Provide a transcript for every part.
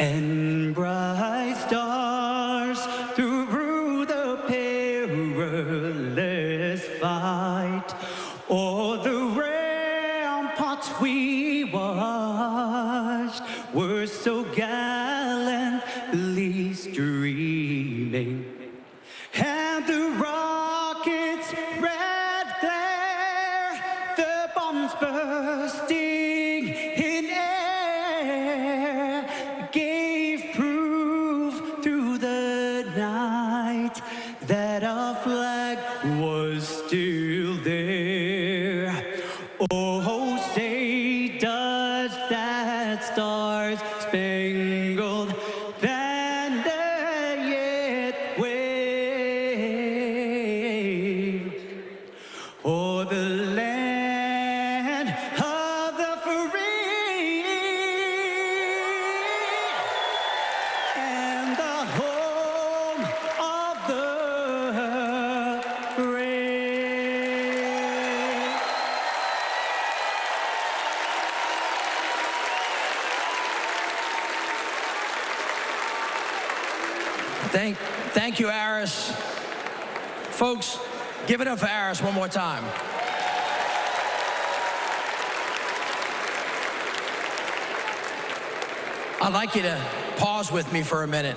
and bright stars through the perilous fight. O'er the ramparts we watched were so gallantly streaming, and the rockets' red glare, the bombs bursting in air, gave proof through the night that our flag was still there. Oh, say does that star-spangled banner yet wave o'er the land of the free and the home of the brave? Thank you, Aris. Folks, give it up for Aris one more time. I'd like you to pause with me for a minute.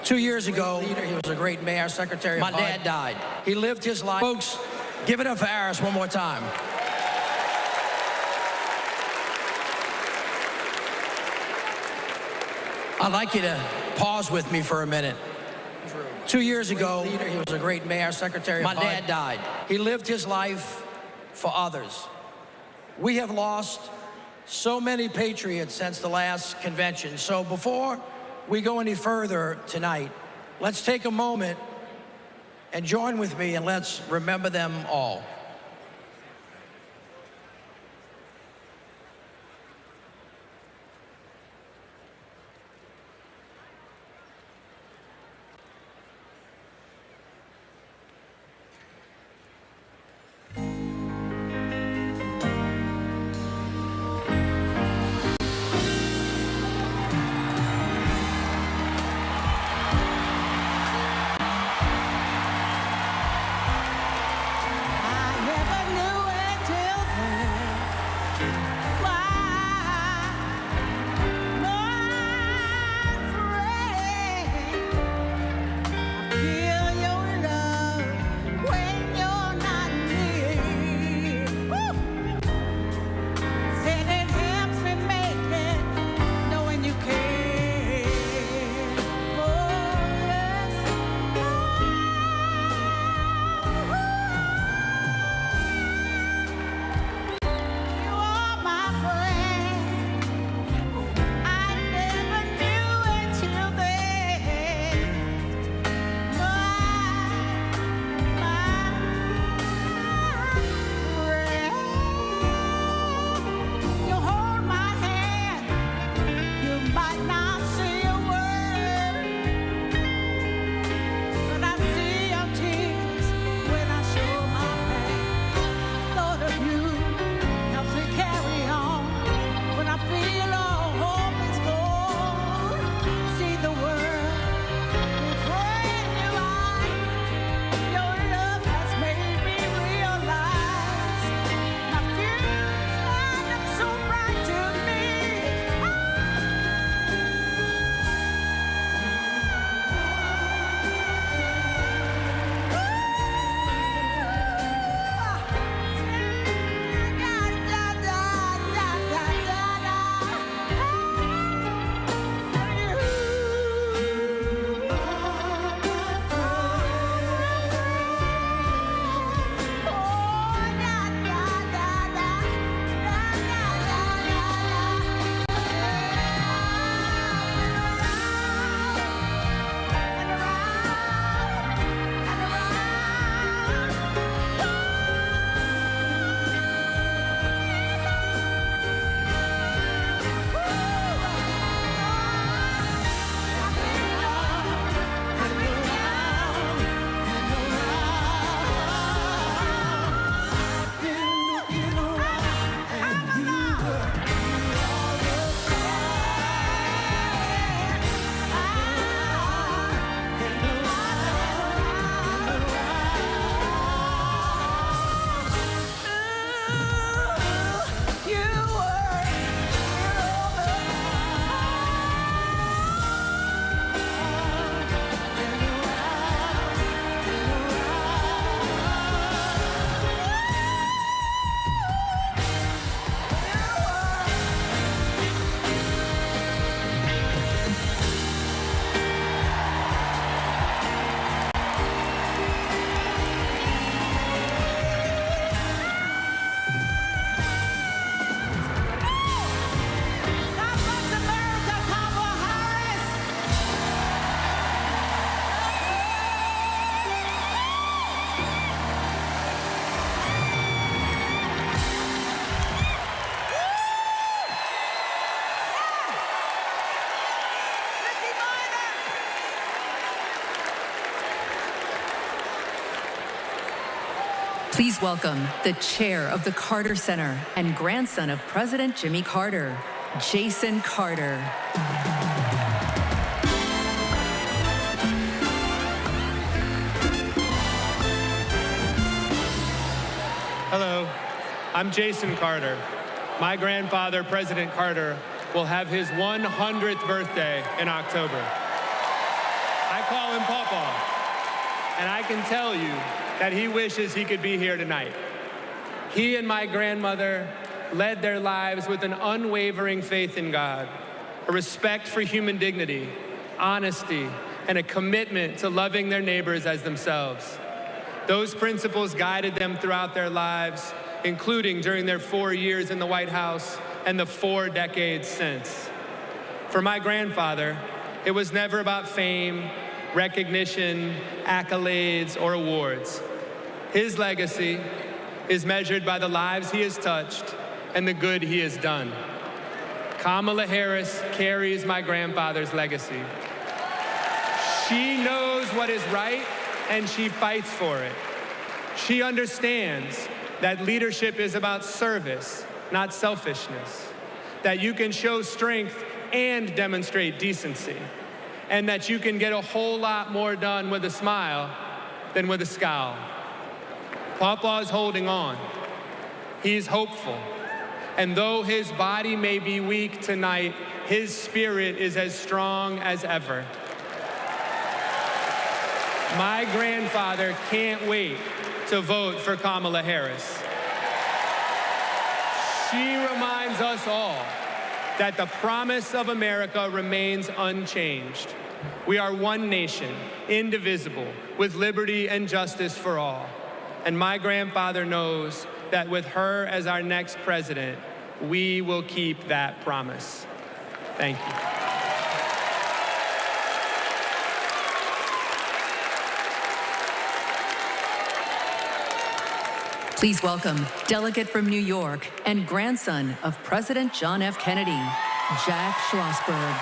2 years ago, he was a great mayor, secretary. My dad died. He lived his life. Folks, give it up for Aris one more time. I'd like you to pause with me for a minute. 2 years ago, he was a great mayor, secretary. My dad died. He lived his life for others. We have lost so many patriots since the last convention. So before we go any further tonight, let's take a moment and join with me and let's remember them all. I Please welcome the chair of the Carter Center and grandson of President Jimmy Carter, Jason Carter. Hello, I'm Jason Carter. My grandfather, President Carter, will have his 100th birthday in October. I call him Pawpaw, and I can tell you that he wishes he could be here tonight. He and my grandmother led their lives with an unwavering faith in God, a respect for human dignity, honesty, and a commitment to loving their neighbors as themselves. Those principles guided them throughout their lives, including during their 4 years in the White House and the 4 decades since. For my grandfather, it was never about fame, recognition, accolades, or awards. His legacy is measured by the lives he has touched and the good he has done. Kamala Harris carries my grandfather's legacy. She knows what is right, and she fights for it. She understands that leadership is about service, not selfishness, that you can show strength and demonstrate decency, and that you can get a whole lot more done with a smile than with a scowl. Pawpaw is holding on. He's hopeful. And though his body may be weak tonight, his spirit is as strong as ever. My grandfather can't wait to vote for Kamala Harris. She reminds us all that the promise of America remains unchanged. We are one nation, indivisible, with liberty and justice for all. And my grandfather knows that with her as our next president, we will keep that promise. Thank you. Please welcome delegate from New York and grandson of President John F. Kennedy, Jack Schlossberg.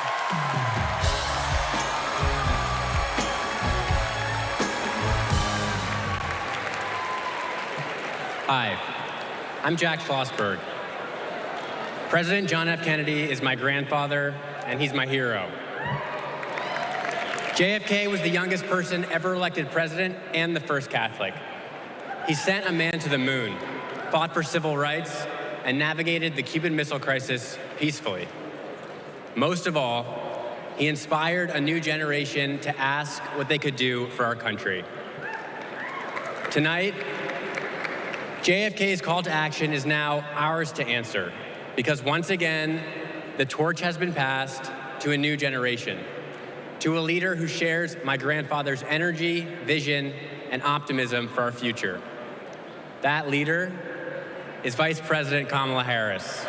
Hi, I'm Jack Schlossberg. President John F. Kennedy is my grandfather, and he's my hero. JFK was the youngest person ever elected president and the first Catholic. He sent a man to the moon, fought for civil rights, and navigated the Cuban Missile Crisis peacefully. Most of all, he inspired a new generation to ask what they could do for our country. Tonight, JFK's call to action is now ours to answer, because once again, the torch has been passed to a new generation, to a leader who shares my grandfather's energy, vision, and optimism for our future. That leader is Vice President Kamala Harris.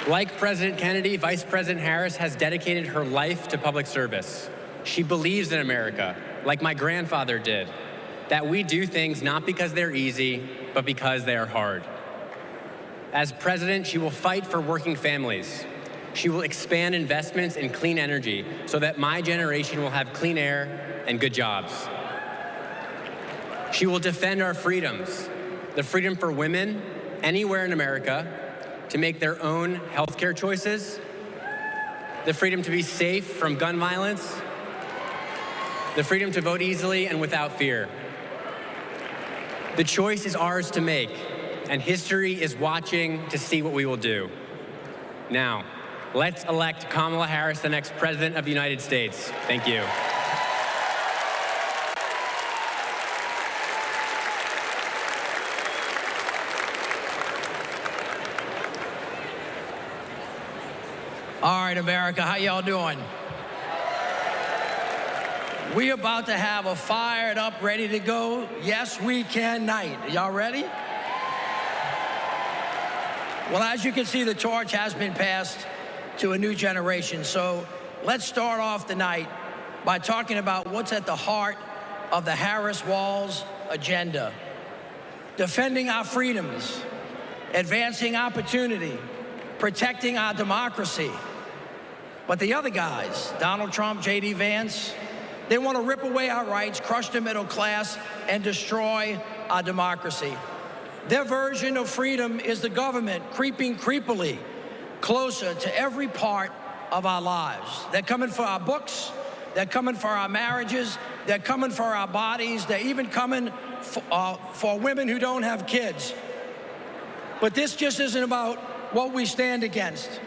Like President Kennedy, Vice President Harris has dedicated her life to public service. She believes in America, like my grandfather did, that we do things not because they're easy, but because they are hard. As president, she will fight for working families. She will expand investments in clean energy so that my generation will have clean air and good jobs. She will defend our freedoms, the freedom for women anywhere in America to make their own healthcare choices, the freedom to be safe from gun violence, the freedom to vote easily and without fear. The choice is ours to make, and history is watching to see what we will do. Now, let's elect Kamala Harris the next President of the United States. Thank you. All right, America, how y'all doing? We about to have a fired up, ready to go, yes we can night. Y'all ready? Well, as you can see, the torch has been passed to a new generation. So let's start off the night by talking about what's at the heart of the Harris-Walz agenda. Defending our freedoms, advancing opportunity, protecting our democracy. But the other guys, Donald Trump, J.D. Vance, They want to rip away our rights, crush the middle class, and destroy our democracy. Their version of freedom is the government creeping creepily closer to every part of our lives. They're coming for our books. They're coming for our marriages. They're coming for our bodies. They're even coming for women who don't have kids. But this just isn't about what we stand against.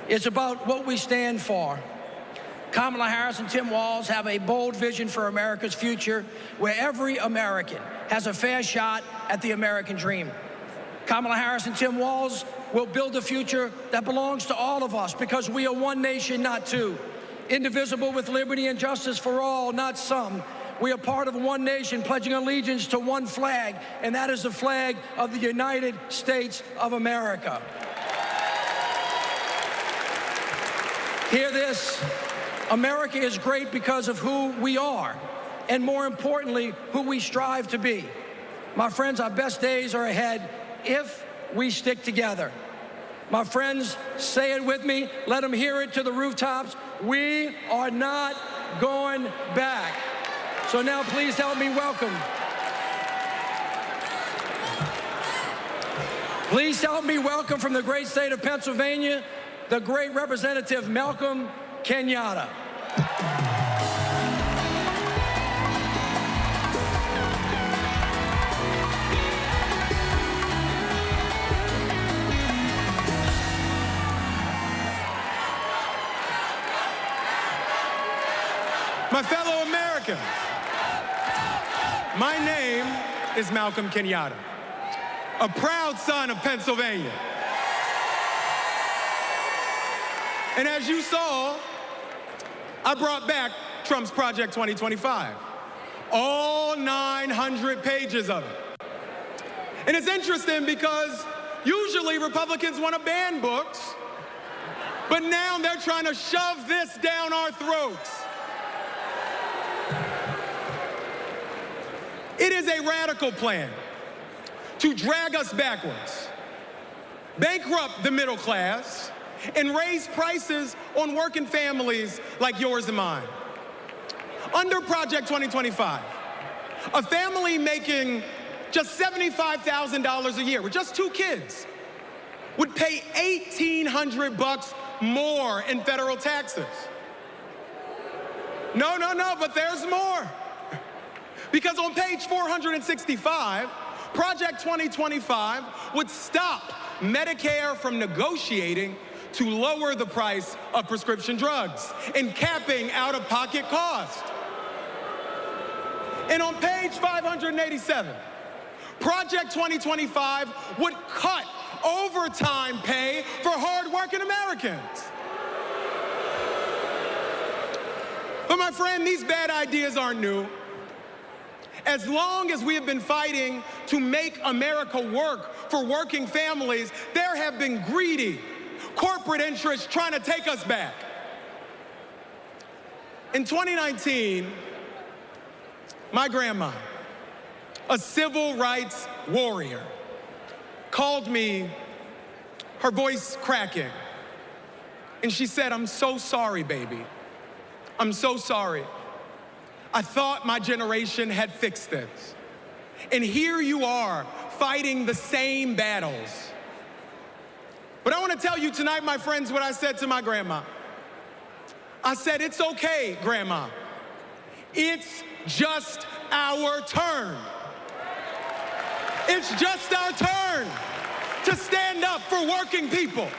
It's about what we stand for. Kamala Harris and Tim Walz have a bold vision for America's future, where every American has a fair shot at the American dream. Kamala Harris and Tim Walz will build a future that belongs to all of us, because we are one nation, not two. Indivisible, with liberty and justice for all, not some. We are part of one nation, pledging allegiance to one flag, and that is the flag of the United States of America. Hear this. America is great because of who we are, and more importantly, who we strive to be. My friends, our best days are ahead if we stick together. My friends, say it with me. Let them hear it to the rooftops. We are not going back. So now please help me welcome. Please help me welcome from the great state of Pennsylvania, the great Representative Malcolm Kenyatta. My fellow Americans, my name is Malcolm Kenyatta, a proud son of Pennsylvania. And as you saw, I brought back Trump's Project 2025, all 900 pages of it. And it's interesting because usually Republicans want to ban books, but now they're trying to shove this down our throats. It is a radical plan to drag us backwards, bankrupt the middle class, and raise prices on working families like yours and mine. Under Project 2025, a family making just $75,000 a year with just 2 kids would pay $1,800 more in federal taxes. No, but there's more. Because on page 465, Project 2025 would stop Medicare from negotiating to lower the price of prescription drugs and capping out-of-pocket costs. And on page 587, Project 2025 would cut overtime pay for hard-working Americans. But my friend, these bad ideas aren't new. As long as we have been fighting to make America work for working families, there have been greedy corporate interests trying to take us back. In 2019, my grandma, a civil rights warrior, called me, her voice cracking, and she said, "I'm so sorry, baby. I'm so sorry. I thought my generation had fixed this. And here you are, fighting the same battles." But I want to tell you tonight, my friends, what I said to my grandma. I said, "It's okay, Grandma. It's just our turn. It's just our turn to stand up for working people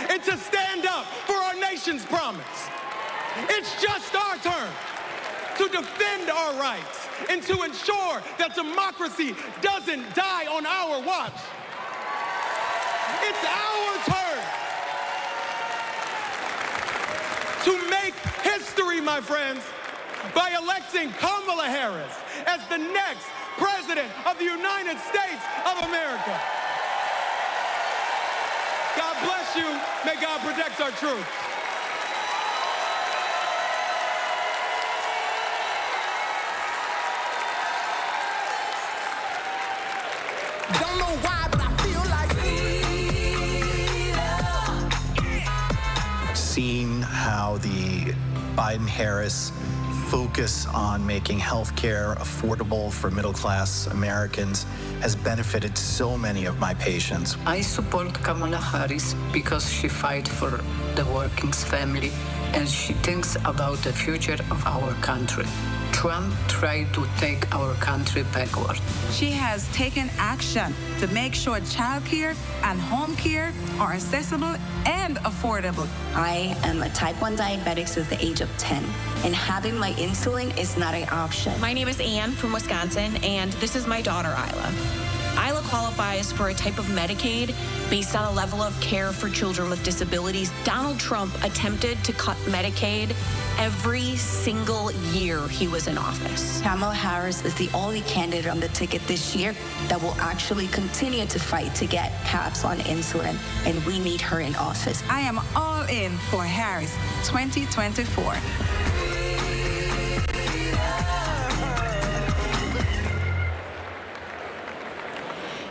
and to stand up for our nation's promise. It's just our turn to defend our rights and to ensure that democracy doesn't die on our watch. It's our turn to make history, my friends, by electing Kamala Harris as the next President of the United States of America. God bless you. May God protect our troops. Don't know why, but I feel like seeing how the Biden-Harris focus on making healthcare affordable for middle-class Americans has benefited so many of my patients. I support Kamala Harris because she fights for the working family and she thinks about the future of our country. Trump tried to take our country backward. She has taken action to make sure childcare and home care are accessible and affordable. I am a type 1 diabetic since the age of 10, and having my insulin is not an option. My name is Anne from Wisconsin, and this is my daughter, Isla. Isla qualifies for a type of Medicaid based on a level of care for children with disabilities. Donald Trump attempted to cut Medicaid every single year he was in office. Kamala Harris is the only candidate on the ticket this year that will actually continue to fight to get caps on insulin, and we need her in office. I am all in for Harris 2024.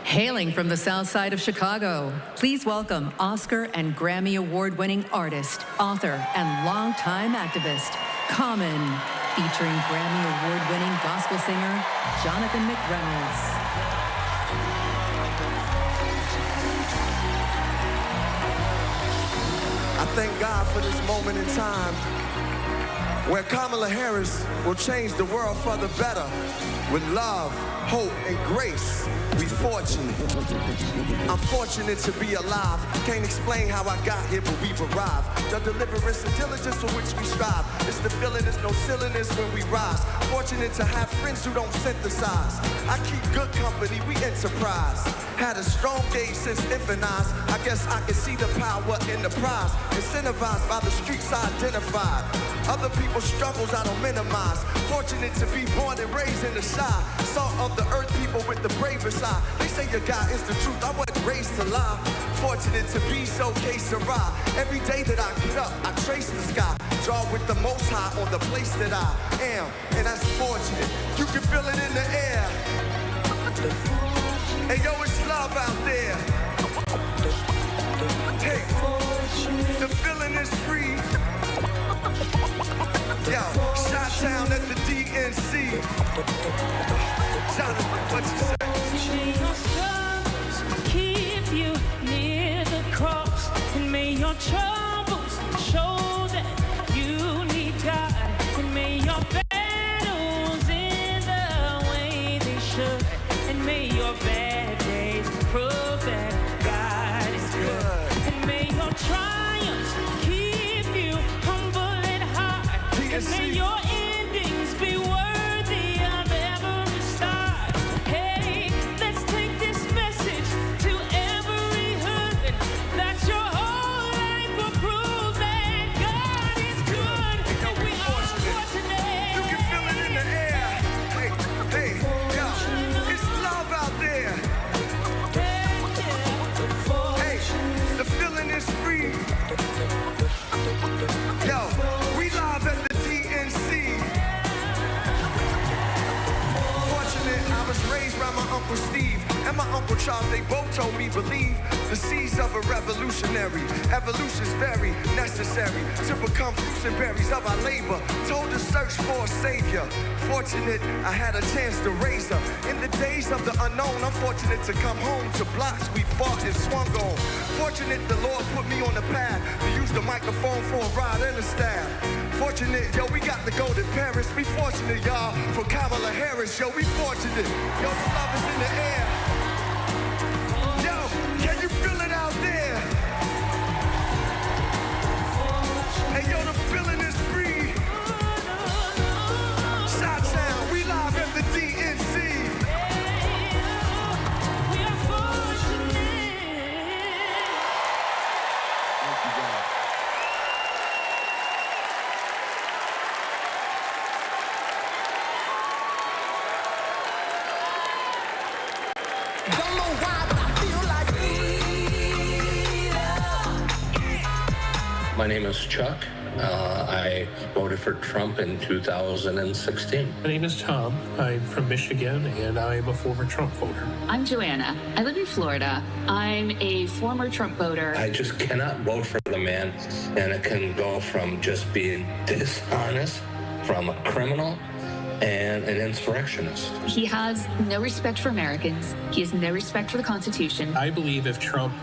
Hailing from the south side of Chicago, please welcome Oscar and Grammy Award-winning artist, author, and longtime activist, Common, featuring Grammy Award-winning gospel singer, Jonathan McReynolds. I thank God for this moment in time where Kamala Harris will change the world for the better with love, hope, and grace. We fortunate. I'm fortunate to be alive. Can't explain how I got here, but we've arrived. The deliverance and diligence for which we strive. It's the feeling, there's no silliness when we rise. Fortunate to have friends who don't synthesize. I keep good company, we enterprise. Had a strong gauge since infant eyes. I guess I can see the power in the prize. Incentivized by the streets I identified. Other people's struggles I don't minimize. Fortunate to be born and raised in the shy. Salt of the earth, people with the bravest eye. They say your God is the truth, I wasn't raised to lie. Fortunate to be so que sera. Every day that I get up, I trace the sky. Draw with the most high on the place that I am. And that's fortunate. You can feel it in the air. Hey yo, it's love out there. Hey, the feeling is free. Yo, shot down at the DNC. Jonathan, what you say? May your struggles keep you near the cross, and may your troubles show that you need God, and may your battles end the way they should, and may your bad days prove that God is good, and may your triumphs keep you humble and high, and may your endings be worthy of every start. Hey, let's take this message to every hood, that your whole life will prove that God is good, and we are fortunate. You can feel it in the air. Hey, hey, yo, it's love out there. Hey, the feeling is free. Yo, we live at the DNC. Fortunate, I was raised by my Uncle Steve and my Uncle Charles. They both told me believe the seeds of a revolutionary. Evolution's very necessary to become fruits and berries of our labor. Told to search for a savior. Fortunate, I had a chance to raise her. In the days of the unknown, I'm fortunate to come home to blocks we fought and swung on. Fortunate the Lord put me on the path to use the microphone for a ride and a staff. Fortunate, yo, we got the golden parents. We fortunate, y'all, for Kamala Harris. Yo, we fortunate. Yo, the love is in the air. Yo, can you feel it out there? Hey, yo, the feeling is free. Shot-town, we live at the DNC. We are fortunate. Thank you, God. Don't know why, but I feel like My name is Chuck. I voted for Trump in 2016. My name is Tom. I'm from Michigan, and I'm a former Trump voter. I'm Joanna. I live in Florida. I'm a former Trump voter. I just cannot vote for the man, and it can go from just being dishonest from a criminal and an insurrectionist. He has no respect for Americans. He has no respect for the Constitution. I believe if Trump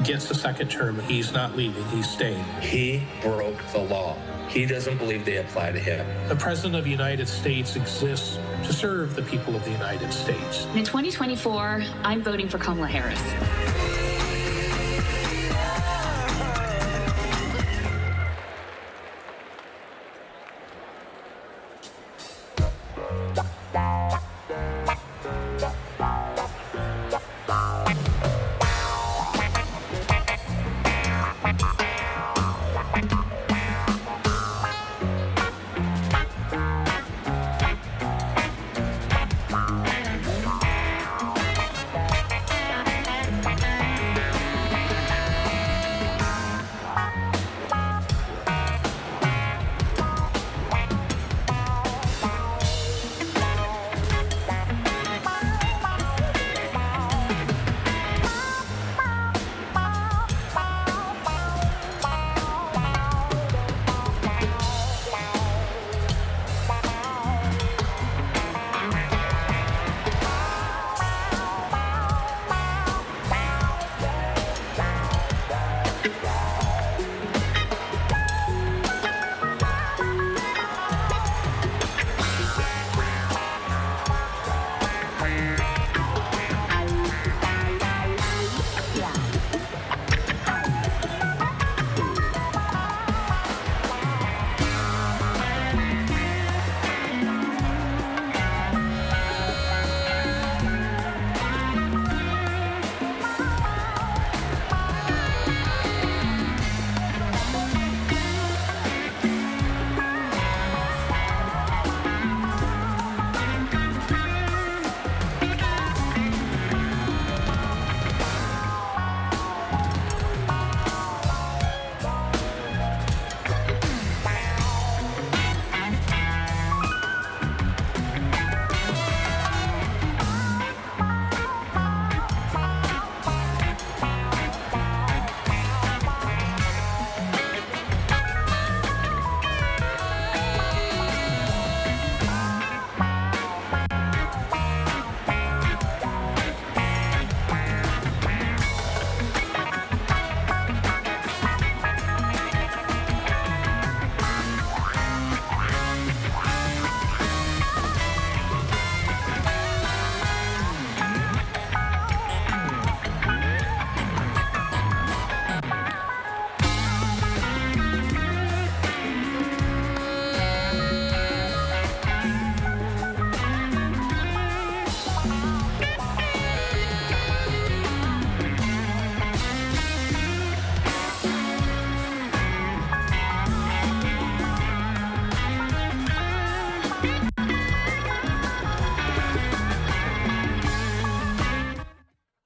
gets a second term, he's not leaving, he's staying. He broke the law. He doesn't believe they apply to him. The President of the United States exists to serve the people of the United States. In 2024, I'm voting for Kamala Harris.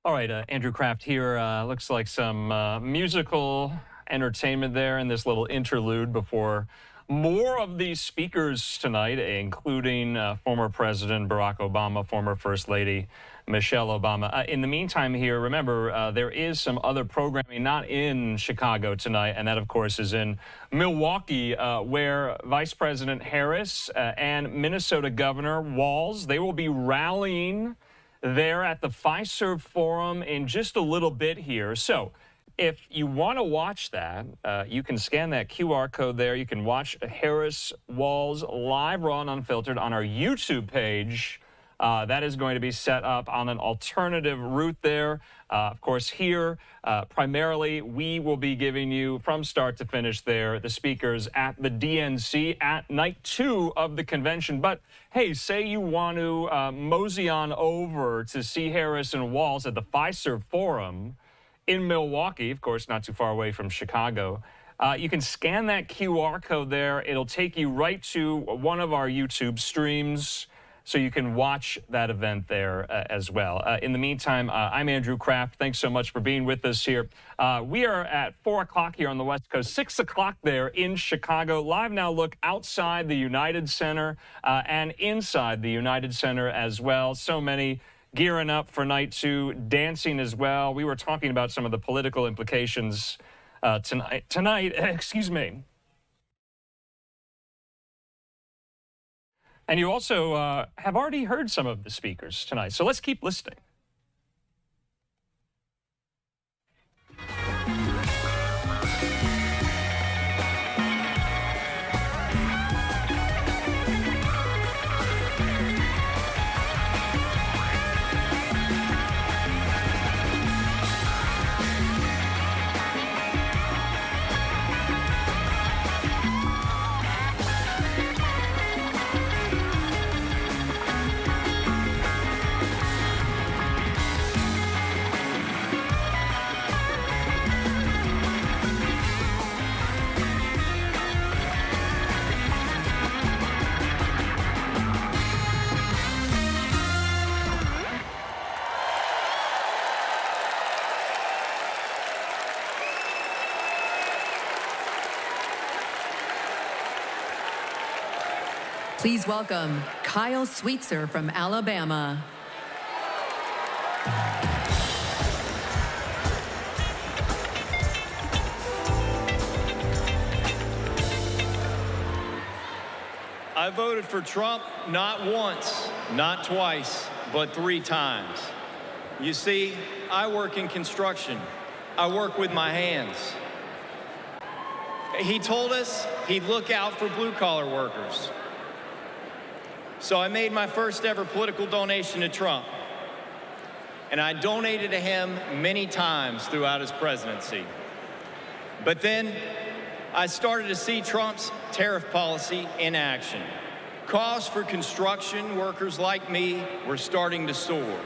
All right, Andrew Kraft here. Looks like some musical entertainment there in this little interlude before more of these speakers tonight, including former President Barack Obama, former First Lady Michelle Obama. In the meantime here, remember, there is some other programming not in Chicago tonight, and that, of course, is in Milwaukee, where Vice President Harris and Minnesota Governor Walz, they will be rallying there at the Fiserv Forum in just a little bit here. So if you want to watch that, you can scan that QR code there. You can watch Harris Walz live, raw and unfiltered on our YouTube page. That is going to be set up on an alternative route there. Of course, here, primarily, we will be giving you, from start to finish there, the speakers at the DNC at night 2 of the convention. But, hey, say you want to mosey on over to see Harris and Walz at the Fiserv Forum in Milwaukee, of course, not too far away from Chicago. You can scan that QR code there. It'll take you right to one of our YouTube streams, so you can watch that event there as well. In the meantime, I'm Andrew Kraft. Thanks so much for being with us here. We are at 4 o'clock here on the West Coast, 6 o'clock there in Chicago. Live Now look outside the United Center and inside the United Center as well. So many gearing up for night 2, dancing as well. We were talking about some of the political implications tonight, excuse me. And you also have already heard some of the speakers tonight, so let's keep listening. Please welcome Kyle Sweetser from Alabama. I voted for Trump not once, not twice, but 3 times. You see, I work in construction. I work with my hands. He told us he'd look out for blue-collar workers. So I made my first ever political donation to Trump. And I donated to him many times throughout his presidency. But then I started to see Trump's tariff policy in action. Costs for construction workers like me were starting to soar.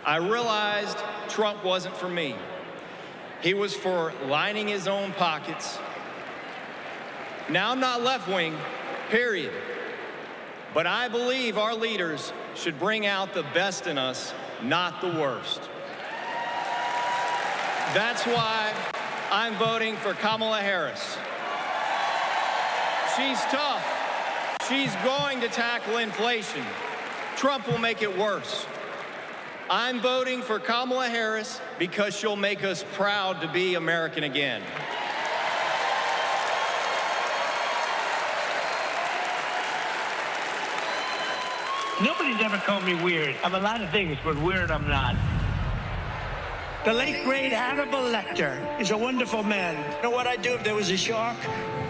I realized Trump wasn't for me. He was for lining his own pockets. Now, I'm not left-wing, period. But I believe our leaders should bring out the best in us, not the worst. That's why I'm voting for Kamala Harris. She's tough. She's going to tackle inflation. Trump will make it worse. I'm voting for Kamala Harris because she'll make us proud to be American again. Nobody's ever called me weird. I'm a lot of things, but weird I'm not. The late, great Hannibal Lecter is a wonderful man. You know what I'd do if there was a shark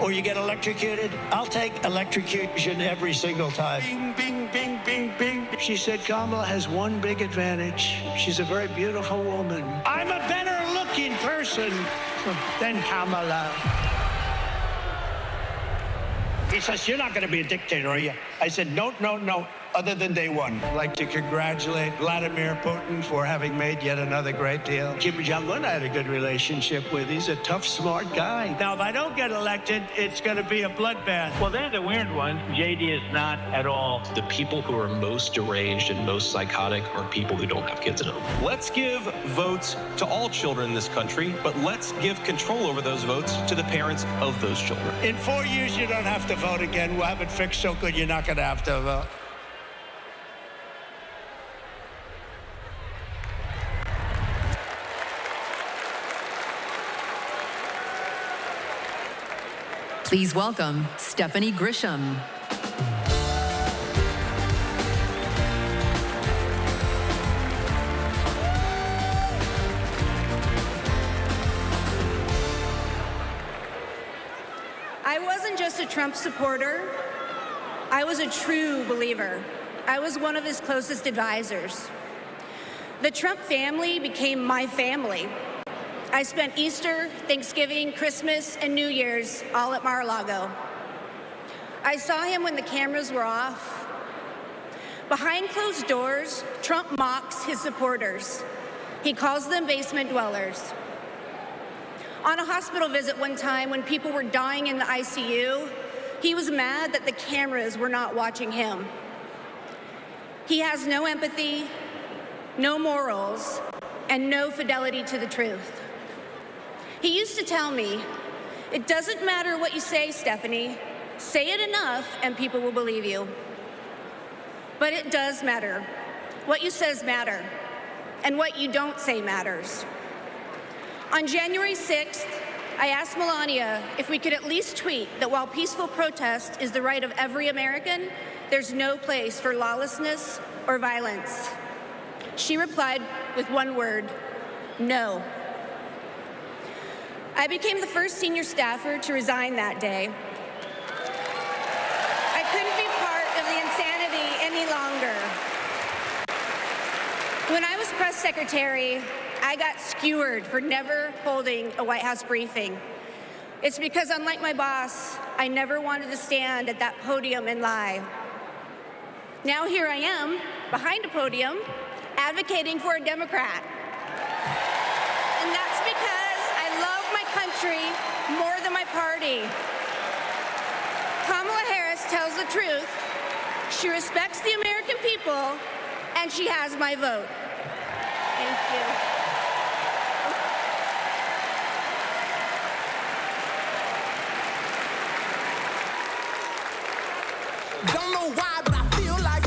or you get electrocuted? I'll take electrocution every single time. Bing, bing, bing, bing, bing. She said Kamala has one big advantage. She's a very beautiful woman. I'm a better looking person than Kamala. He says, you're not going to be a dictator, are you? I said, no, no, no. Other than day one. I'd like to congratulate Vladimir Putin for having made yet another great deal. Kim Jong-un I had a good relationship with. He's a tough, smart guy. Now, if I don't get elected, it's going to be a bloodbath. Well, they're the weird one. JD is not at all. The people who are most deranged and most psychotic are people who don't have kids at home. Let's give votes to all children in this country, but let's give control over those votes to the parents of those children. In 4 years, you don't have to vote again. We'll have it fixed so good you're not going to have to vote. Please welcome Stephanie Grisham. I wasn't just a Trump supporter. I was a true believer. I was one of his closest advisors. The Trump family became my family. I spent Easter, Thanksgiving, Christmas, and New Year's all at Mar-a-Lago. I saw him when the cameras were off. Behind closed doors, Trump mocks his supporters. He calls them basement dwellers. On a hospital visit one time when people were dying in the ICU, he was mad that the cameras were not watching him. He has no empathy, no morals, and no fidelity to the truth. He used to tell me, it doesn't matter what you say, Stephanie. Say it enough and people will believe you. But it does matter. What you say matter, and what you don't say matters. On January 6th, I asked Melania if we could at least tweet that while peaceful protest is the right of every American, there's no place for lawlessness or violence. She replied with one word, no. I became the first senior staffer to resign that day. I couldn't be part of the insanity any longer. When I was press secretary, I got skewered for never holding a White House briefing. It's because, unlike my boss, I never wanted to stand at that podium and lie. Now here I am, behind a podium, advocating for a Democrat. And that's because I love my country more than my party. Kamala Harris tells the truth. She respects the American people, and she has my vote. Thank you. Don't know why, but I feel like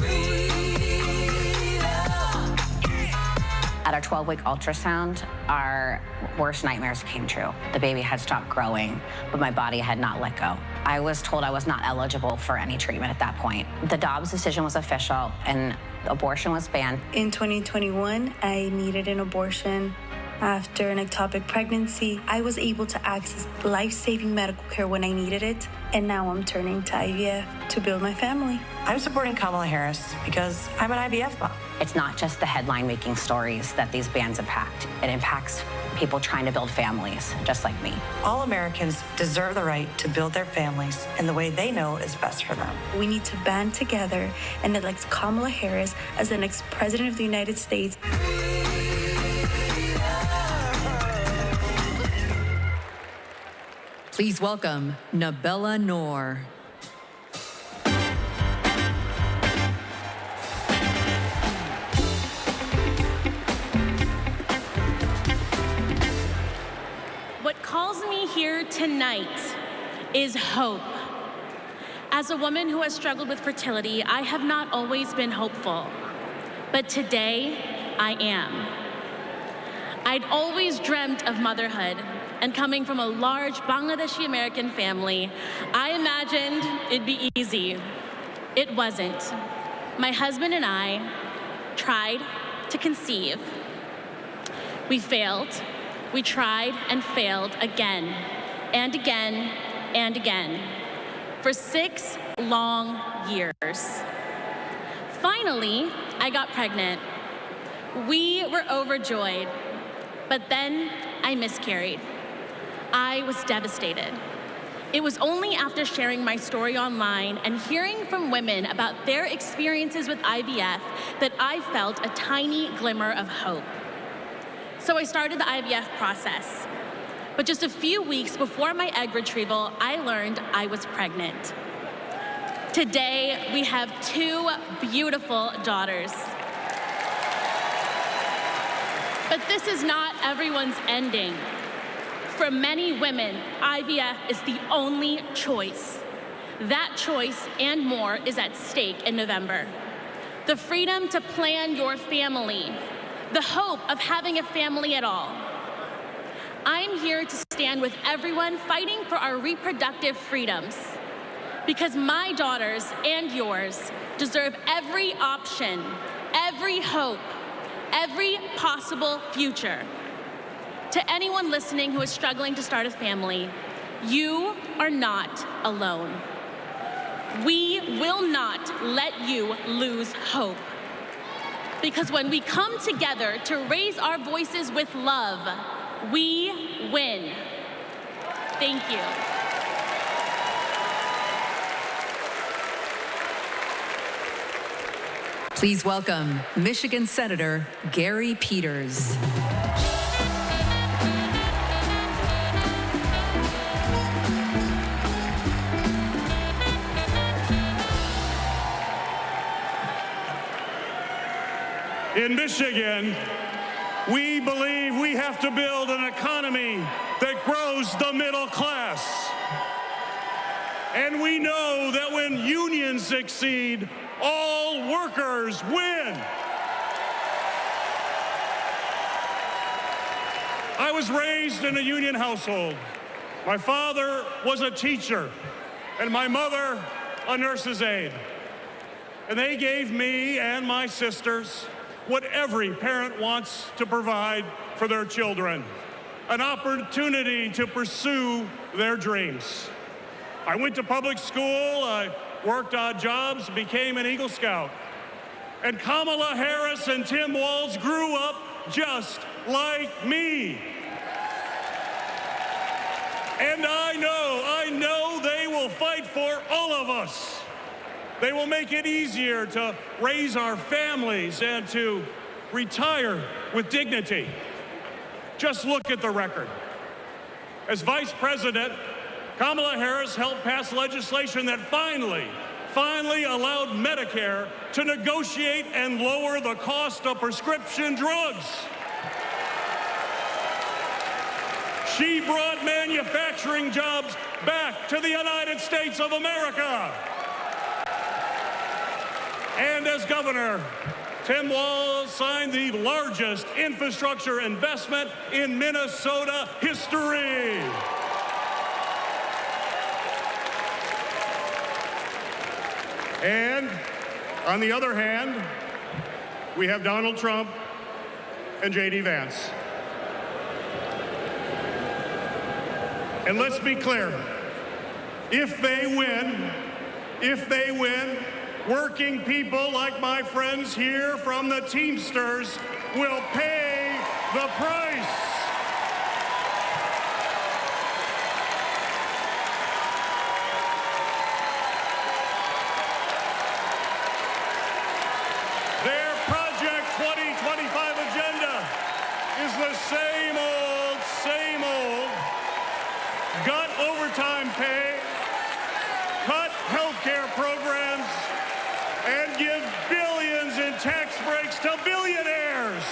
At our 12-week ultrasound, our worst nightmares came true. The baby had stopped growing, but my body had not let go. I was told I was not eligible for any treatment at that point. The Dobbs decision was official, and abortion was banned. In 2021, I needed an abortion. After an ectopic pregnancy, I was able to access life-saving medical care when I needed it, and now I'm turning to IVF to build my family. I'm supporting Kamala Harris because I'm an IVF mom. It's not just the headline-making stories that these bans impact. It impacts people trying to build families, just like me. All Americans deserve the right to build their families in the way they know is best for them. We need to band together and elect Kamala Harris as the next president of the United States. Please welcome Nabella Noor. What calls me here tonight is hope. As a woman who has struggled with fertility, I have not always been hopeful, but today I am. I'd always dreamt of motherhood, and coming from a large Bangladeshi American family, I imagined it'd be easy. It wasn't. My husband and I tried to conceive. We failed. We tried and failed again and again and again for 6 long years. Finally, I got pregnant. We were overjoyed, but then I miscarried. I was devastated. It was only after sharing my story online and hearing from women about their experiences with IVF that I felt a tiny glimmer of hope. So I started the IVF process. But just a few weeks before my egg retrieval, I learned I was pregnant. Today, we have 2 beautiful daughters. But this is not everyone's ending. For many women, IVF is the only choice. That choice and more is at stake in November. The freedom to plan your family, the hope of having a family at all. I'm here to stand with everyone fighting for our reproductive freedoms, because my daughters and yours deserve every option, every hope, every possible future. To anyone listening who is struggling to start a family, you are not alone. We will not let you lose hope. Because when we come together to raise our voices with love, we win. Thank you. Please welcome Michigan Senator Gary Peters. In Michigan, we believe we have to build an economy that grows the middle class. And we know that when unions succeed, all workers win. I was raised in a union household. My father was a teacher, and my mother a nurse's aide. and they gave me and my sisters what every parent wants to provide for their children, an opportunity to pursue their dreams. I went to public school, I worked odd jobs, became an Eagle Scout. And Kamala Harris and Tim Walz grew up just like me. And I know they will fight for all of us. They will make it easier to raise our families and to retire with dignity. Just look at the record. As Vice President, Kamala Harris helped pass legislation that finally allowed Medicare to negotiate and lower the cost of prescription drugs. She brought manufacturing jobs back to the United States of America. And as governor, Tim Walz signed the largest infrastructure investment in Minnesota history. And on the other hand, we have Donald Trump and J.D. Vance. And let's be clear, if they win, working people like my friends here from the Teamsters will pay the price. Their Project 2025 agenda is the same old, gut overtime pay, cut healthcare programs, and give billions in tax breaks to billionaires.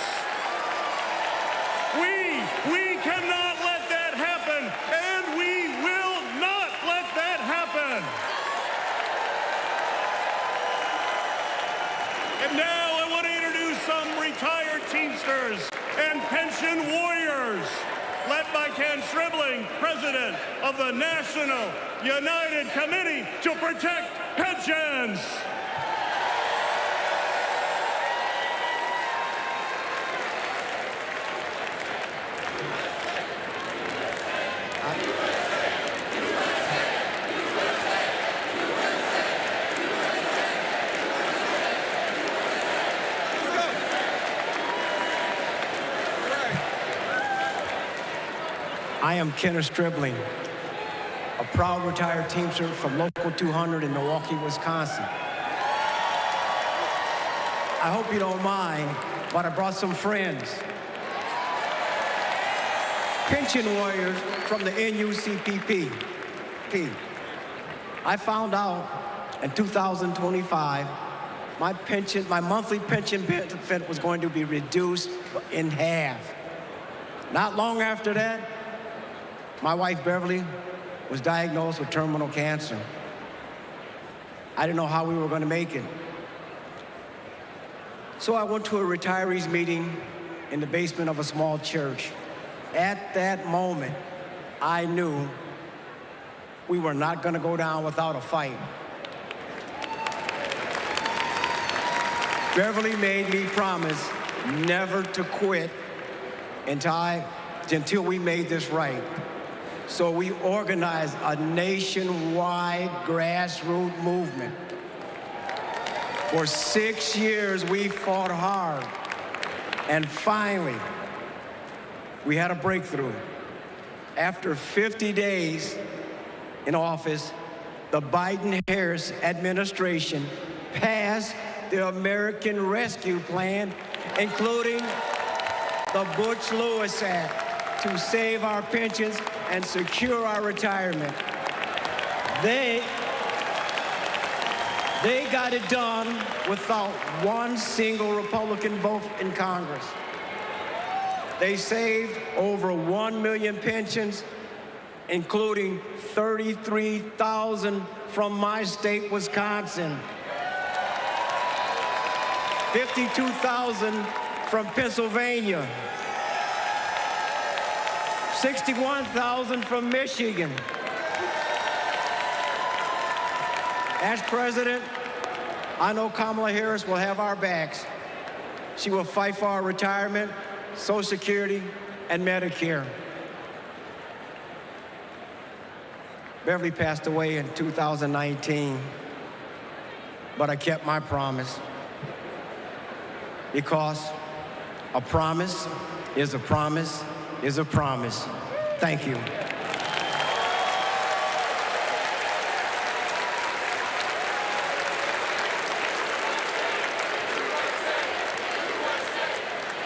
We cannot let that happen, and we will not let that happen. And now I want to introduce some retired Teamsters and pension warriors, led by Ken Stribling, president of the National United Committee to Protect Pensions. I am Kenneth Stribling, a proud retired Teamster from Local 200 in Milwaukee, Wisconsin. I hope you don't mind, but I brought some friends. Pension warriors from the NUCPP. I found out in 2025, my monthly pension benefit was going to be reduced in half. Not long after that, my wife, Beverly, was diagnosed with terminal cancer. I didn't know how we were going to make it. So I went to a retirees meeting in the basement of a small church. At that moment, I knew we were not going to go down without a fight. Beverly made me promise never to quit until we made this right. So we organized a nationwide grassroots movement. For 6 years, we fought hard. And finally, we had a breakthrough. After 50 days in office, the Biden-Harris administration passed the American Rescue Plan, including the Bush-Lewis Act, to save our pensions and secure our retirement. They got it done without one single Republican vote in Congress. They saved over 1 million pensions, including 33,000 from my state, Wisconsin, 52,000 from Pennsylvania, 61,000 from Michigan. As president, I know Kamala Harris will have our backs. She will fight for our retirement, Social Security, and Medicare. Beverly passed away in 2019, but I kept my promise, because a promise is a promise is a promise. Thank you.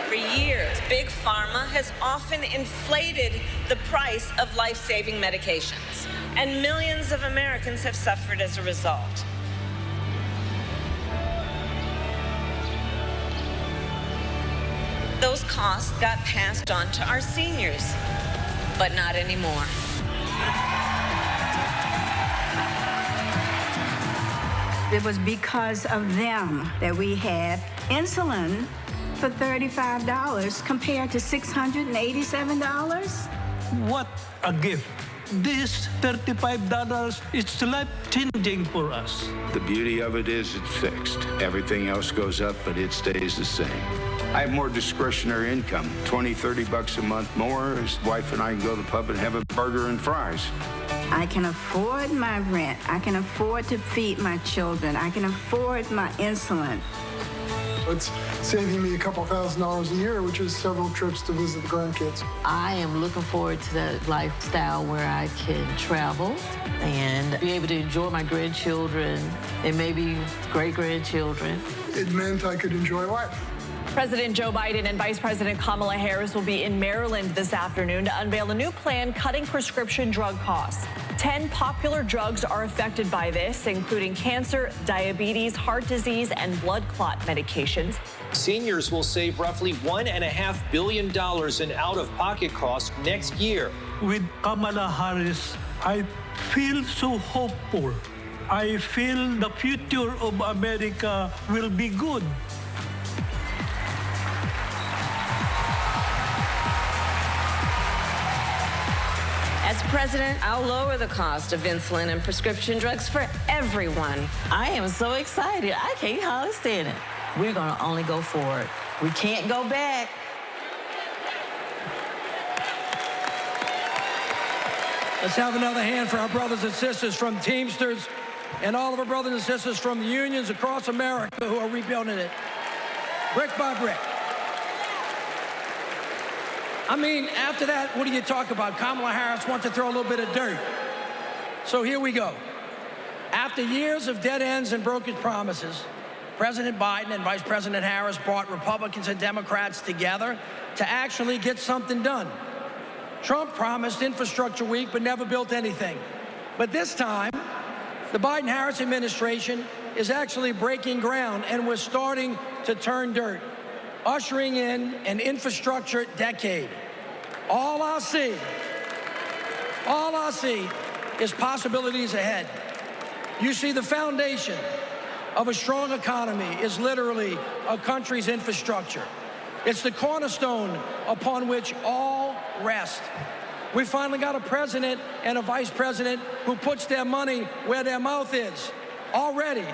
For years, Big Pharma has often inflated the price of life-saving medications, and millions of Americans have suffered as a result. Those costs got passed on to our seniors, but not anymore. It was because of them that we had insulin for $35 compared to $687. What a gift. This $35 is life-changing for us. The beauty of it is it's fixed. Everything else goes up, but it stays the same. I have more discretionary income, 20, 30 bucks a month more. His wife and I can go to the pub and have a burger and fries. I can afford my rent. I can afford to feed my children. I can afford my insulin. It's saving me a couple $1,000s a year, which is several trips to visit the grandkids. I am looking forward to that lifestyle where I can travel and be able to enjoy my grandchildren and maybe great-grandchildren. It meant I could enjoy life. President Joe Biden and Vice President Kamala Harris will be in Maryland this afternoon to unveil a new plan cutting prescription drug costs. 10 popular drugs are affected by this, including cancer, diabetes, heart disease, and blood clot medications. Seniors will save roughly $1.5 billion in out-of-pocket costs next year. With Kamala Harris, I feel so hopeful. I feel the future of America will be good. As president, I'll lower the cost of insulin and prescription drugs for everyone. I am so excited. I can't hardly stand it. We're going to only go forward. We can't go back. Let's have another hand for our brothers and sisters from Teamsters and all of our brothers and sisters from the unions across America who are rebuilding it, brick by brick. I mean, after that, what do you talk about? Kamala Harris wants to throw a little bit of dirt. So here we go. After years of dead ends and broken promises, President Biden and Vice President Harris brought Republicans and Democrats together to actually get something done. Trump promised Infrastructure Week but never built anything. But this time, the Biden-Harris administration is actually breaking ground, and we're starting to turn dirt, ushering in an infrastructure decade. All I see is possibilities ahead. You see, the foundation of a strong economy is literally a country's infrastructure. It's the cornerstone upon which all rest. We finally got a president and a vice president who puts their money where their mouth is. Already,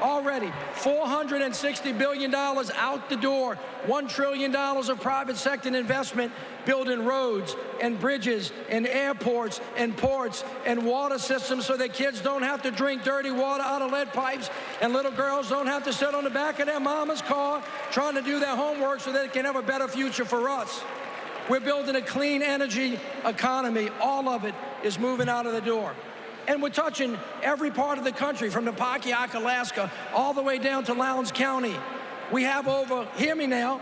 $460 billion out the door, $1 trillion of private sector investment building roads and bridges and airports and ports and water systems so that kids don't have to drink dirty water out of lead pipes and little girls don't have to sit on the back of their mama's car trying to do their homework so they can have a better future for us. We're building a clean energy economy. All of it is moving out of the door. And we're touching every part of the country, from Napakiak, Alaska, all the way down to Lowndes County. We have over, hear me now,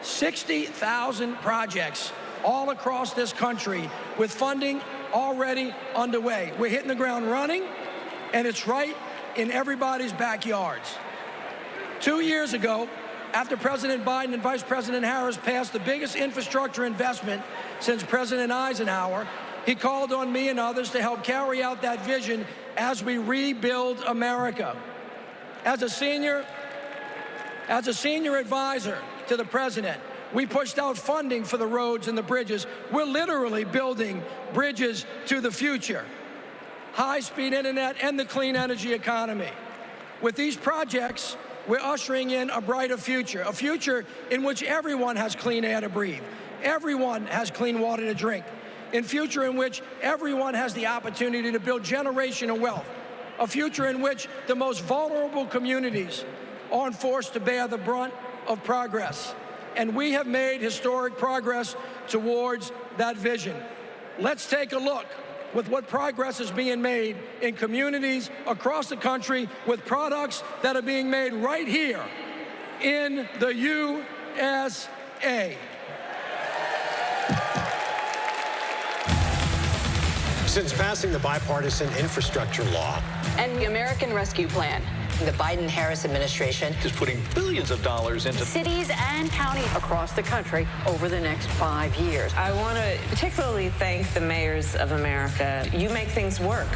60,000 projects all across this country with funding already underway. We're hitting the ground running, and it's right in everybody's backyards. 2 years ago, after President Biden and Vice President Harris passed the biggest infrastructure investment since President Eisenhower, he called on me and others to help carry out that vision as we rebuild America. As a senior advisor to the president, we pushed out funding for the roads and the bridges. We're literally building bridges to the future. High-speed internet and the clean energy economy. With these projects, we're ushering in a brighter future, a future in which everyone has clean air to breathe, everyone has clean water to drink, a future in which everyone has the opportunity to build generational wealth, a future in which the most vulnerable communities aren't forced to bear the brunt of progress. And we have made historic progress towards that vision. Let's take a look with what progress is being made in communities across the country with products that are being made right here in the USA. Since passing the bipartisan infrastructure law and the American Rescue Plan, the Biden-Harris administration is putting billions of dollars into cities and counties across the country over the next 5 years. I want to particularly thank the mayors of America. You make things work.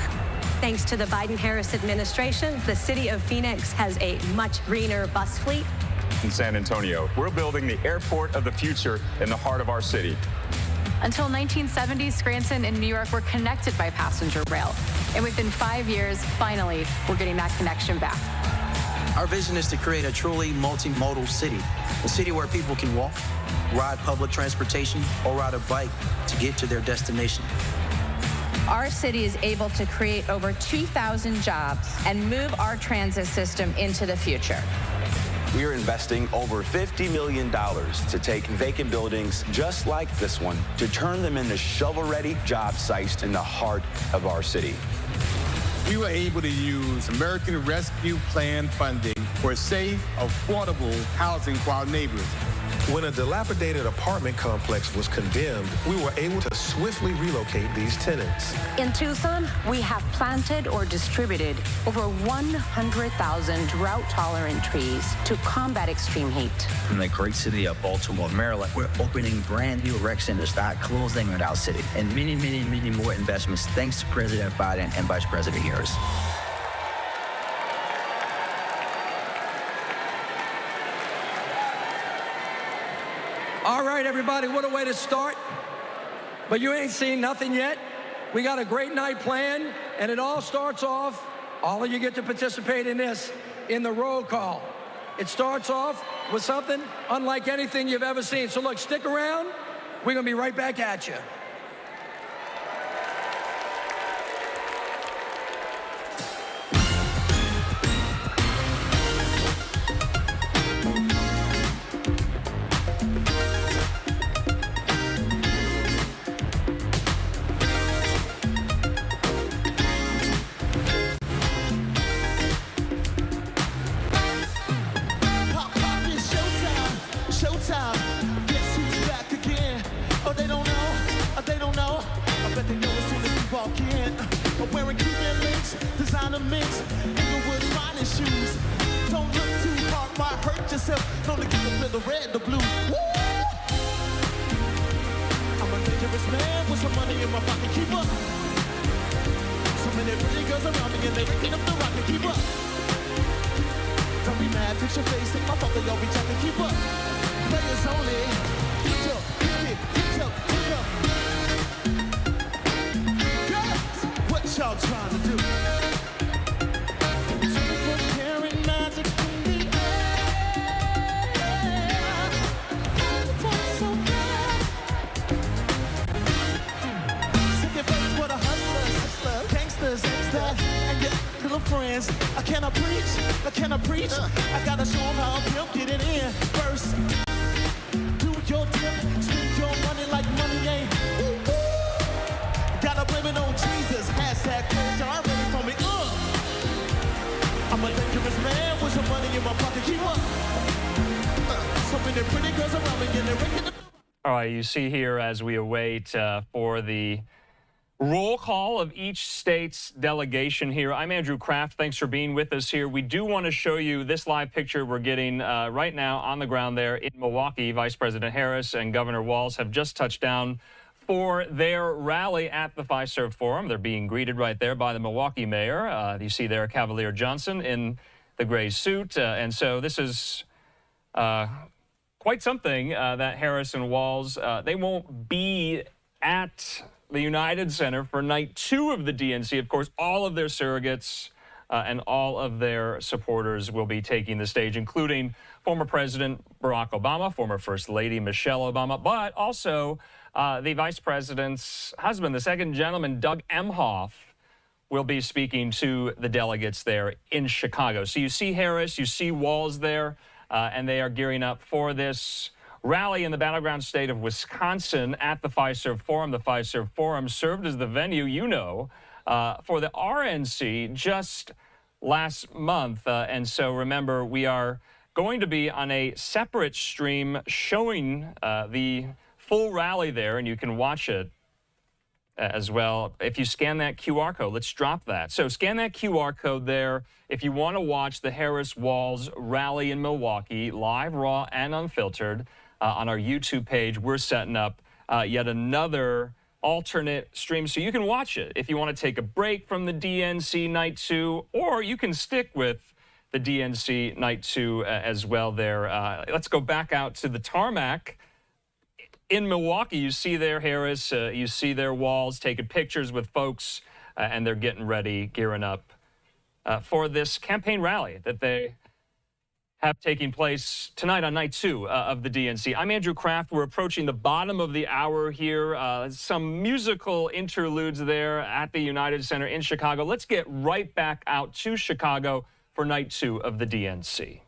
Thanks to the Biden-Harris administration, the city of Phoenix has a much greener bus fleet. In San Antonio, we're building the airport of the future in the heart of our city. Until 1970, Scranton and New York were connected by passenger rail. And within 5 years, finally, we're getting that connection back. Our vision is to create a truly multimodal city, a city where people can walk, ride public transportation, or ride a bike to get to their destination. Our city is able to create over 2,000 jobs and move our transit system into the future. We are investing over $50 million to take vacant buildings just like this one to turn them into shovel-ready job sites in the heart of our city. We were able to use American Rescue Plan funding for safe, affordable housing for our neighbors. When a dilapidated apartment complex was condemned, we were able to swiftly relocate these tenants. In Tucson, we have planted or distributed over 100,000 drought-tolerant trees to combat extreme heat. In the great city of Baltimore, Maryland, we're opening brand new rec centers that closing in our city, and many, many, many more investments thanks to President Biden and Vice President Harris. All right, everybody, what a way to start. But you ain't seen nothing yet. We got a great night planned, and it all starts off, all of you get to participate in this, in the roll call. It starts off with something unlike anything you've ever seen. So look, stick around. We're gonna be right back at you. All right, you see here as we await for the roll call of each state's delegation here. I'm Andrew Kraft. Thanks for being with us here. We do want to show you this live picture we're getting right now on the ground there in Milwaukee. Vice President Harris and Governor Walz have just touched down for their rally at the Fiserv Forum. They're being greeted right there by the Milwaukee mayor. You see there Cavalier Johnson in the gray suit. And so this is quite something that Harris and Walz, they won't be at the United Center for night 2 of the DNC. Of course, all of their surrogates and all of their supporters will be taking the stage, including former President Barack Obama, former First Lady Michelle Obama, but also the Vice President's husband, the second gentleman, Doug Emhoff, will be speaking to the delegates there in Chicago. So you see Harris, you see Walz there, and they are gearing up for this rally in the battleground state of Wisconsin at the Fiserv Forum. The Fiserv Forum served as the venue, for the RNC just last month. And so remember, we are going to be on a separate stream showing the full rally there, and you can watch it as well. If you scan that QR code, let's drop that. So scan that QR code there if you want to watch the Harris-Walz rally in Milwaukee, live, raw, and unfiltered on our YouTube page. We're setting up yet another alternate stream so you can watch it if you want to take a break from the DNC Night 2, or you can stick with the DNC Night 2 as well there. Let's go back out to the tarmac in Milwaukee. You see there Harris, you see there Walz taking pictures with folks, and they're getting ready, gearing up for this campaign rally that they have taking place tonight on night 2 of the DNC. I'm Andrew Kraft. We're approaching the bottom of the hour here. Some musical interludes there at the United Center in Chicago. Let's get right back out to Chicago for night 2 of the DNC.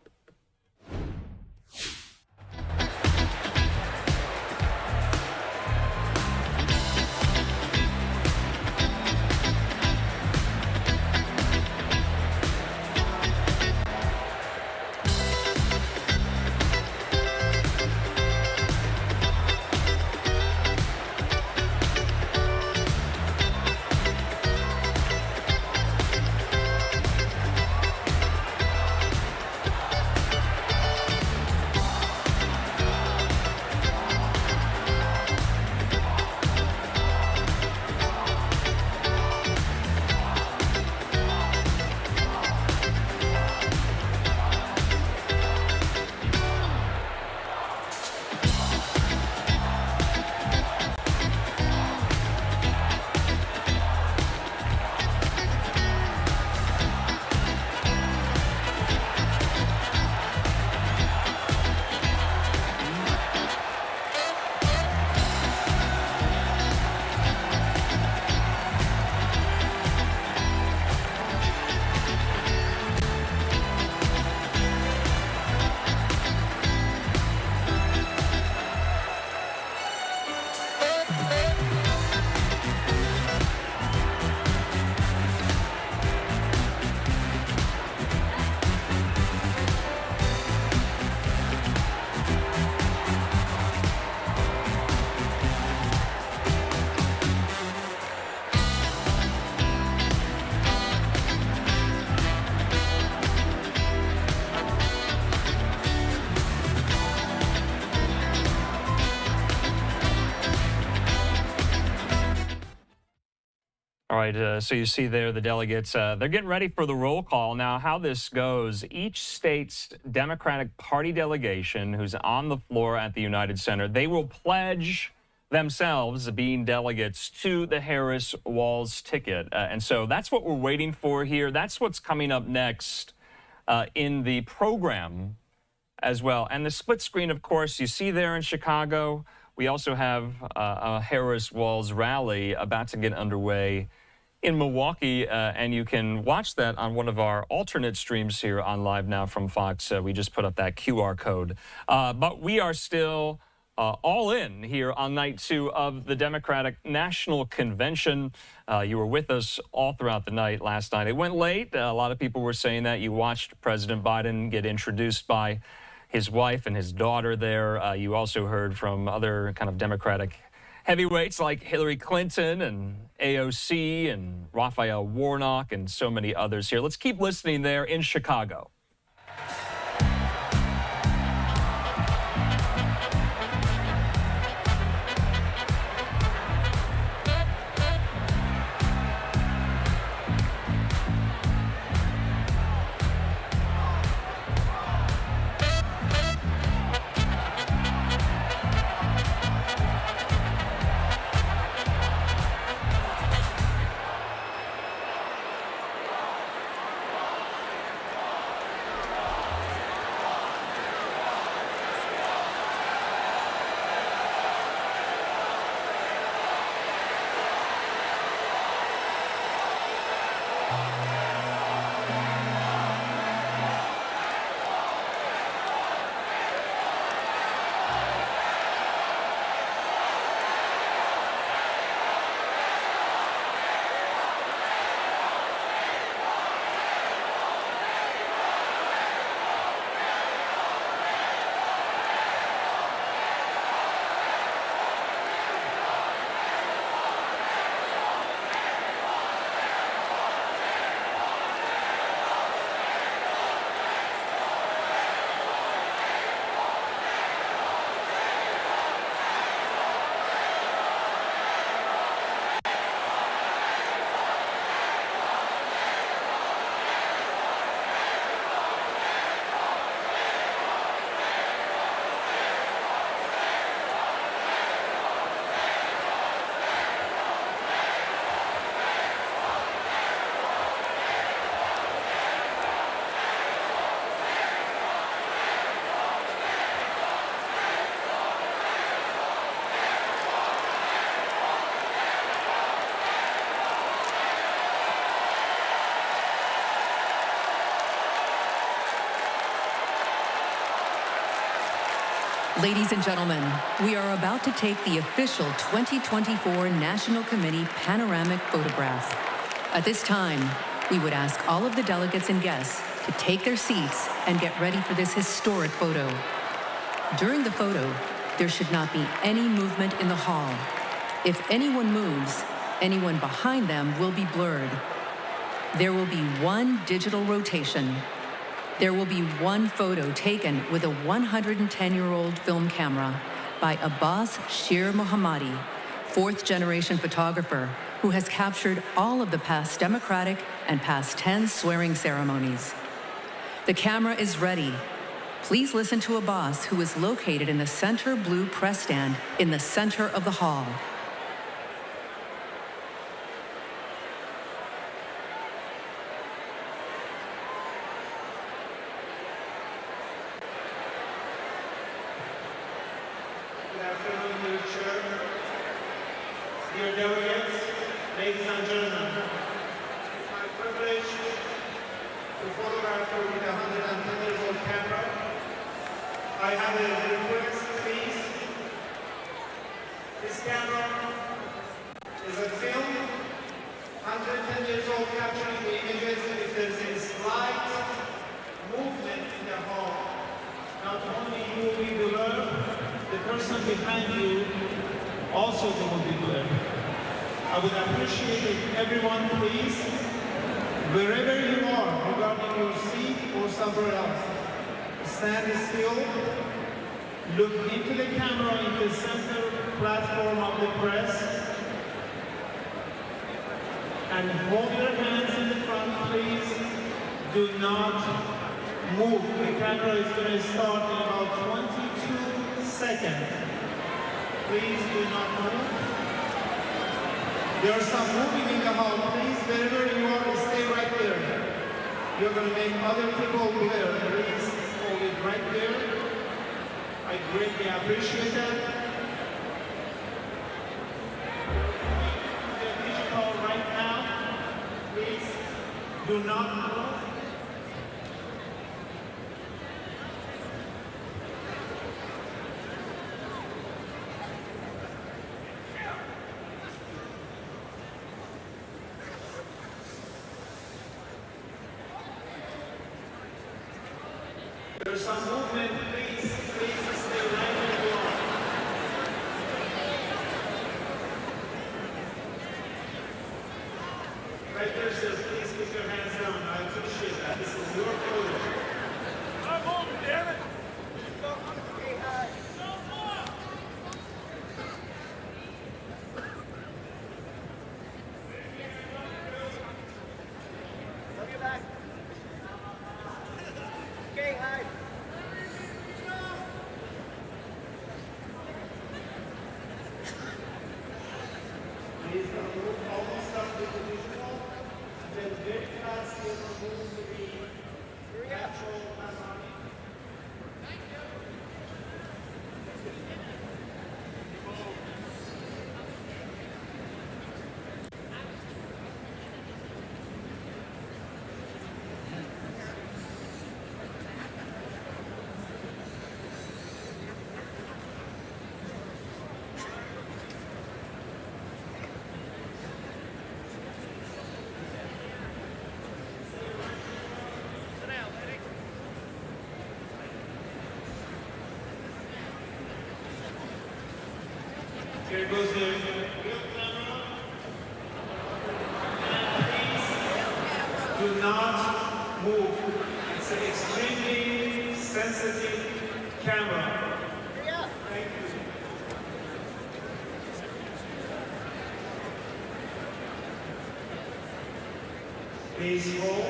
All right, so you see there the delegates, they're getting ready for the roll call. Now, how this goes, each state's Democratic Party delegation who's on the floor at the United Center, they will pledge themselves being delegates to the Harris-Walz ticket. And so that's what we're waiting for here. That's what's coming up next in the program as well. And the split screen, of course, you see there in Chicago. We also have a Harris-Walz rally about to get underway in Milwaukee, and you can watch that on one of our alternate streams here on Live Now from Fox. We just put up that QR code. But we are still all in here on night 2 of the Democratic National Convention. You were with us all throughout the night last night. It went late. A lot of people were saying that. You watched President Biden get introduced by his wife and his daughter there. You also heard from other kind of Democratic heavyweights like Hillary Clinton and AOC and Raphael Warnock and so many others here. Let's keep listening there in Chicago. Ladies and gentlemen, we are about to take the official 2024 National Committee panoramic photograph. At this time, we would ask all of the delegates and guests to take their seats and get ready for this historic photo. During the photo, there should not be any movement in the hall. If anyone moves, anyone behind them will be blurred. There will be one digital rotation. There will be one photo taken with a 110-year-old film camera by Abbas Shir Mohammadi, fourth-generation photographer who has captured all of the past Democratic and past tense swearing ceremonies. The camera is ready. Please listen to Abbas, who is located in the center blue press stand in the center of the hall. Dear delegates, ladies and gentlemen, it's my privilege to photograph you with a 110-year-old camera. I have a request, please. This camera is a film, 110 years old, capturing the images. If there's a slight movement in the hall, not only you will be blurred, the person behind you also will be blurred. I would appreciate if everyone, please, wherever you are, regarding your seat or somewhere else, stand still, look into the camera in the center platform of the press, and hold your hands in the front, please. Do not move. The camera is going to start in about 22 seconds. Please do not move. There are some moving in the hall. Please, wherever you are, stay right there. You're going to make other people glare. Please hold it right there. I greatly appreciate that. The digital right now. Please do not move. There's some movement, please stay right where you are. Right there, sir, please keep your hands down. I appreciate that. This is your photo. I'm moving, damn it! Here goes the real camera. And please do not move. It's an extremely sensitive camera. Thank you. Please hold.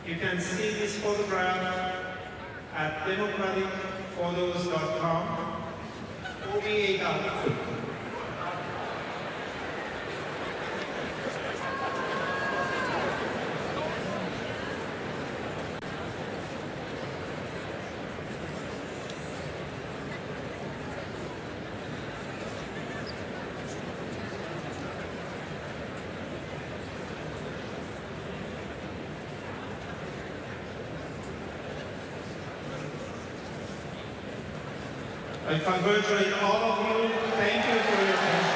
You can see this photograph at democraticphotos.com. 48 hours. I congratulate all of you. Thank you for your attention.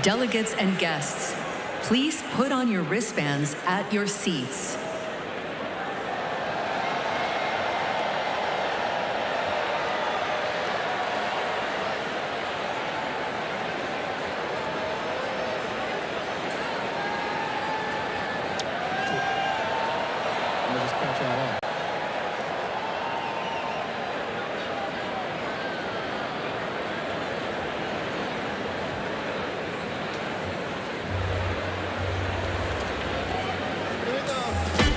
Delegates and guests, please put on your wristbands at your seats. Here we go.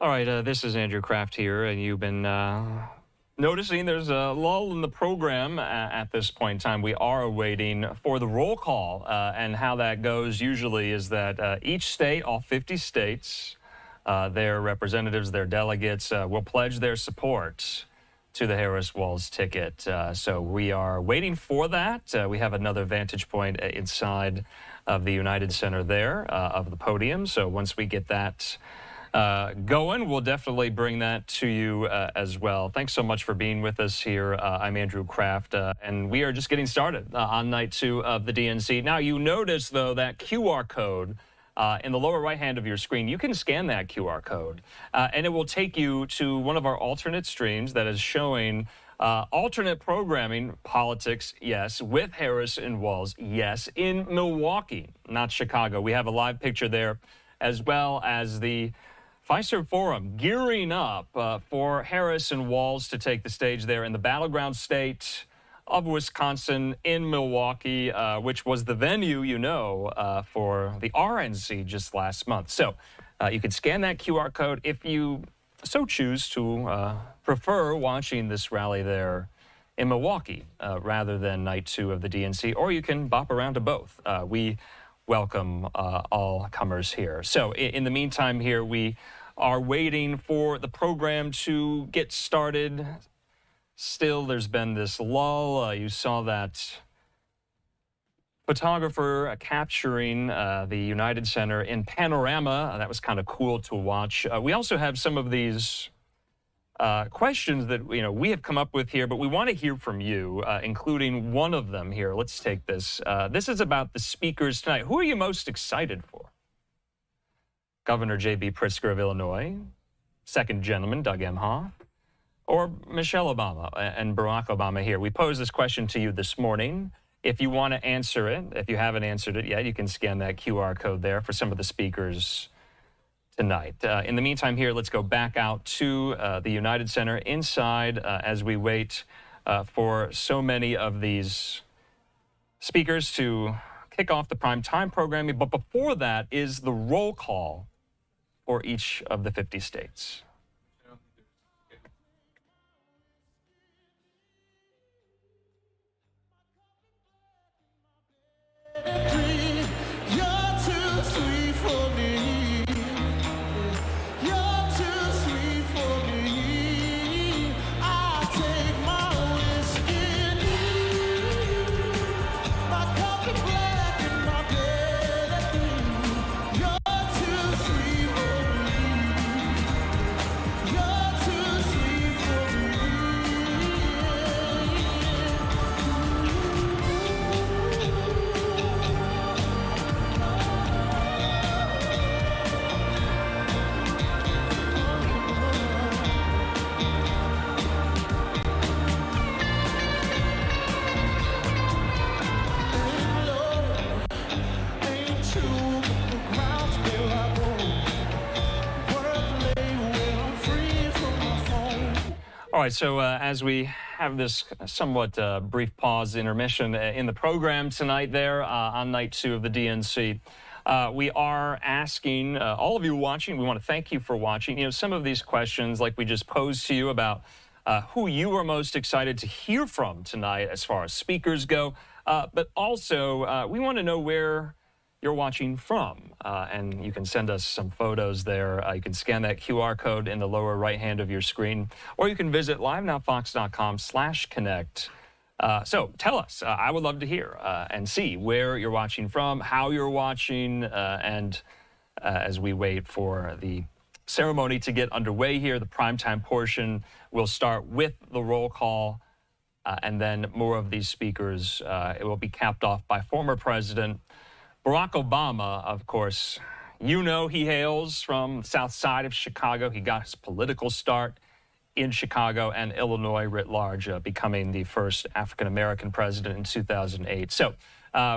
All right, this is Andrew Kraft here, and you've been noticing there's a lull in the program at this point in time. We are waiting for the roll call, and how that goes usually is that each state, all 50 states, their representatives, their delegates will pledge their support to the Harris-Walz ticket. So we are waiting for that. We have another vantage point inside of the United Center there, of the podium. So once we get that going, we'll definitely bring that to you as well. Thanks so much for being with us here. I'm Andrew Kraft, and we are just getting started on night 2 of the DNC. Now, you notice, though, that QR code in the lower right hand of your screen. You can scan that QR code, and it will take you to one of our alternate streams that is showing alternate programming, politics, yes, with Harris and Walz, yes, in Milwaukee, not Chicago. We have a live picture there, as well as the Fiserv Forum gearing up for Harris and Walz to take the stage there in the battleground state of Wisconsin in Milwaukee, which was the venue, you know, for the RNC just last month. So you can scan that QR code if you so choose to prefer watching this rally there in Milwaukee rather than night 2 of the DNC, or you can bop around to both. We welcome all comers here. So in the meantime here, we are waiting for the program to get started. Still, there's been this lull. You saw that photographer capturing the United Center in panorama. That was kind of cool to watch. We also have some of these questions that we have come up with here, but we want to hear from you, including one of them here. Let's take this. This is about the speakers tonight. Who are you most excited for? Governor J.B. Pritzker of Illinois, Second Gentleman Doug Emhoff, or Michelle Obama and Barack Obama here? We posed this question to you this morning. If you want to answer it, if you haven't answered it yet, you can scan that QR code there for some of the speakers tonight. In the meantime here, let's go back out to the United Center inside as we wait for so many of these speakers to kick off the prime time programming. But before that is the roll call for each of the 50 states. All right, so as we have this somewhat brief pause intermission in the program tonight there on night 2 of the DNC, we are asking all of you watching, we want to thank you for watching, some of these questions like we just posed to you about who you are most excited to hear from tonight as far as speakers go, but also we want to know where you're watching from, and you can send us some photos there. You can scan that QR code in the lower right hand of your screen, or you can visit livenowfox.com/connect. So tell us. I would love to hear and see where you're watching from, how you're watching, and as we wait for the ceremony to get underway here, the primetime portion will start with the roll call, and then more of these speakers. It will be capped off by former President Barack Obama. Of course, he hails from the south side of Chicago. He got his political start in Chicago and Illinois writ large, becoming the first African-American president in 2008. So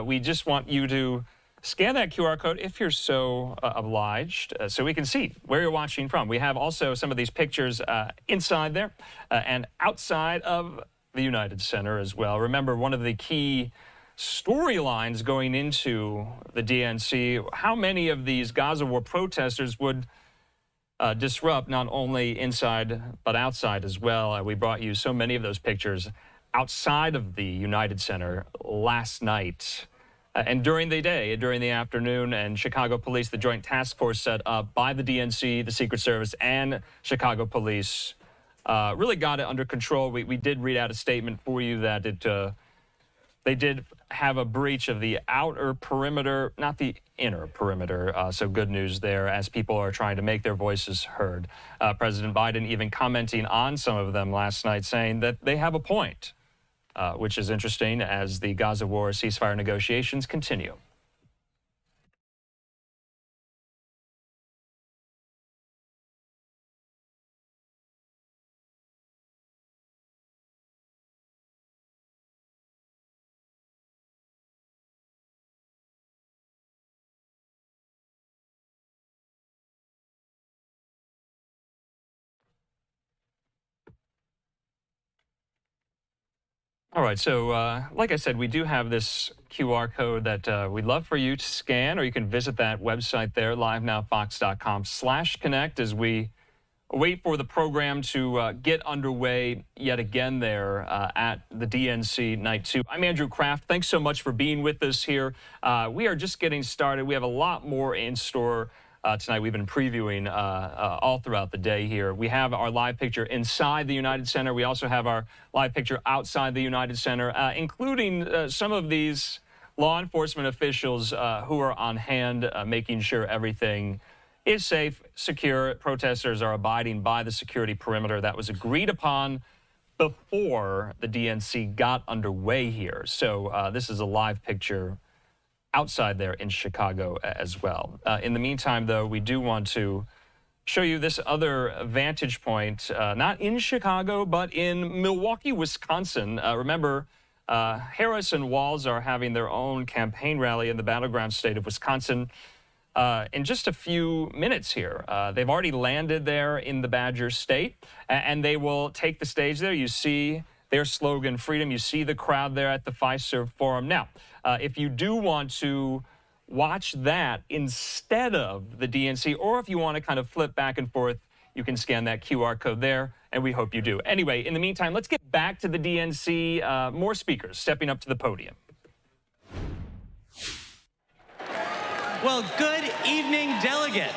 we just want you to scan that QR code if you're so obliged, so we can see where you're watching from. We have also some of these pictures inside there and outside of the United Center as well. Remember, one of the key storylines going into the DNC, how many of these Gaza war protesters would disrupt not only inside but outside as well. We brought you so many of those pictures outside of the United Center last night and during the day, during the afternoon. And Chicago Police, the joint task force set up by the DNC, the Secret Service, and Chicago Police, really got it under control. We did read out a statement for you that they did have a breach of the outer perimeter, not the inner perimeter. So good news there as people are trying to make their voices heard. President Biden even commenting on some of them last night, saying that they have a point, which is interesting as the Gaza war ceasefire negotiations continue. All right, so like I said, we do have this QR code that we'd love for you to scan, or you can visit that website there, livenowfox.com/connect, as we wait for the program to get underway yet again there at the DNC Night 2. I'm Andrew Kraft. Thanks so much for being with us here. We are just getting started. We have a lot more in store tonight. We've been previewing all throughout the day here. We have our live picture inside the United Center. We also have our live picture outside the United Center, including some of these law enforcement officials who are on hand, making sure everything is safe, secure. Protesters are abiding by the security perimeter that was agreed upon before the DNC got underway here. So this is a live picture outside there in Chicago as well. In the meantime, though, we do want to show you this other vantage point, not in Chicago, but in Milwaukee, Wisconsin. Remember, Harris and Walz are having their own campaign rally in the battleground state of Wisconsin in just a few minutes here. They've already landed there in the Badger State, and they will take the stage there. You see their slogan, Freedom. You see the crowd there at the Fiserv Forum. Now, if you do want to watch that instead of the DNC, or if you want to kind of flip back and forth, you can scan that QR code there, and we hope you do. Anyway, in the meantime, let's get back to the DNC. More speakers stepping up to the podium. Well, good evening, delegates.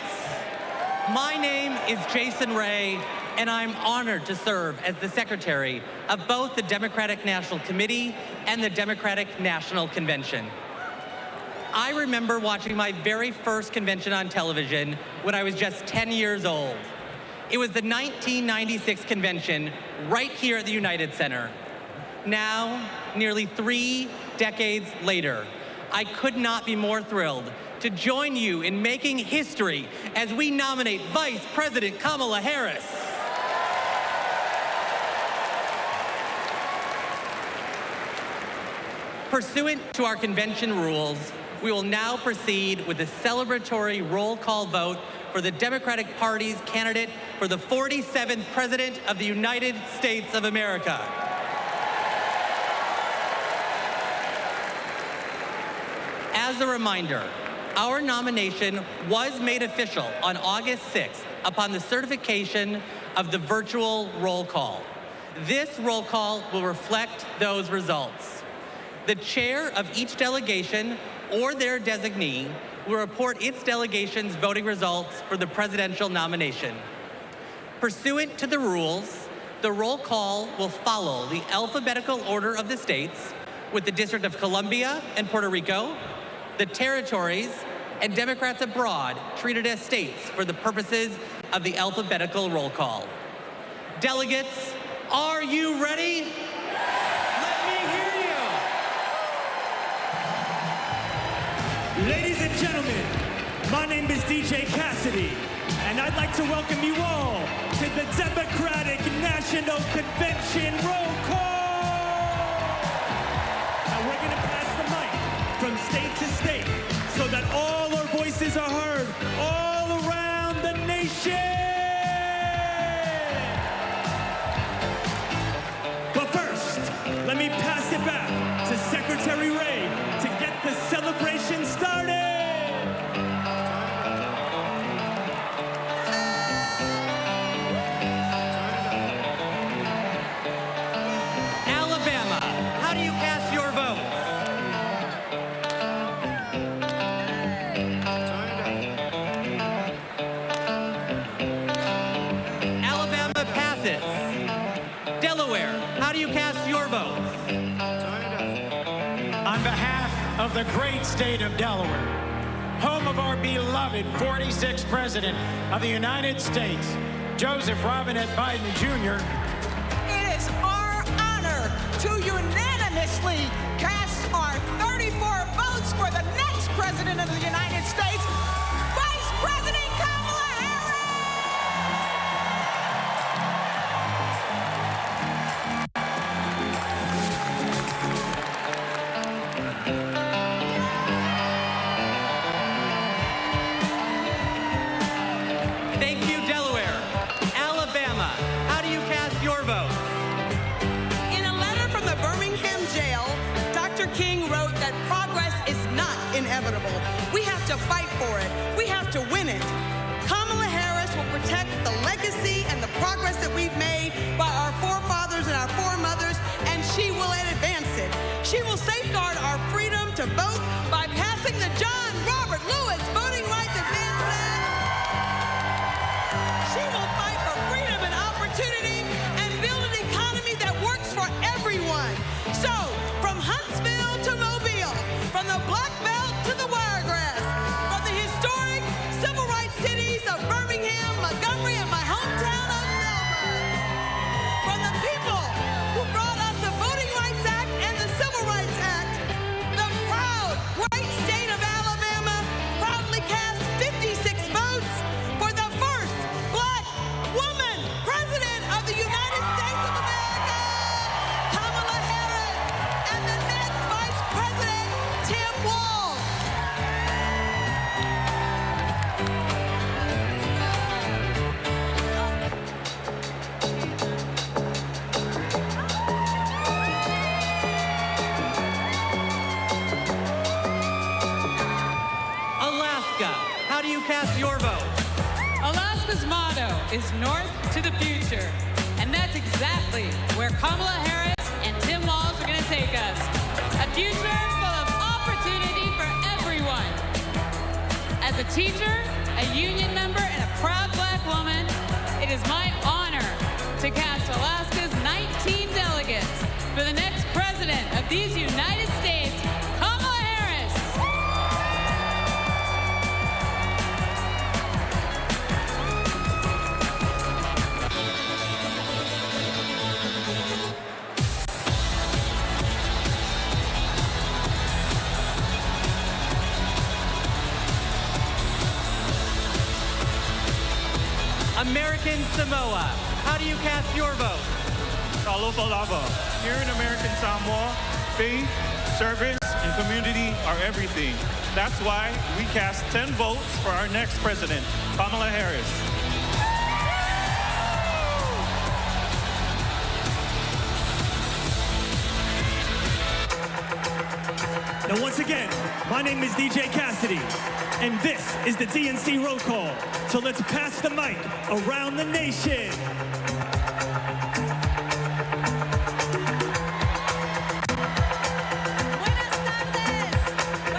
My name is Jason Ray, and I'm honored to serve as the secretary of both the Democratic National Committee and the Democratic National Convention. I remember watching my very first convention on television when I was just 10 years old. It was the 1996 convention right here at the United Center. Now, nearly 3 decades later, I could not be more thrilled to join you in making history as we nominate Vice President Kamala Harris. Pursuant to our convention rules, we will now proceed with the celebratory roll call vote for the Democratic Party's candidate for the 47th President of the United States of America. As a reminder, our nomination was made official on August 6th upon the certification of the virtual roll call. This roll call will reflect those results. The chair of each delegation or their designee will report its delegation's voting results for the presidential nomination. Pursuant to the rules, the roll call will follow the alphabetical order of the states, with the District of Columbia and Puerto Rico, the territories, and Democrats abroad treated as states for the purposes of the alphabetical roll call. Delegates, are you ready? Let me hear you. Ladies and gentlemen, my name is DJ Cassidy, and I'd like to welcome you all to the Democratic National Convention roll call. Now we're going to pass the mic from state to state so that all our voices are heard all around the nation. But first, let me pass it back to Secretary Ray to get the celebration started. of the great state of Delaware, home of our beloved 46th President of the United States, Joseph Robinette Biden, Jr. It is our honor to unanimously cast our 34 votes for the next President of the United States, Vice President Kamala Harris! Thank you, Delaware. Alabama, how do you cast your vote? In a letter from the Birmingham jail, Dr. King wrote that progress is not inevitable. We have to fight for it. We have to win it. Kamala Harris will protect the legacy and the progress that we've made by our forefathers and our foremothers, and she will advance it. She will safeguard our freedom to vote by passing the John Robert Lewis Voting Rights Advancement Act. She will fight for freedom and opportunity and build an economy that works for everyone. So, from Huntsville to Mobile, from the Black Belt to the Wiregrass, from the historic civil rights cities of Birmingham, Montgomery, and my hometown of Selma, from the people who brought us the Voting Rights Act and the Civil Rights Act, the proud, great state of Alabama proudly cast 56 votes for the first Black woman President of the United States of America, Kamala Harris, and the next Vice President, Tim Walz. Alaska, how do you cast your vote? Alaska's motto is North to the Future, and that's exactly where Kamala Harris and Tim Walz are going to take us. A future full of opportunity for everyone. As a teacher, a union member, and a proud Black woman, it is my honor to cast Alaska's 19 delegates for the next President of these United States, Kamala Harris. American Samoa, how do you cast your vote? Alofa lava. Here in American Samoa, faith, service, and community are everything. That's why we cast 10 votes for our next president, Kamala Harris. Now, once again, my name is DJ Cassidy, and this is the DNC roll call. So let's pass the mic around the nation.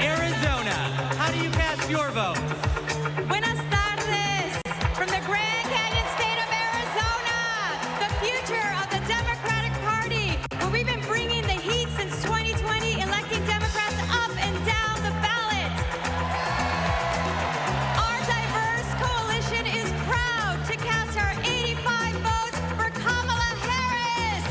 Arizona, how do you cast your vote? Buenas tardes. From the Grand Canyon state of Arizona, the future of the Democratic Party, where we've been bringing the heat since 2020, electing Democrats up and down the ballot. Our diverse coalition is proud to cast our 85 votes for Kamala Harris.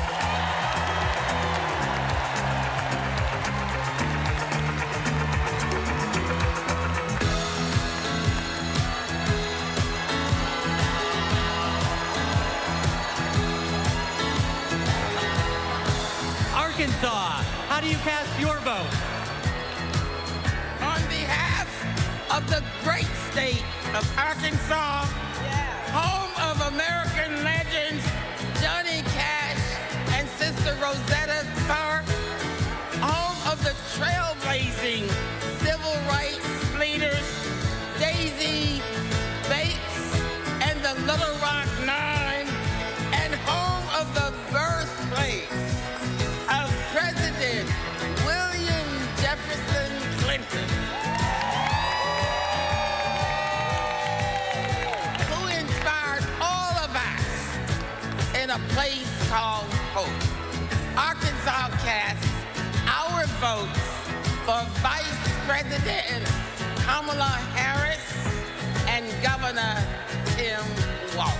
Arkansas, how do you cast your vote? On behalf of the great state of Arkansas, home of American legends Johnny Cash and Sister Rosetta Tharpe, home of the trailblazing civil rights leaders Daisy Bates and the Little Rock Nine, and home of the birthplace of President William Jefferson Clinton, who inspired all of us President Kamala Harris and Governor Tim Walz.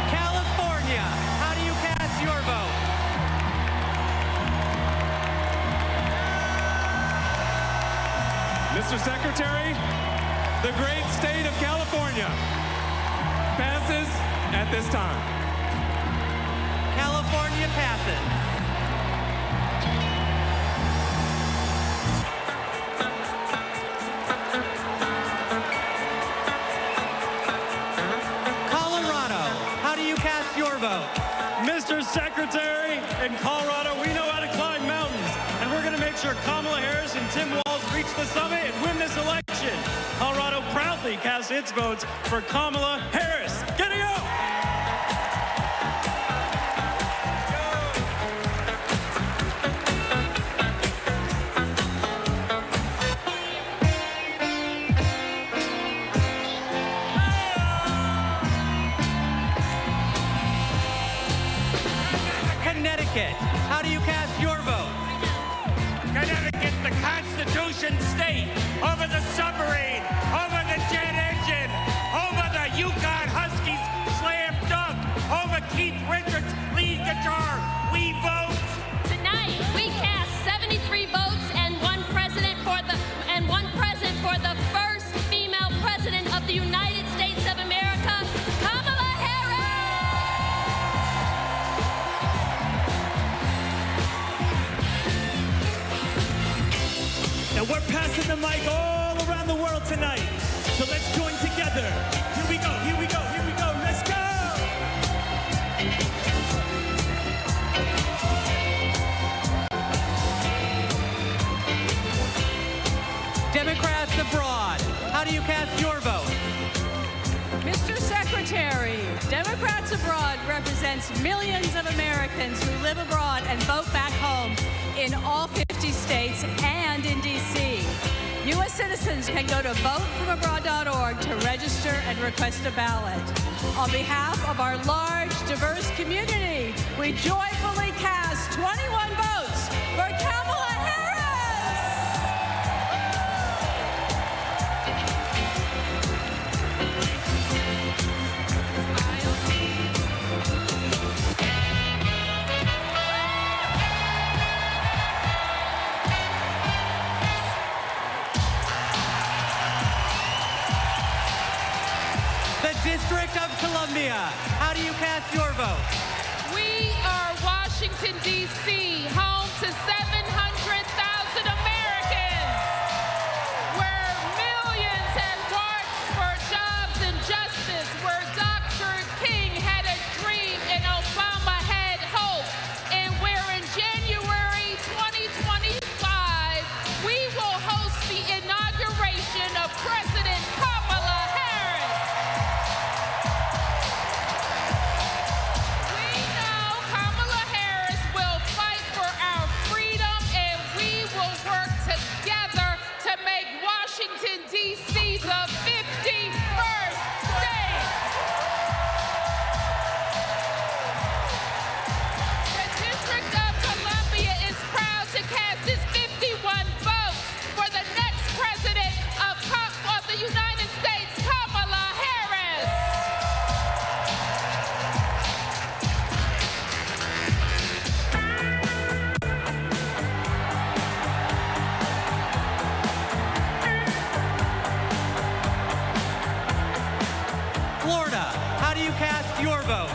California, how do you cast your vote? Mr. Secretary, the great state of California passes at this time. California passes. Colorado, how do you cast your vote? Mr. Secretary, in Colorado, we know how to climb mountains, and we're going to make sure Kamala Harris and Tim Walz reach the summit and win this election. Colorado proudly casts its votes for Kamala Harris. Get it out! Connecticut, how do you cast your vote? Connecticut, the Constitution state, over the submarine, over the jet engine, over the Yukon Huskies slam dunk, over Keith Richards lead guitar. We vote. Tonight, we cast 73 votes and one president for the first female president of the United States of America, Kamala Harris. And we're passing the mic all around the world tonight. So let's join together. Here we go, here we go, here we go. Let's go! Democrats abroad, how do you cast your vote? Mr. Secretary, Democrats Abroad represents millions of Americans who live abroad and vote back home in all 50 states and in D.C. U.S. citizens can go to votefromabroad.org to register and request a ballot. On behalf of our large, diverse community, we joyfully cast 21 votes for Kamala Harris. The District of Columbia, how do you cast your vote? We are Washington, D.C., home to 700,000 Americans, where millions have marched for jobs and justice, where Dr. King had a dream and Obama had hope, and where in January 2025, we will host the inauguration of President Kamala Harris. We know Kamala Harris will fight for our freedom, and we will work together to make Washington, D.C. the 51st state. The District of Columbia is proud to cast its 51 votes for the next president of the United States, Kamala Harris. Florida, how do you cast your vote?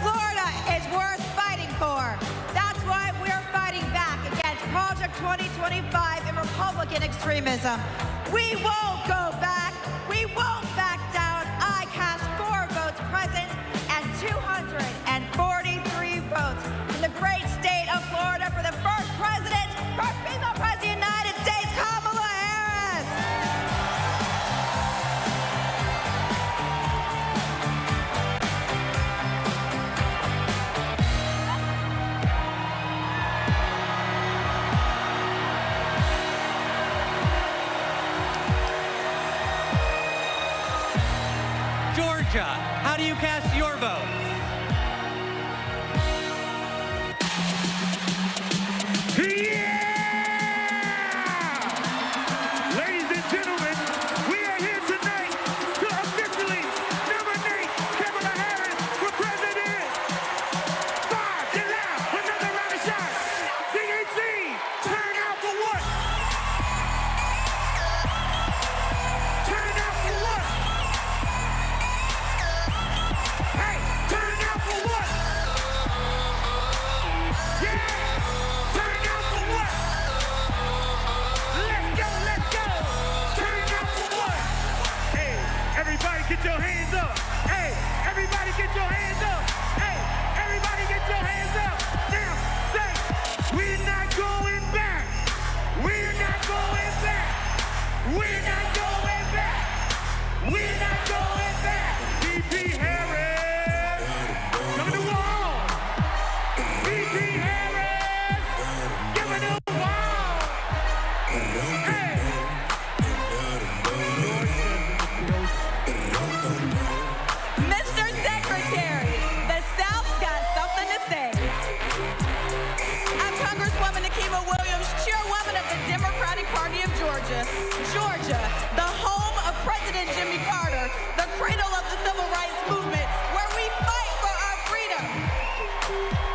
Florida is worth fighting for. That's why we're fighting back against Project 2025 and Republican extremism. We won't go back. We won't back down. I cast 4 votes present and 243 votes in the great state of Florida for the first president, first female president of the United States, Kamala Harris. Georgia, the home of President Jimmy Carter, the cradle of the civil rights movement, where we fight for our freedom.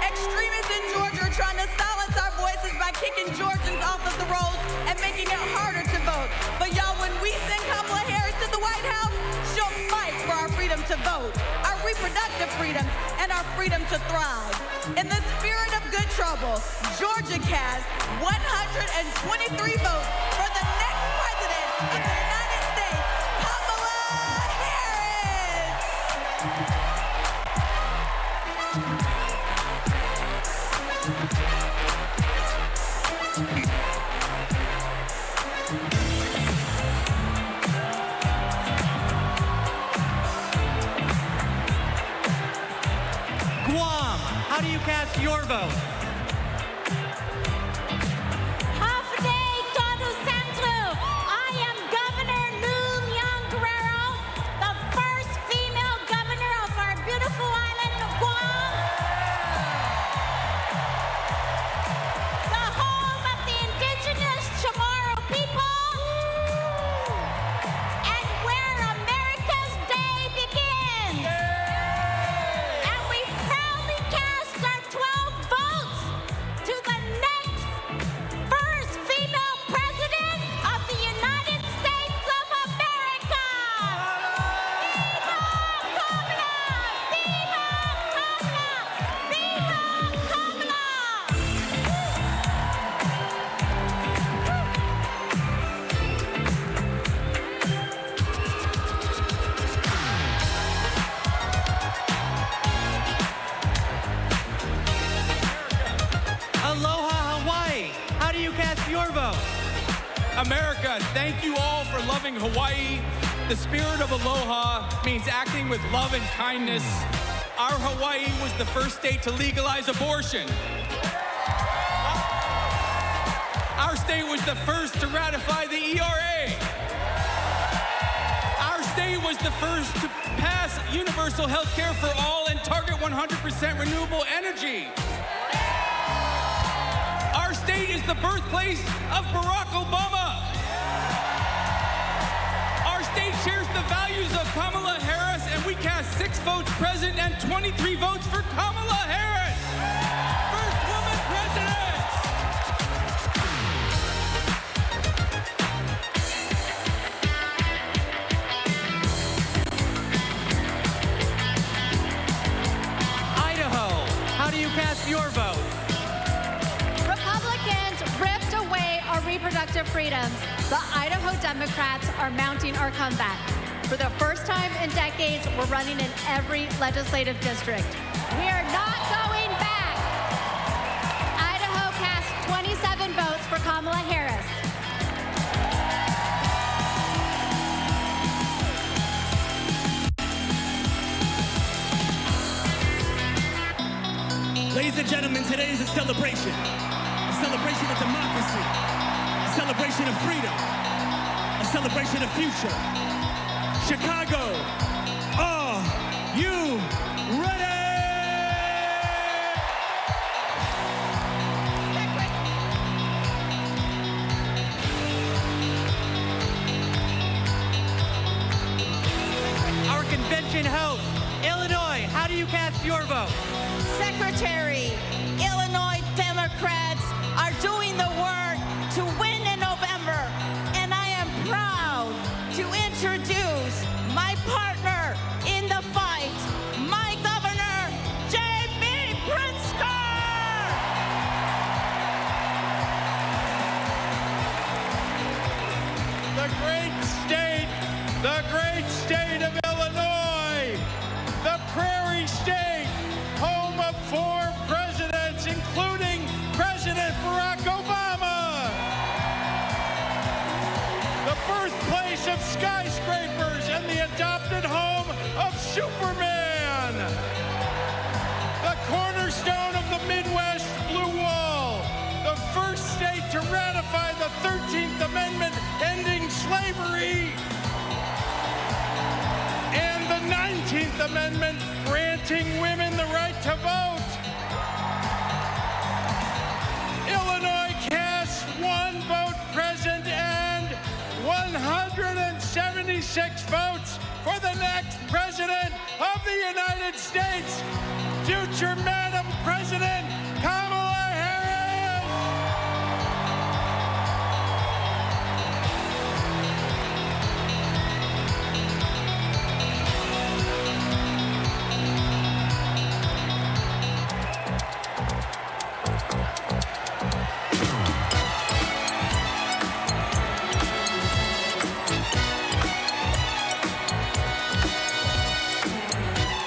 Extremists in Georgia are trying to silence our voices by kicking Georgians off of the rolls and making it harder to vote. But y'all, when we send Kamala Harris to the White House, she'll fight for our freedom to vote, our reproductive freedoms, and our freedom to thrive. In the spirit of good trouble, Georgia cast 123 votes for the next president of the United States, Kamala Harris. Guam, how do you cast your vote? America, thank you all for loving Hawaii. The spirit of aloha means acting with love and kindness. Our Hawaii was the first state to legalize abortion. Our state was the first to ratify the ERA. Our state was the first to pass universal health care for all and target 100% renewable energy. Our state is the birthplace of Barack Obama. Our state shares the values of Kamala Harris, and we cast 6 votes present and 23 votes for Kamala Harris. First woman president. Idaho, how do you cast your vote? Our reproductive freedoms, the Idaho Democrats are mounting our comeback. For the first time in decades, we're running in every legislative district. We are not going back. Idaho cast 27 votes for Kamala Harris. Ladies and gentlemen, today is a celebration of democracy, a celebration of freedom, a celebration of future. Chicago, are you ready? Our convention host, Illinois, how do you cast your vote? Secretary, Illinois Democrats are doing the work to win in November, and I am proud to introduce my partner in the fight, my governor, J.B. Pritzker. The great state of Illinois, the prairie state, home of 4 presidents, including President Barack Obama. The birthplace of skyscrapers and the adopted home of Superman. The cornerstone of the Midwest Blue Wall. The first state to ratify the 13th Amendment ending slavery. And the 19th Amendment granting women the right to vote. Illinois casts 1 vote present and 86 votes for the next President of the United States, future Madam President Kamala Harris.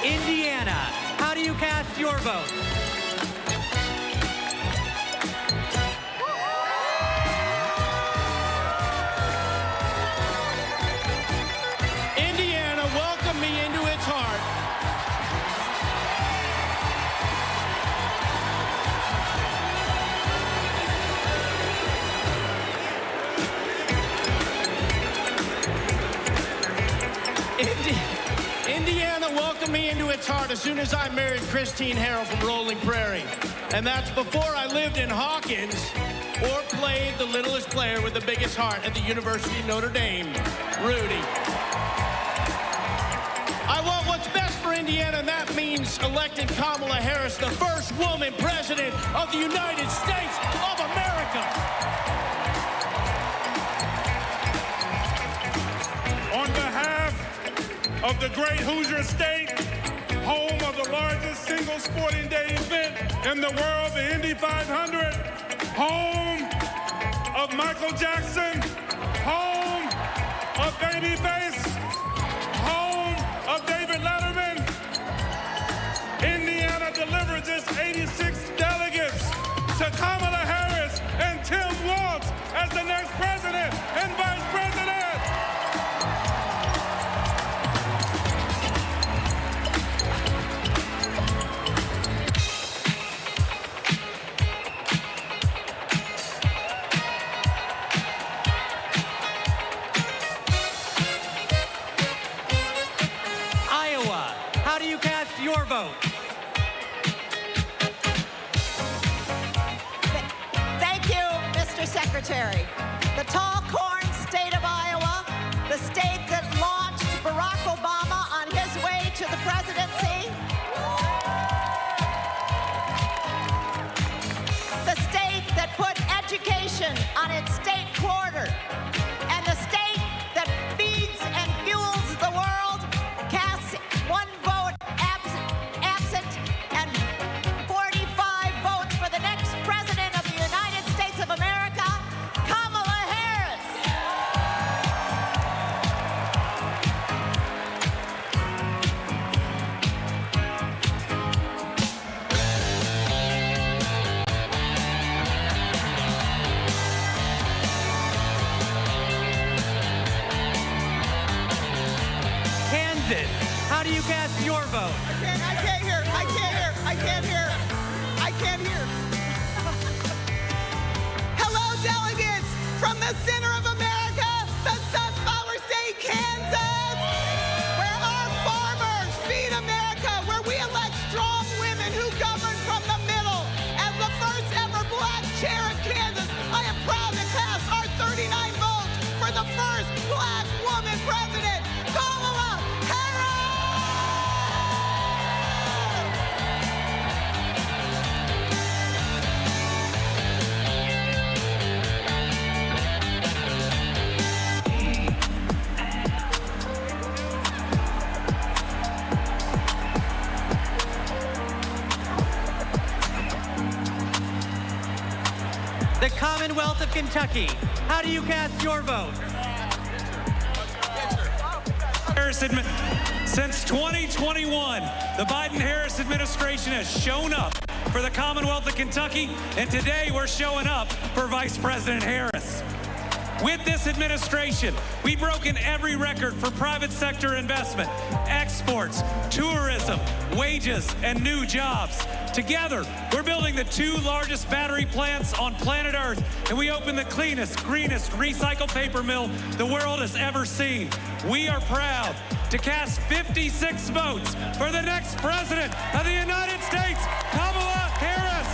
Indiana, how do you cast your vote? Indiana welcomed me into its heart. Indiana welcomed me into its heart as soon as I married Christine Harrell from Rolling Prairie. And that's before I lived in Hawkins or played the littlest player with the biggest heart at the University of Notre Dame, Rudy. I want what's best for Indiana, and that means electing Kamala Harris, the first woman president of the United States of America. On behalf of the great Hoosier State, home of the largest single sporting day event in the world, the Indy 500, home of Michael Jackson, home of Babyface, home of David Letterman, Indiana delivered just 86 delegates to Kamala Harris and Tim Walz as the next president and vice president. Iowa, how do you cast your vote? Thank you, Mr. Secretary. The tall corn state of Iowa, the state that launched Barack Obama on his way to the presidency, the state that put education on its state quarter, and the state that feeds and fuels the world, casts one vote absent and 45 votes for the next president of the United States of America, Kamala Harris. Kansas, how do you cast your vote? I can't hear. Hello, delegates from the center of America, the Sunflower State, Kansas, where our farmers feed America, where we elect strong women who govern from the middle. As the first ever black chair of Kansas, I am proud to cast our 39 votes for the first black woman president, Kamala Harris. The Commonwealth of Kentucky, how do you cast your vote? Since 2021, the Biden-Harris administration has shown up for the Commonwealth of Kentucky, and today we're showing up for Vice President Harris. With this administration, we've broken every record for private sector investment, exports, tourism, wages, and new jobs. Together, we're building the 2 largest battery plants on planet Earth, and we open the cleanest, greenest recycled paper mill the world has ever seen. We are proud to cast 56 votes for the next president of the United States, Kamala Harris.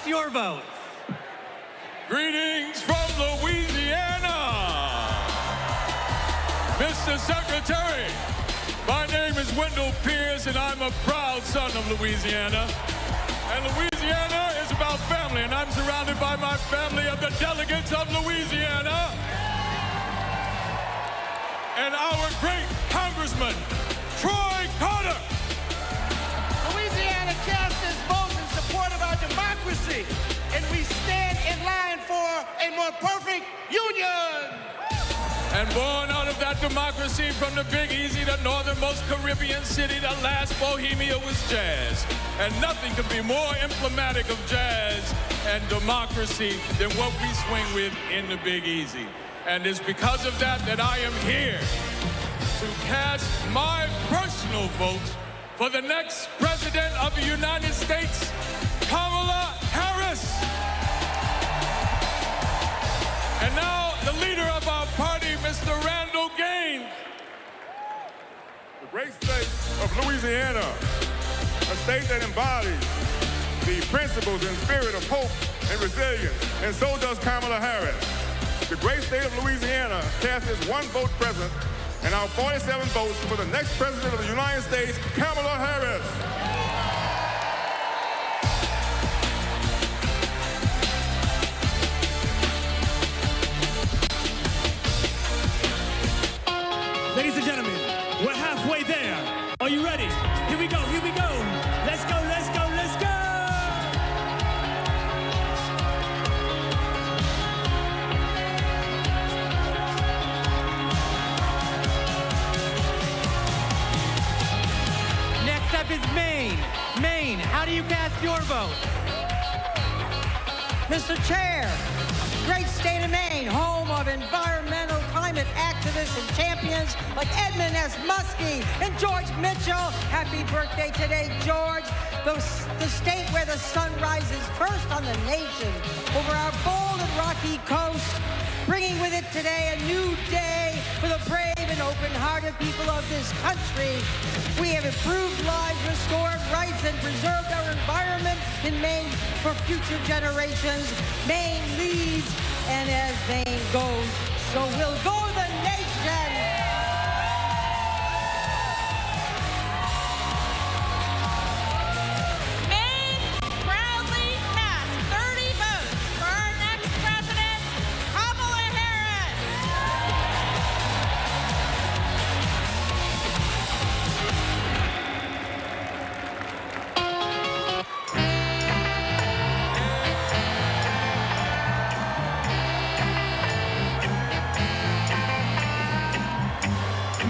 cast your votes? Greetings from Louisiana. Mr. Secretary, my name is Wendell Pierce, and I'm a proud son of Louisiana. And Louisiana is about family, and I'm surrounded by my family of the delegates of Louisiana. And our great Congressman, Troy Carter. Louisiana cast its vote in support of our democracy, and we stand in line for a more perfect union. And born out of that democracy from the Big Easy, the northernmost Caribbean city, the last Bohemia was jazz. And nothing could be more emblematic of jazz and democracy than what we swing with in the Big Easy. And it's because of that that I am here to cast my personal vote for the next President of the United States, Kamala Harris. And now, the leader of our party, Mr. Randall Gaines. The great state of Louisiana, a state that embodies the principles and spirit of hope and resilience, and so does Kamala Harris. The great state of Louisiana cast its one vote present, and our 47 votes for the next President of the United States, Kamala Harris. Ladies and gentlemen, we're halfway there. Are you ready? Here we go, here we go. Let's go, let's go, let's go! Next up is Maine. Maine, how do you cast your vote? Mr. Chair, great state of Maine, home of environmental climate activists and champions like Edmund S. Muskie and George Mitchell. Happy birthday today, George. The state where the sun rises first on the nation over our bold and rocky coast, bringing with it today a new day for the brave and open-hearted people of this country. We have improved lives, restored rights, and preserved our environment in Maine for future generations. Maine leads, and as Maine goes, so will go the nation. Maine proudly cast 30 votes for our next president, Kamala Harris.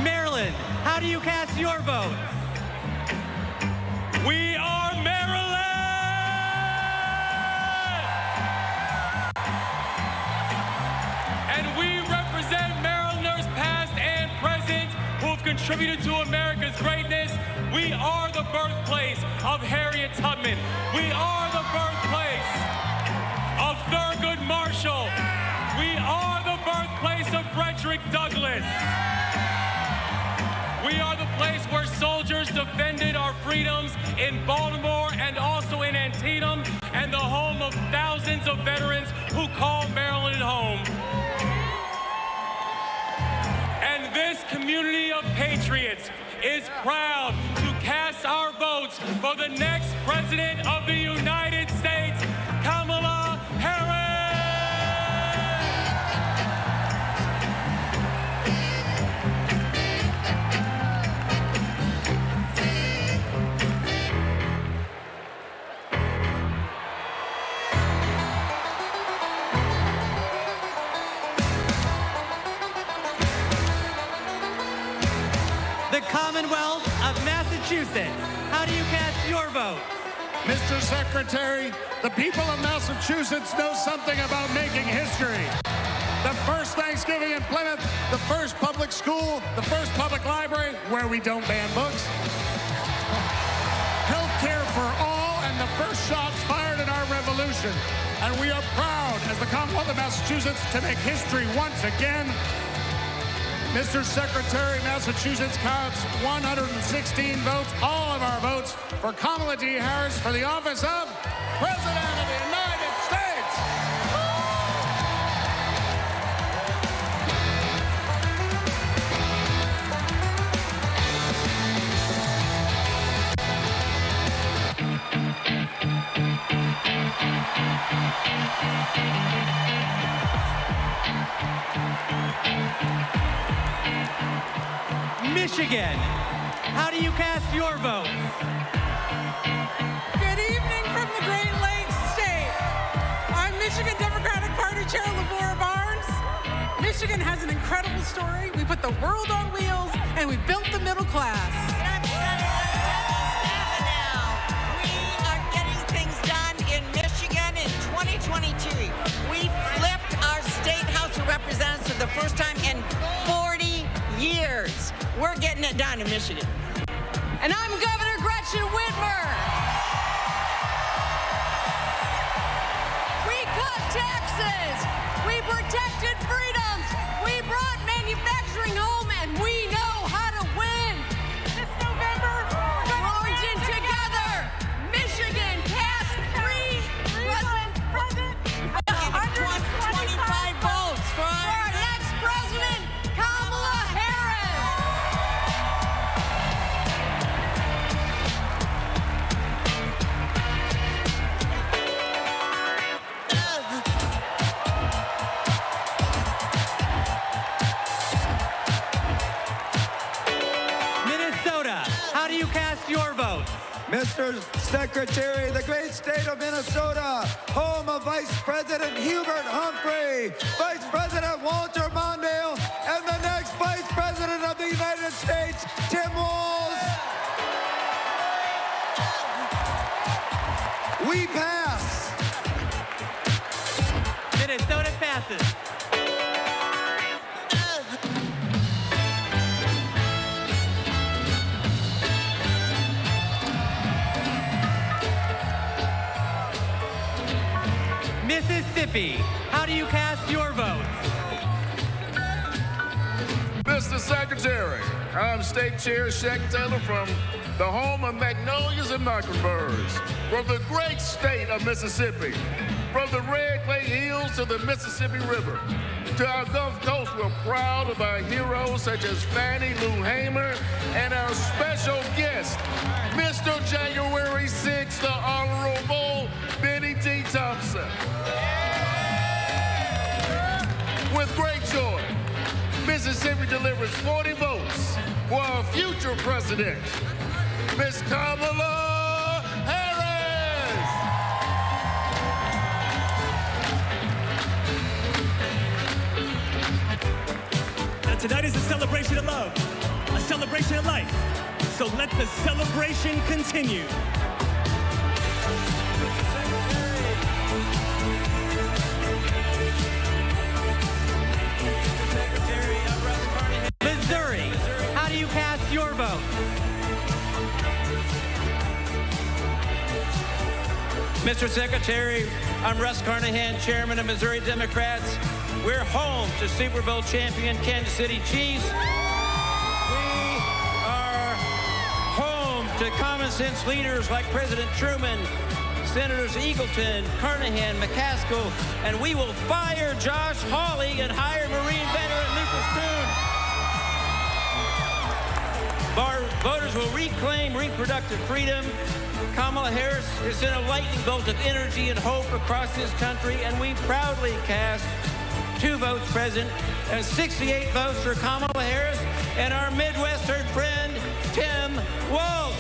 Maryland, how do you cast your vote? We are Maryland! And we represent Marylanders past and present who have contributed to America's greatness. We are the birthplace of Harriet Tubman. We are the birthplace of Thurgood Marshall. We are the birthplace of Frederick Douglass. We are the place where soldiers defended our freedoms in Baltimore and also in Antietam, and the home of thousands of veterans who call Maryland home. And this community of patriots is proud to cast our votes for the next President of the United States, Kamala Harris. The Commonwealth of Massachusetts, how do you cast your vote? Mr. Secretary, the people of Massachusetts know something about making history. The first Thanksgiving in Plymouth, the first public school, the first public library where we don't ban books. Health care for all, and the first shots fired in our revolution. And we are proud, as the Commonwealth of Massachusetts, to make history once again. Mr. Secretary, Massachusetts counts 116 votes, all of our votes, for Kamala D. Harris for the office of President of the United States. Michigan, how do you cast your vote? Good evening from the Great Lakes State. I'm Michigan Democratic Party Chair Lavora Barnes. Michigan has an incredible story. We put the world on wheels and we built the middle class. And I'm Senator Debbie now. We are getting things done in Michigan in 2022. We flipped our state House of Representatives for the first time in 40 years. We're getting it done in Michigan. And I'm Governor Gretchen Whitmer. We cut taxes. We protected freedoms. We brought manufacturing home, and we know how to win. This November, Burlington together. Michigan passed 125 votes for our next president, Kamala Harris. Minnesota, how do you cast your vote? Mr. Secretary, the great state of Minnesota, home of Vice President Hubert Humphrey, Vice President Walter Mondale, and the next Vice President of the United States, Tim Walz. We pass. Minnesota passes. Mississippi, how do you cast your vote? Mr. Secretary, I'm State Chair Shaq Taylor from the home of magnolias and mockingbirds, from the great state of Mississippi, from the Red Clay Hills to the Mississippi River. To our Gulf Coast, we're proud of our heroes such as Fannie Lou Hamer and our special guest, Mr. January 6th, the Honorable Benny T. Thompson. With great joy, Mississippi delivers 40 votes for our future president, Miss Kamala Harris. And tonight is a celebration of love, a celebration of life. So let the celebration continue. Missouri, how do you cast your vote? Mr. Secretary, I'm Russ Carnahan, Chairman of Missouri Democrats. We're home to Super Bowl champion Kansas City Chiefs. We are home to common sense leaders like President Truman, Senators Eagleton, Carnahan, McCaskill, and we will fire Josh Hawley and hire Marine veteran Lucas Coon. Our voters will reclaim reproductive freedom. Kamala Harris has sent a lightning bolt of energy and hope across this country, and we proudly cast 2 votes present and 68 votes for Kamala Harris and our Midwestern friend, Tim Walz.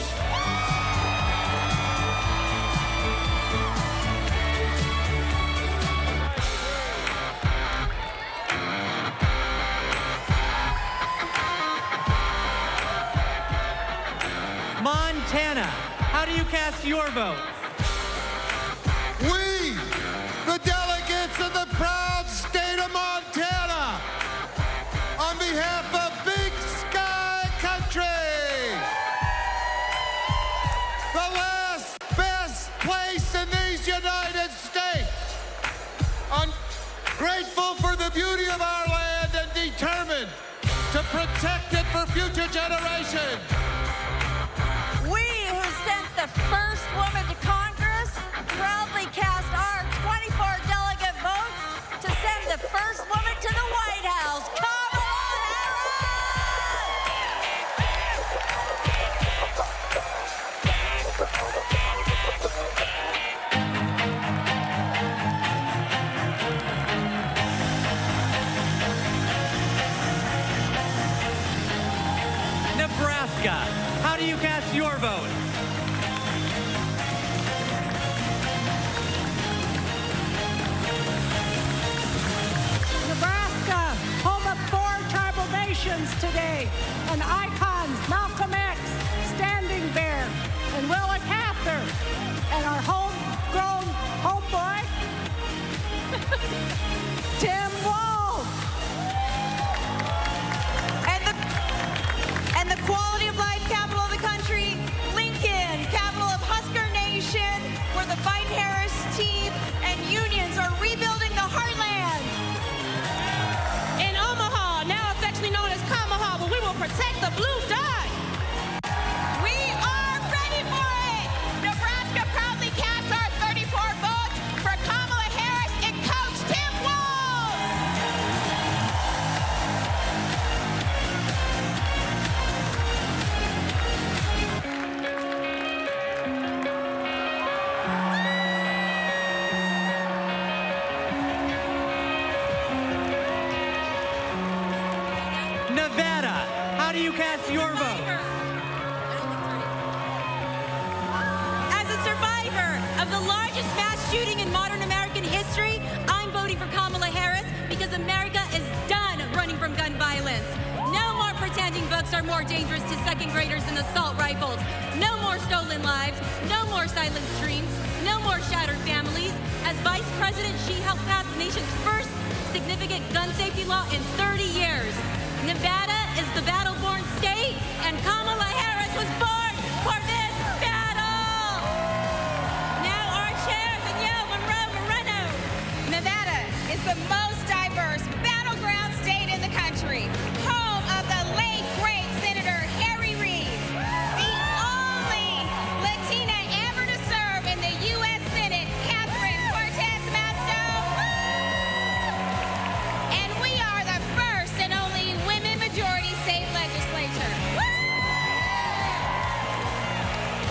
Montana, how do you cast your vote? We, the delegates of the proud state of Montana, on behalf of Big Sky Country, the last best place in these United States, I'm grateful for the beauty of our land and determined to protect it for future generations. We who sent the first woman to Congress proudly cast our 24 delegate votes to send the first woman to the White House, Kamala Nevada, Nebraska, how do you cast your vote? Nebraska, home of 4 tribal nations today, and icons Malcolm X, Standing Bear, and Willa Cather, and our homegrown homeboy, Tim Walz. And the quality of life capital of the country, Lincoln, capital of Husker Nation, where the Biden-Harris team and unions are rebuilding the heartland. In Omaha, now affectionately known as Kamaha, but we will protect the blue dot. We are ready for it. Nebraska proudly casts our 34 votes for Kamala Harris and Coach Tim Walz. Nevada, how do you cast your vote? As a survivor of the largest mass shooting in modern American history, I'm voting for Kamala Harris because America is done running from gun violence. No more pretending books are more dangerous to second graders than assault rifles. No more stolen lives. No more silent streams. No more shattered families. As Vice President, she helped pass the nation's first significant gun safety law in 30 years. Nevada is the battle-born state, and Kamala Harris was born for this battle. Now our chair, Danielle Moreno. Nevada is the most diverse battleground state in the country, home of the late great Senator Harry Reid, the only Latina ever to serve in the U.S. Senate, Catherine Cortez Masto, and we are the first and only women-majority state legislature.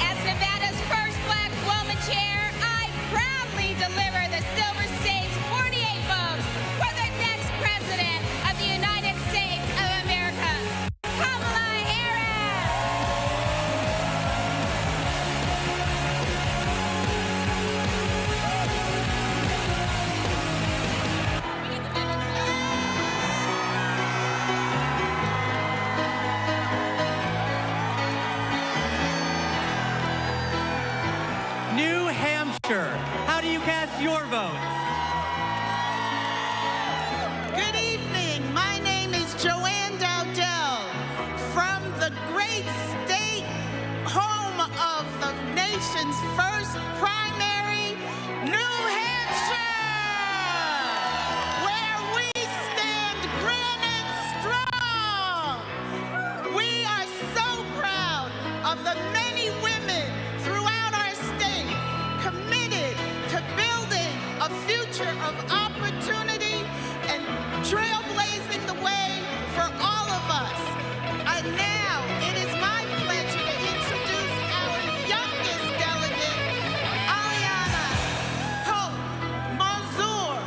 As Nevada's first black woman chair, I proudly deliver the Silver State's 48 votes for the next president of the United States of America, Kamala Harris. New Hampshire, how do you cast your vote? Good evening. My name is Joanne Dowdell from the great state home of the nation's first primary, New Hampshire, where we stand granite strong. We are so proud of the many women throughout our state committed to building a future of opportunity and trailblazing the way for all of us. And now it is my pleasure to introduce our youngest delegate, Aliana Hope Manzour.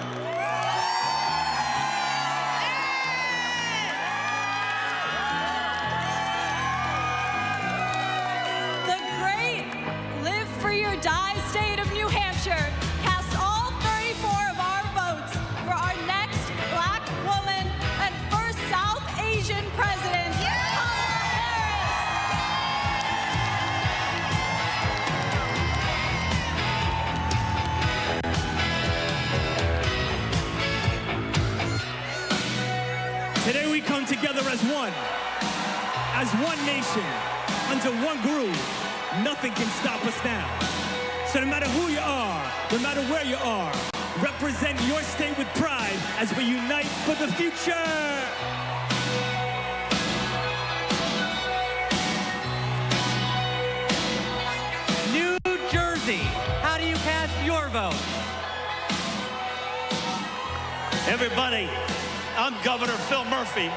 The great Live Free or Die state of New Hampshire casts all 34 of our votes for our next black woman and first South Asian president, Kamala Harris. Today we come together as one nation, under one groove. Nothing can stop us now. So no matter who you are, no matter where you are, represent your state with pride as we unite for the future. New Jersey, how do you cast your vote? Everybody, I'm Governor Phil Murphy.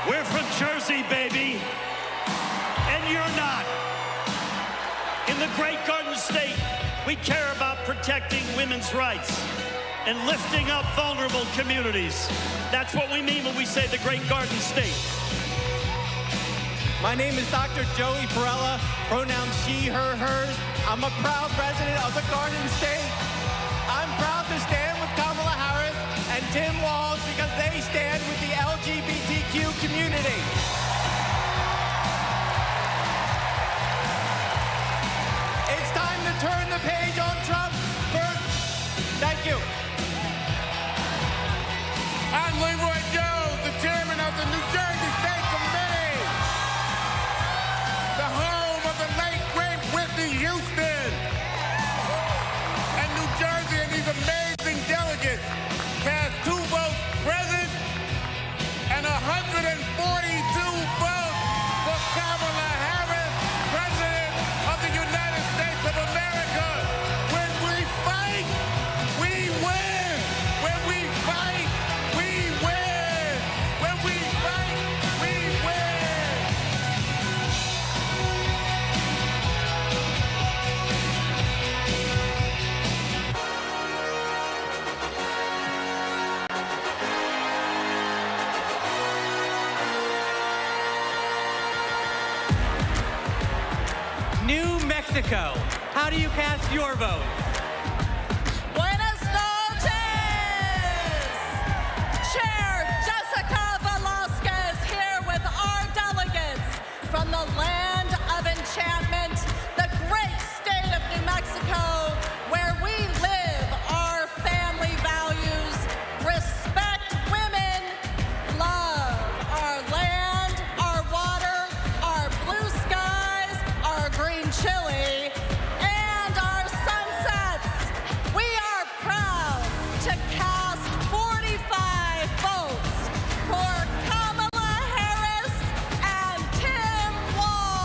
We're from Jersey, baby, and you're not. In the great Garden State, we care about protecting women's rights and lifting up vulnerable communities. That's what we mean when we say the great Garden State. My name is Dr. Joey Perella, pronouns she, her, hers. I'm a proud resident of the Garden State. I'm proud to stand with Kamala Harris and Tim Walz because they stand with the LGBTQ community. It's time to turn the page on Trump. Thank you. I'm Leroy Jones, the chairman of the New Jersey State Committee, the home of the late, great Whitney Houston. And New Jersey and these amazing delegates cast 2 votes present and 142 votes for Kamala Harris, President of the United States of America. When we fight, we win. When we fight, we win. When we fight, we win. New Mexico, how do you cast your vote? Buenas noches! Chair Jessica Velasquez here with our delegates from the land of enchantment, the great state of New Mexico, where we live our family values, respect women, love our land, our water, our blue skies, our green chili, and our sunsets. We are proud to cast 45 votes for Kamala Harris and Tim Walz.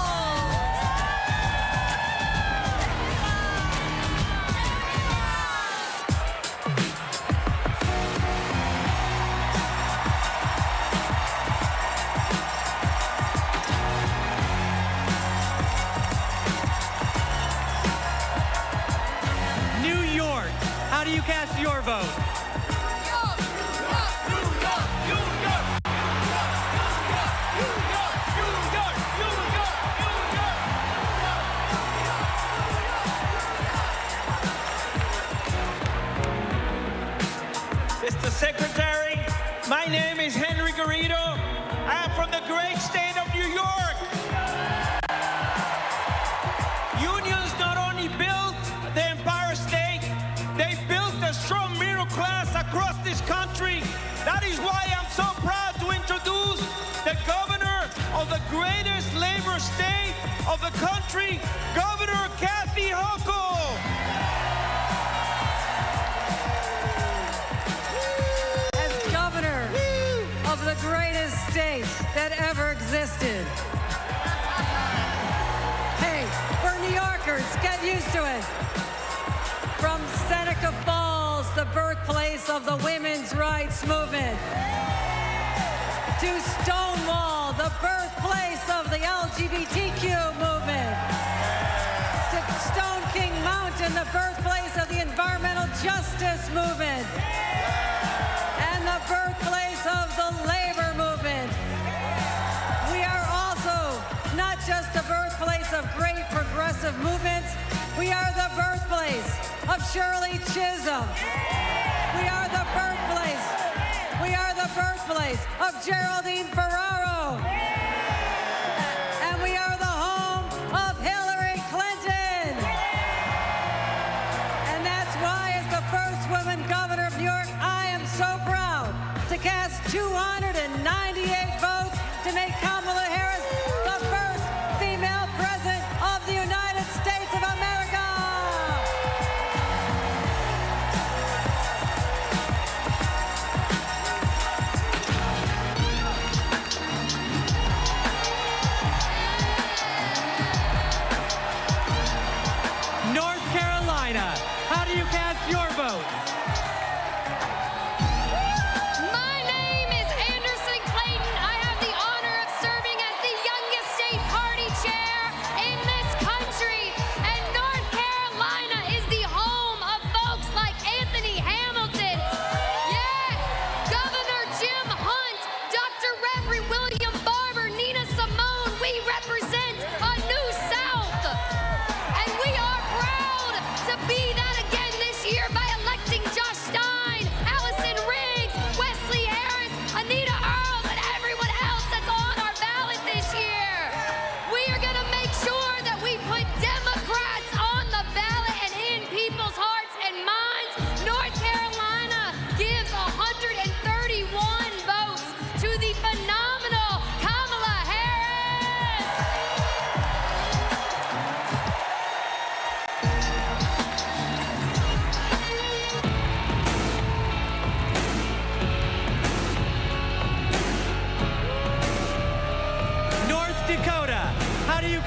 New York, how do you cast your vote? Mr. Secretary, my name is Henry Garrido. I am from the great state of New York. Unions not only built the Empire State, they built a strong middle class across this country. That is why I'm so proud to introduce the governor of the greatest labor state of the country, Governor Kathy Hochul. As governor of the greatest state that ever existed. Hey, we're New Yorkers, get used to it. From Seneca Falls, the birthplace of the women's rights movement, to Stonewall, the birthplace of the LGBTQ movement, to Stone King Mountain, the birthplace of the environmental justice movement, and the birthplace of the labor movement. We are also not just the birthplace of great progressive movements, we are the birthplace of Shirley Chisholm. We are the birthplace of Geraldine Ferraro. And we are the home of Hillary Clinton. And that's why, as the first woman governor of New York, I am so proud to cast 298 votes to make Kamala Harris the first female president of the United States of America. North Carolina, how do you cast your vote? My name is Anderson Clayton. I have the honor of serving as the youngest state party chair in this country. And North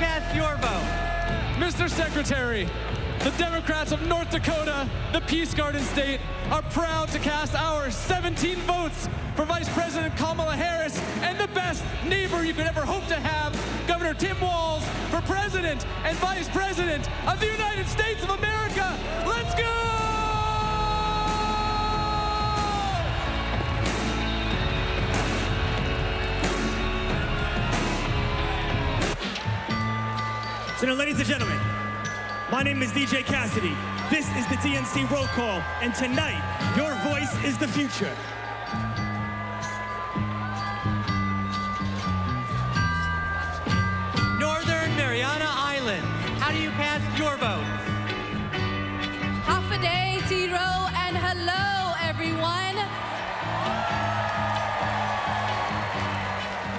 cast your vote? Mr. Secretary, the Democrats of North Dakota, the Peace Garden State, are proud to cast our 17 votes for Vice President Kamala Harris and the best neighbor you could ever hope to have, Governor Tim Walz, for President and Vice President of the United States of America. Let's go! So now, ladies and gentlemen, my name is DJ Cassidy. This is the DNC roll call, and tonight, your voice is the future. Northern Mariana Islands, how do you cast your vote? Hafaday, Tiro, and hello, everyone.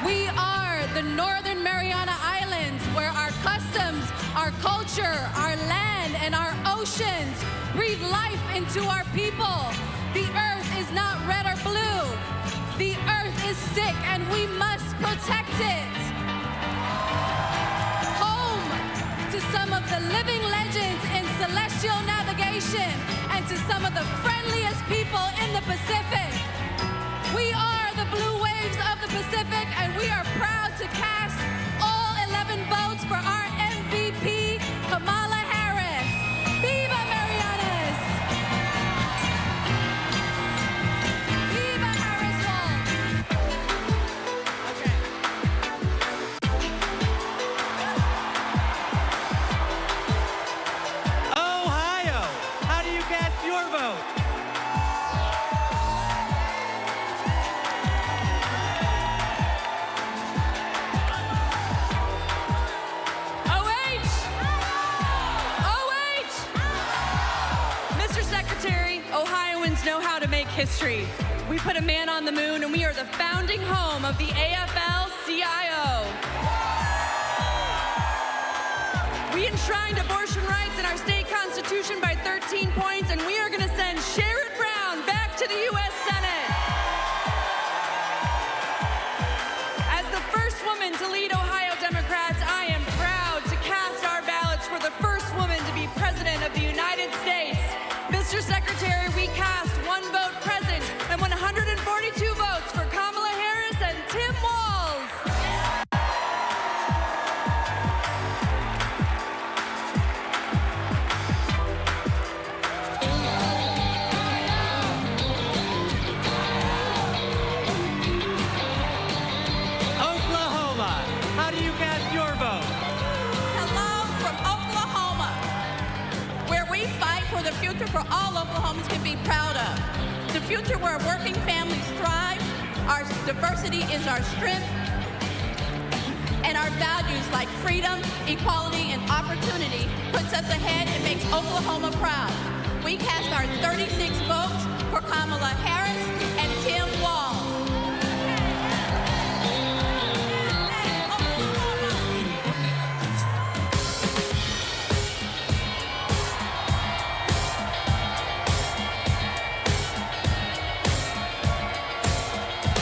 We are the Northern Mariana Islands, where our customs, our culture, our land, and our oceans breathe life into our people. The earth is not red or blue. The earth is sick, and we must protect it. Home to some of the living legends in celestial navigation and to some of the friendliest people in the Pacific. We are the blue waves of the Pacific, and we are proud to cast all 11 votes for our MVP, Kamala Harris. Viva Marianas! Viva Harris Walz! Ohio, how do you cast your vote? Mr. Secretary, Ohioans know how to make history. We put a man on the moon, and we are the founding home of the AFL-CIO. We enshrined abortion rights in our state constitution by 13 points, and we are going to send Sherrod Brown back to the U.S. Senate. As the first woman to lead Ohio Democrats, I am proud to cast our ballots for the first woman to be president of the United States. Mr. Secretary, we cast one vote present and 142 votes for Kamala Harris and Tim Walz. Oklahoma, how do you cast your vote? Hello from Oklahoma, where we fight for the future for all Oklahomans can be proud of. The future where working families thrive, our diversity is our strength, and our values like freedom, equality, and opportunity puts us ahead and makes Oklahoma proud. We cast our 36 votes for Kamala Harris and Tim Walz.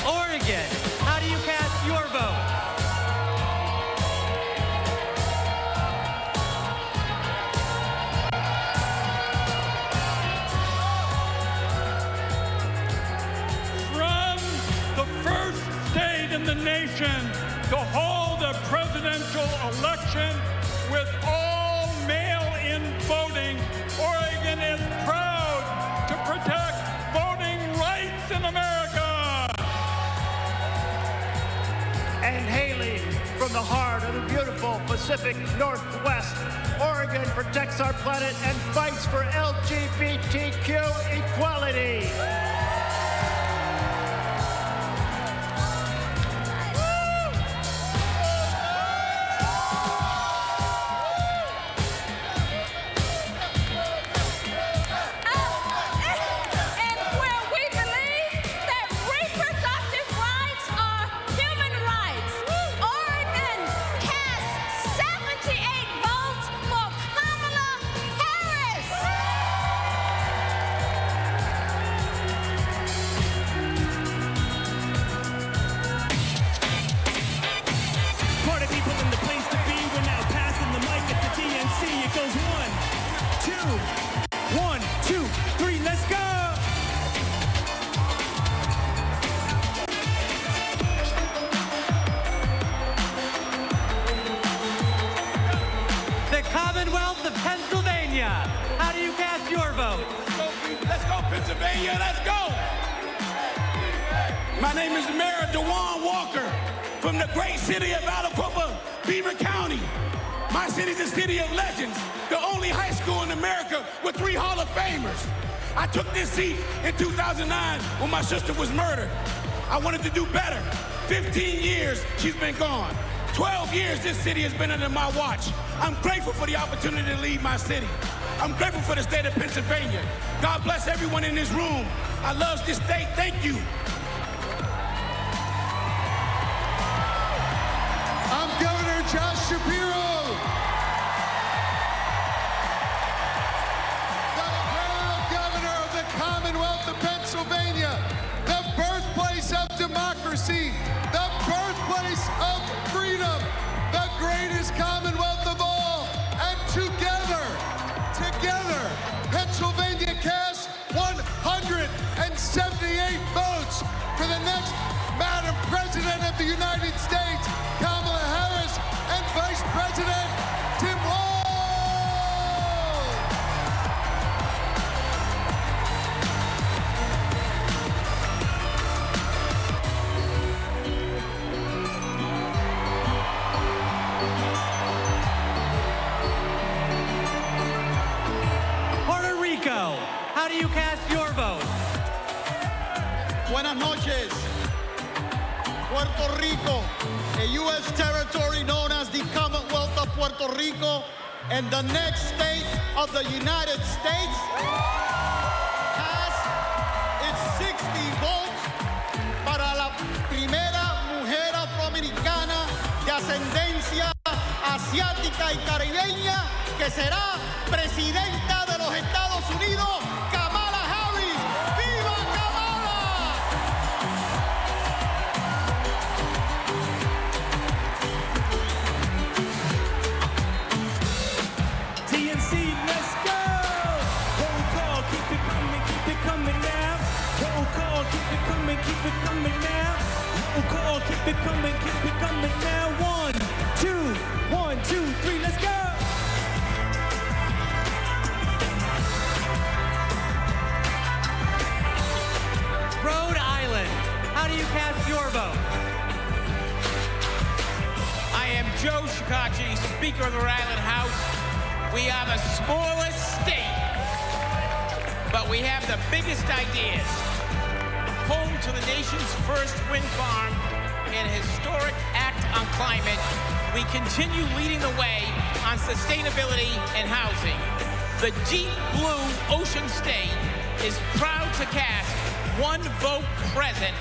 Oregon, how do you cast your vote? From the first state in the nation to hold a presidential election with all mail-in voting, Oregon is proud to protect voting rights in America. And hailing from the heart of the beautiful Pacific Northwest, Oregon protects our planet and fights for LGBTQ equality. And where we believe that reproductive rights are human rights, Oregon cast 78 votes for Kamala Harris. your vote. Let's go, Pennsylvania, let's go. My name is Mayor DeJuan Walker from the great city of Aliquippa, Beaver County. My city is a city of legends, the only high school in America with 3 Hall of Famers. I took this seat in 2009 when my sister was murdered. I wanted to do better. 15 years she's been gone. 12 years this city has been under my watch. I'm grateful for the opportunity to lead my city. I'm grateful for the state of Pennsylvania. God bless everyone in this room. I love this state. Thank you. I'm Governor Josh Shapiro. The proud governor of the Commonwealth of Pennsylvania, the birthplace of democracy, the birthplace of freedom, the greatest Commonwealth of all. And together, Pennsylvania cast 178 votes for the next Madam President of the United States, Kamala Harris, and Vice President Tim Walz. Puerto Rico, how do you cast your vote? Buenas noches. Puerto Rico, a U.S. territory known as the Commonwealth of Puerto Rico and the next state of the United States, cast its 60 votes para la primera mujer afroamericana de ascendencia asiática y caribeña que será presidenta de los Estados Unidos, Kamala Harris. ¡Viva Kamala! DNC, let's go! Roll call, keep it coming now. Roll call, keep it coming now. Roll call, keep it coming now. 1, 2, 3, let's go! Rhode Island, how do you cast your vote? I am Joe Shikachi, Speaker of the Rhode Island House. We are the smallest state, but we have the biggest ideas. Home to the nation's first wind farm and a historic act on climate, we continue leading the way on sustainability and housing. The deep blue ocean state is proud to cast 1 vote present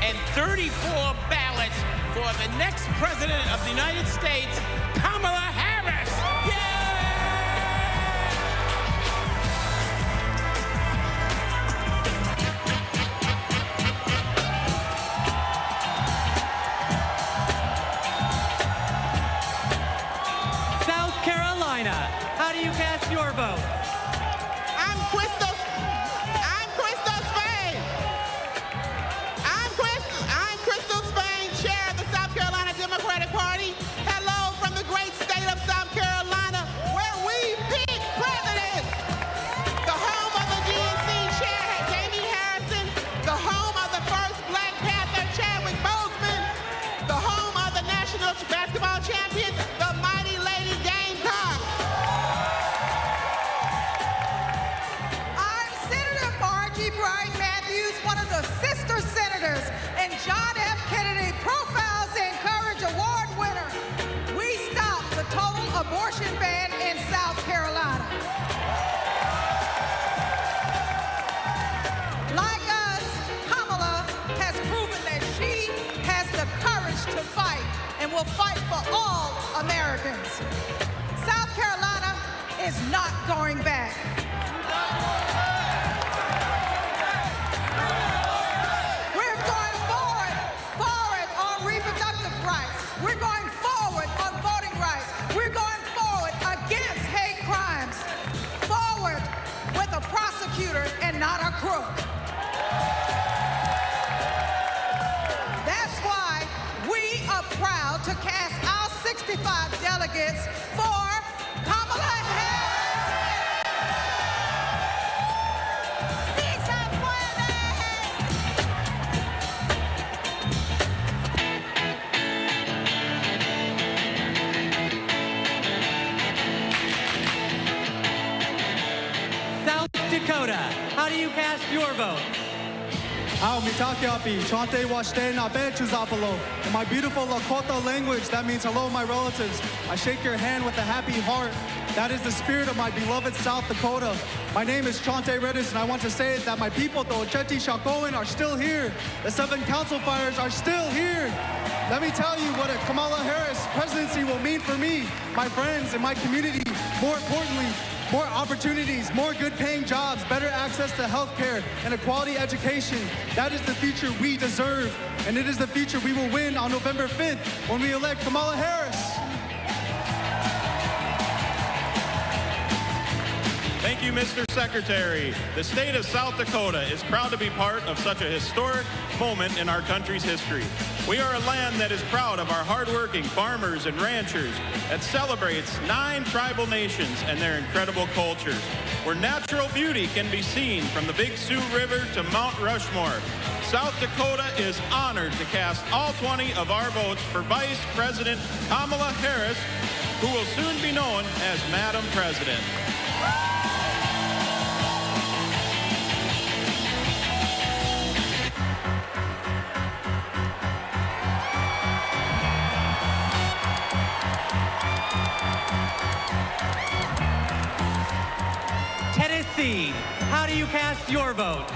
and 34 ballots for the next president of the United States, Kamala Harris. South Carolina, how do you cast your vote? I'm Crystal Spain. I'm Crystal Spain, chair of the South Carolina Democratic Party. Hello from the great state of South Carolina, where we pick presidents. The home of the DNC chair, Jamie Harrison. The home of the first Black Panther, Chadwick Boseman. The home of the national basketball champion, the mighty Lady Gamecocks. I'm Senator Margie Bright Matthews, one of the sister senators, and John F. Kennedy Profiles in Courage Award winner. We stopped the total abortion ban in South Carolina. Like us, Kamala has proven that she has the courage to fight and will fight for all Americans. South Carolina is not going back. We're going forward on reproductive rights. We're going forward on voting rights. We're going forward against hate crimes. Forward with a prosecutor and not a crook. That's why we are proud to cast our 65 delegates for Kamala Harris. your vote. In my beautiful Lakota language, that means hello, my relatives. I shake your hand with a happy heart. That is the spirit of my beloved South Dakota. My name is Chante Redis, and I want to say that my people, the Ocheti Shakoan, are still here. The 7 council fires are still here. Let me tell you what a Kamala Harris presidency will mean for me, my friends, and my community. More importantly, more opportunities, more good-paying jobs, better access to health care, and a quality education. That is the future we deserve, and it is the future we will win on November 5th when we elect Kamala Harris. Thank you, Mr. Secretary. The state of South Dakota is proud to be part of such a historic moment in our country's history. We are a land that is proud of our hardworking farmers and ranchers, that celebrates 9 tribal nations and their incredible cultures, where natural beauty can be seen from the Big Sioux River to Mount Rushmore. South Dakota is honored to cast all 20 of our votes for Vice President Kamala Harris, who will soon be known as Madam President. Tennessee, how do you cast your votes?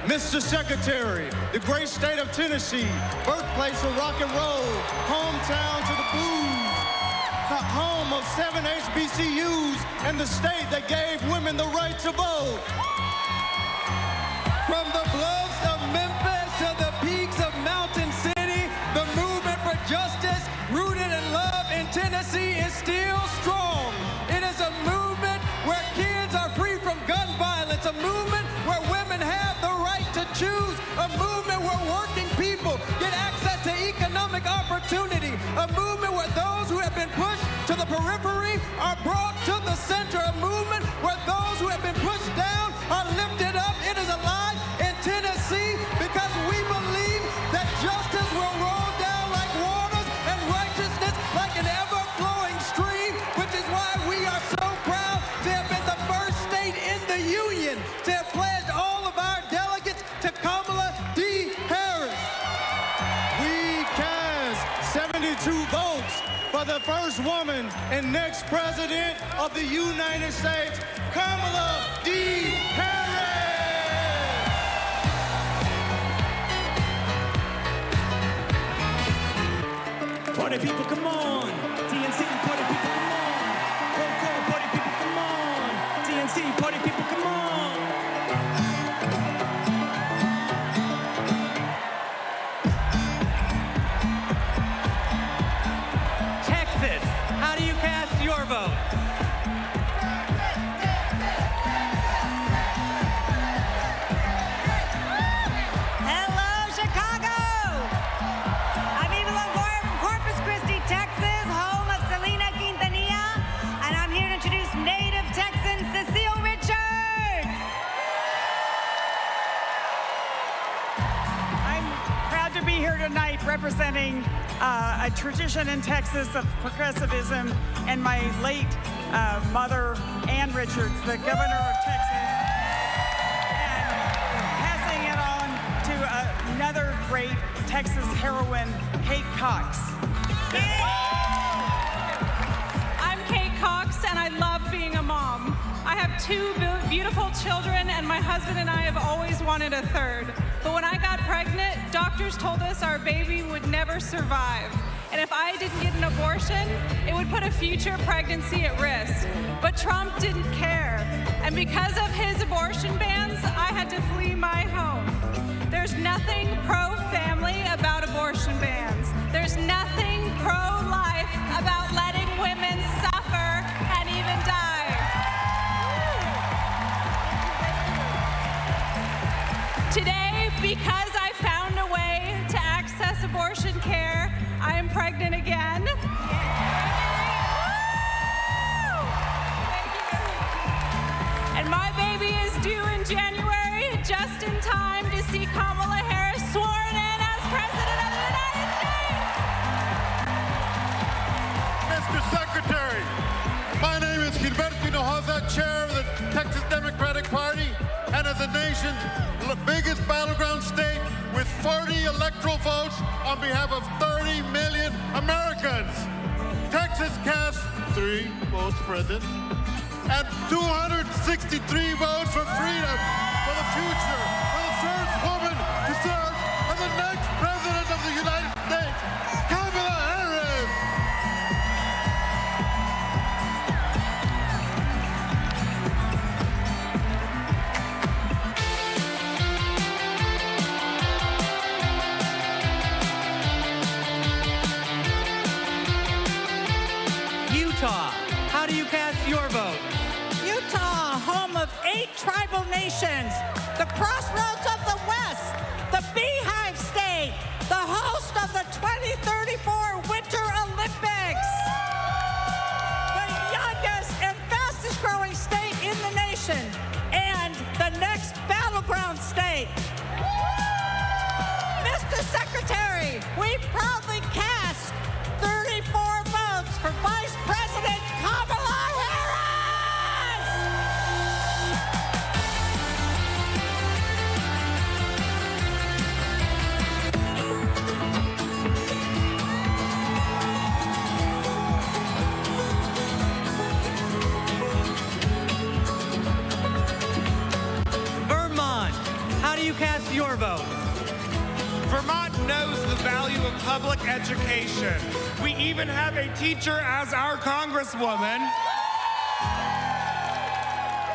Mr. Secretary, the great state of Tennessee, birthplace of rock and roll, hometown to the blues, the home of 7 HBCUs, and the state that gave women the right to vote. From the bluffs of Memphis to the peaks of Mountain City, the movement for justice rooted in love in Tennessee is still strong. It is a movement where kids are free from gun violence, a movement where women have the right to choose, a movement where working people get access to economic opportunity, a movement where those who have been pushed to the periphery are brought to the center, a movement where those who have been pushed down are lifted up. It is alive in Tennessee because we believe that justice will roll down like waters and righteousness like an ever-flowing stream, which is why we are so proud to have been the first state in the union to have pledged all of our delegates to Kamala D. Harris. We cast 72 votes for the first woman and next president of the United States, Kamala D. Harris. Party people, come on. DNC, party people, come on. Roll call, party people, come on. DNC, party people, come on. Texas, how do you cast your vote? Hello, Chicago! I'm Eva Longoria from Corpus Christi, Texas, home of Selena Quintanilla, and I'm here to introduce native Texan Cecile Richards. I'm proud to be here tonight representing a tradition in Texas of progressivism and my late mother, Ann Richards, the governor of Texas, and passing it on to another great Texas heroine, Kate Cox. I'm Kate Cox, and I love being a mom. I have 2 beautiful children, and my husband and I have always wanted a third. But when I got pregnant, doctors told us our baby would never survive. And if I didn't get an abortion, it would put a future pregnancy at risk. But Trump didn't care. And because of his abortion bans, I had to flee my home. There's nothing pro-family about abortion bans. There's nothing pro-life about letting women suffer and even die. Today, because I found a way to access abortion care, I am pregnant again. And my baby is due in January, just in time to see Kamala Harris sworn in as President of the United States. Mr. Secretary, my name is Gilberto Hinojosa, chair of the Texas Democratic Party, and as a nation's biggest battleground state with 40 electoral votes on behalf of 30 million Americans. Texas cast 3 votes for president and 263 votes for freedom, for the future, for the first woman to serve as the next president of the United States, Kamala Harris. Utah, how do you cast your vote? Utah, home of 8 tribal nations, the crossroads of the West, the Beehive State, the host of the 2034 Winter Olympics, the youngest and fastest growing state in the nation, and the next battleground state. Mr. Secretary, we proudly cast 34 votes for Vice President Kamala Harris! Vermont, how do you cast your vote? Vermont knows the value of public education. We even have a teacher as our congresswoman.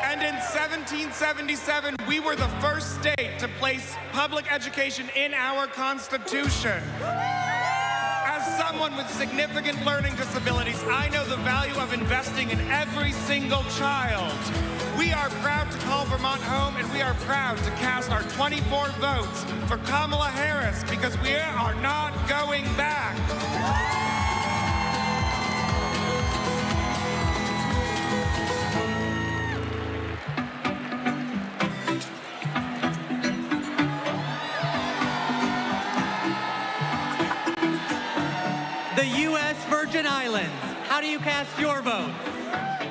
And in 1777, we were the first state to place public education in our Constitution. As someone with significant learning disabilities, I know the value of investing in every single child. We are proud to call Vermont home, and we are proud to cast our 24 votes for Kamala Harris because we are not going back. The U.S. Virgin Islands, how do you cast your vote?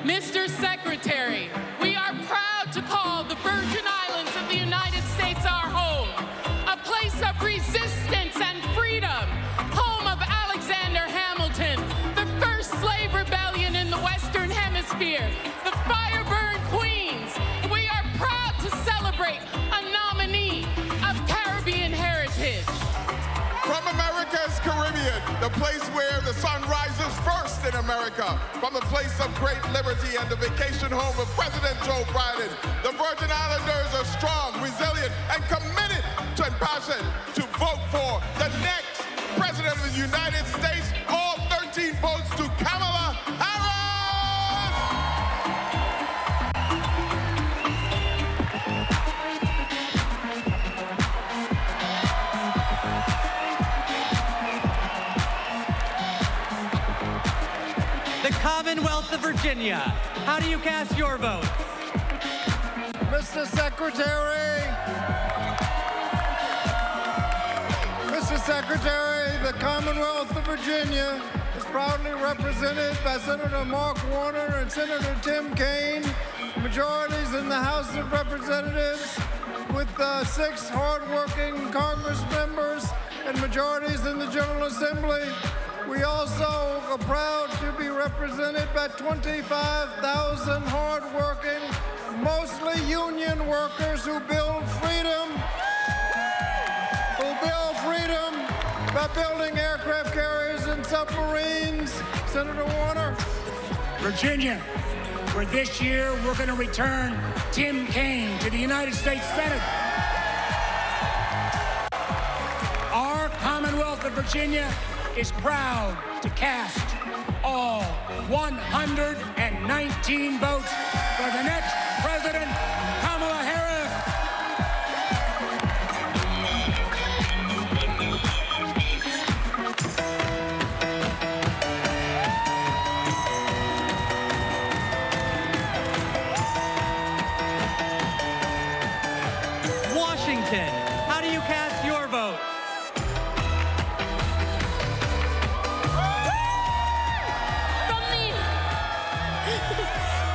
Mr. Secretary, we are proud to call the Virgin Islands of the United States our home, a place of resistance and freedom, home of Alexander Hamilton, the first slave rebellion in the Western Hemisphere, the fire-burned Queens. We are proud to celebrate a nominee of Caribbean heritage. From America's Caribbean, the place where the sun rises first in America, from the place of great liberty and the vacation home of President Joe Biden, the Virgin Islanders are strong, resilient, and committed and passionate to vote for the next President of the United States. All 13 votes to Kamala Harris! The Commonwealth of Virginia, how do you cast your vote? Mr. Secretary, the Commonwealth of Virginia is proudly represented by Senator Mark Warner and Senator Tim Kaine, majorities in the House of Representatives with 6 hardworking Congress members and majorities in the General Assembly. We also are proud to be represented by 25,000 hardworking, mostly union workers who build freedom, by building aircraft carriers and submarines. Senator Warner. Virginia, where this year we're going to return Tim Kaine to the United States Senate. Our Commonwealth of Virginia is proud to cast all 119 votes for the next President, Kamala Harris. Washington, how do you cast your vote?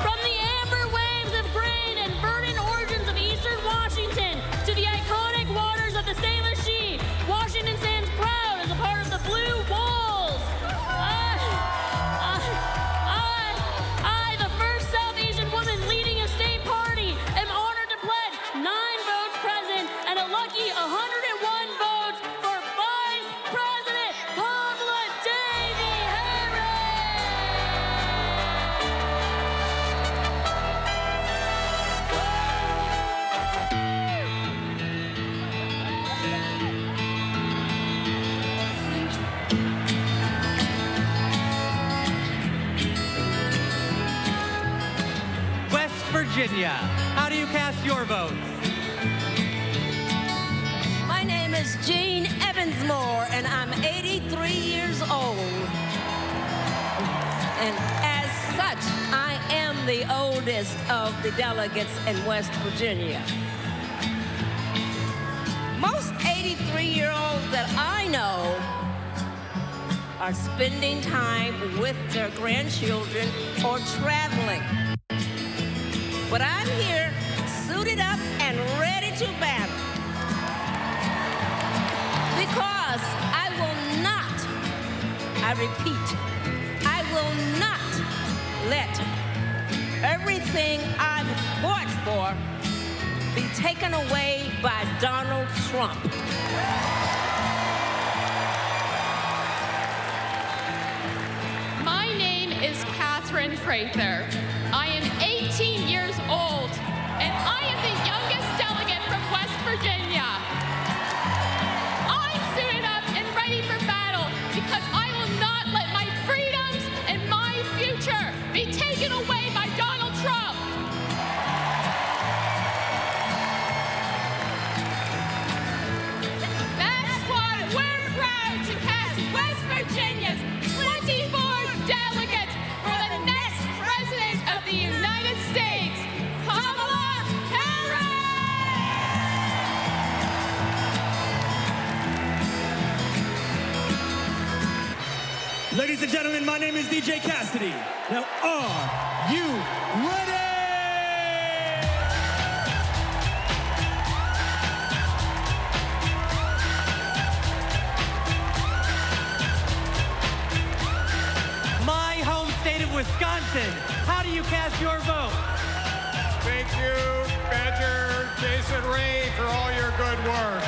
From the amber waves of grain and burning origins Virginia. How do you cast your votes? My name is Jean Evans-Moore, and I'm 83 years old. And as such, I am the oldest of the delegates in West Virginia. Most 83-year-olds that I know are spending time with their grandchildren or traveling. But I'm here, suited up and ready to battle. Because I will not, I repeat, I will not let everything I've fought for be taken away by Donald Trump. My name is Catherine Prather. I am 18 years old, and I am the youngest delegate from West Virginia. I'm suited up and ready for battle because I will not let my freedoms and my future be taken away by Donald Trump. That's why we're proud to cast West Virginia's 24 delegates for the next President of the United States, Kamala Harris! Ladies and gentlemen, my name is DJ Cassidy. Now, are you ready? My home state of Wisconsin. How do you cast your vote? Thank you, Badger Jason Ray, for all your good work.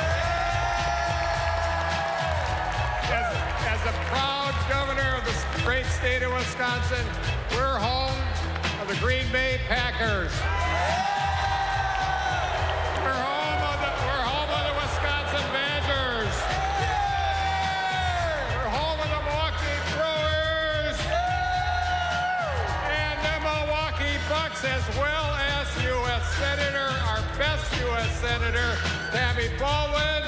As a proud governor of the great state of Wisconsin, we're home of the Green Bay Packers. We're home of the Wisconsin Badgers. We're home of the Milwaukee Brewers. And the Milwaukee Bucks, as well as U.S. Senator, our best U.S. Senator, Tammy Baldwin.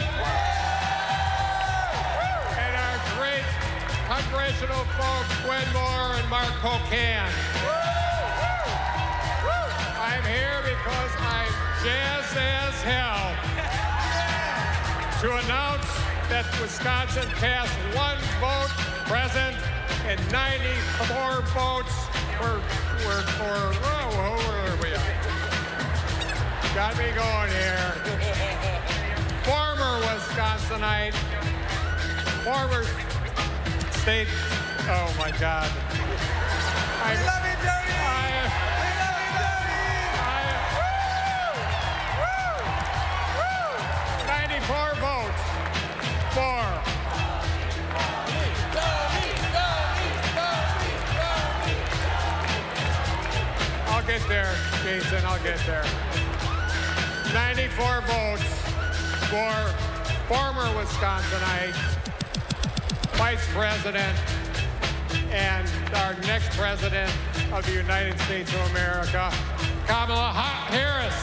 And our great congressional folks, Gwen Moore and Mark Pocan. I'm here because I'm jazzed as hell to announce that Wisconsin cast one vote present and 94 votes where are we at? Got me going here. Former Wisconsinite, former state, oh my God. We love you, Jody! We love you, Jody! 94 votes for. I'll get there, Jason, I'll get there. 94 votes for former Wisconsinite, Vice President, and our next President of the United States of America, Kamala Harris.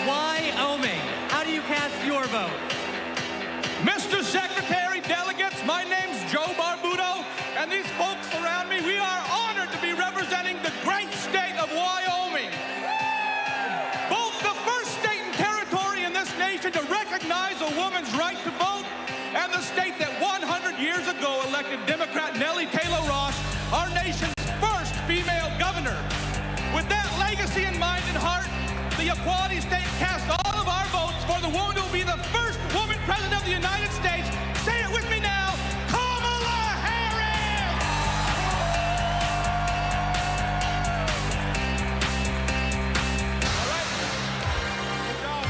Wyoming. How do you cast your vote? Mr. Secretary, delegates, my name's Joe Barbudo, and these folks around me, we are honored to be representing the great state of Wyoming. Both the first state and territory in this nation to recognize a woman's right to vote, and the state that 100 years ago elected Democrat Nellie Taylor Ross, our nation's first female governor. With that legacy in mind and heart, the Equality State cast all of our votes for the woman who will be the first woman president of the United States. Say it with me now, Kamala Harris! All right. Good job.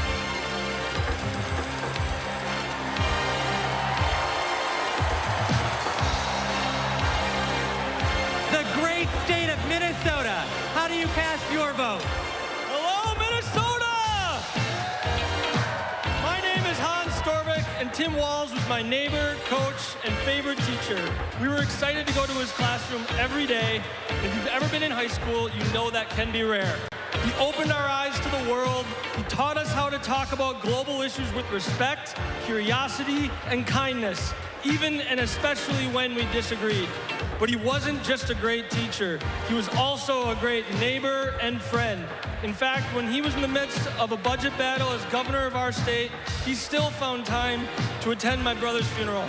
The great state of Minnesota. How do you cast your vote? Tim Walz was my neighbor, coach, and favorite teacher. We were excited to go to his classroom every day. If you've ever been in high school, you know that can be rare. He opened our eyes to the world. He taught us how to talk about global issues with respect, curiosity, and kindness, even and especially when we disagreed. But he wasn't just a great teacher. He was also a great neighbor and friend. In fact, when he was in the midst of a budget battle as governor of our state, he still found time to attend my brother's funeral.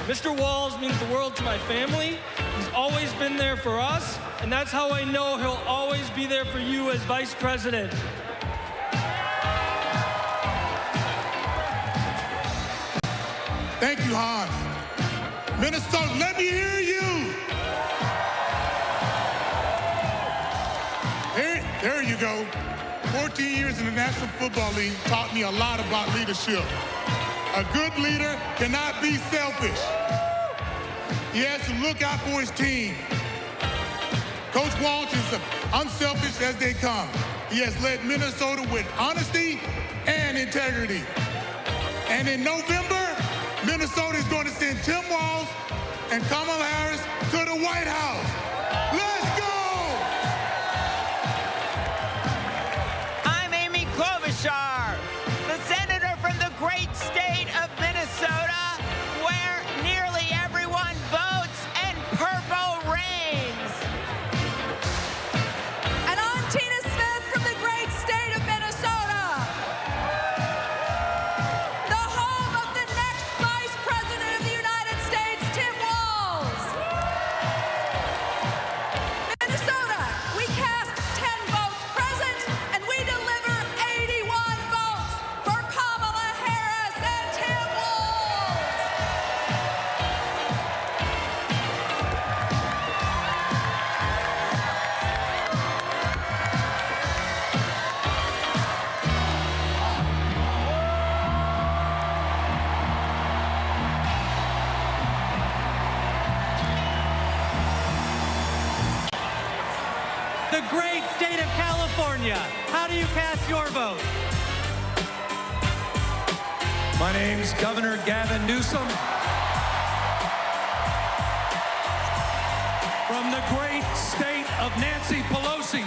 Mr. Walz means the world to my family. He's always been there for us, and that's how I know he'll always be there for you as vice president. Thank you, Hans. Minnesota, let me hear you. There you go. 14 years in the National Football League taught me a lot about leadership. A good leader cannot be selfish. He has to look out for his team. Coach Walz is unselfish as they come. He has led Minnesota with honesty and integrity. And in November, Minnesota is going to send Tim Walz and Kamala Harris to the White House. Let's go! I'm Amy Klobuchar, the senator from the great state of Minnesota, where nearly everyone votes and purple reigns. And I'm Tina Smith from the great state of Minnesota, the home of the next Vice President of the United States, Tim Walz. Minnesota, we cast 10 votes present, and we deliver 81 votes for Kamala Harris and Tim Walz. The great state of California. How do you cast your vote? My name's Governor Gavin Newsom. From the great state of Nancy Pelosi.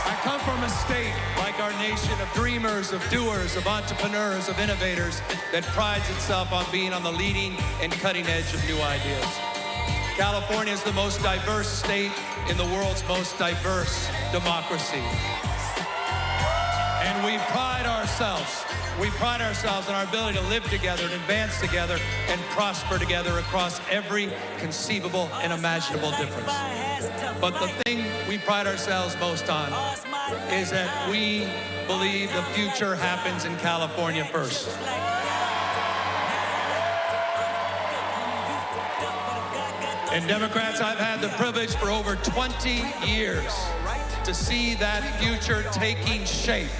I come from a state like our nation of dreamers, of doers, of entrepreneurs, of innovators that prides itself on being on the leading and cutting edge of new ideas. California is the most diverse state in the world's most diverse democracy. And we pride ourselves on our ability to live together and advance together and prosper together across every conceivable and imaginable difference. But the thing we pride ourselves most on is that we believe the future happens in California first. And Democrats, I've had the privilege for over 20 years to see that future taking shape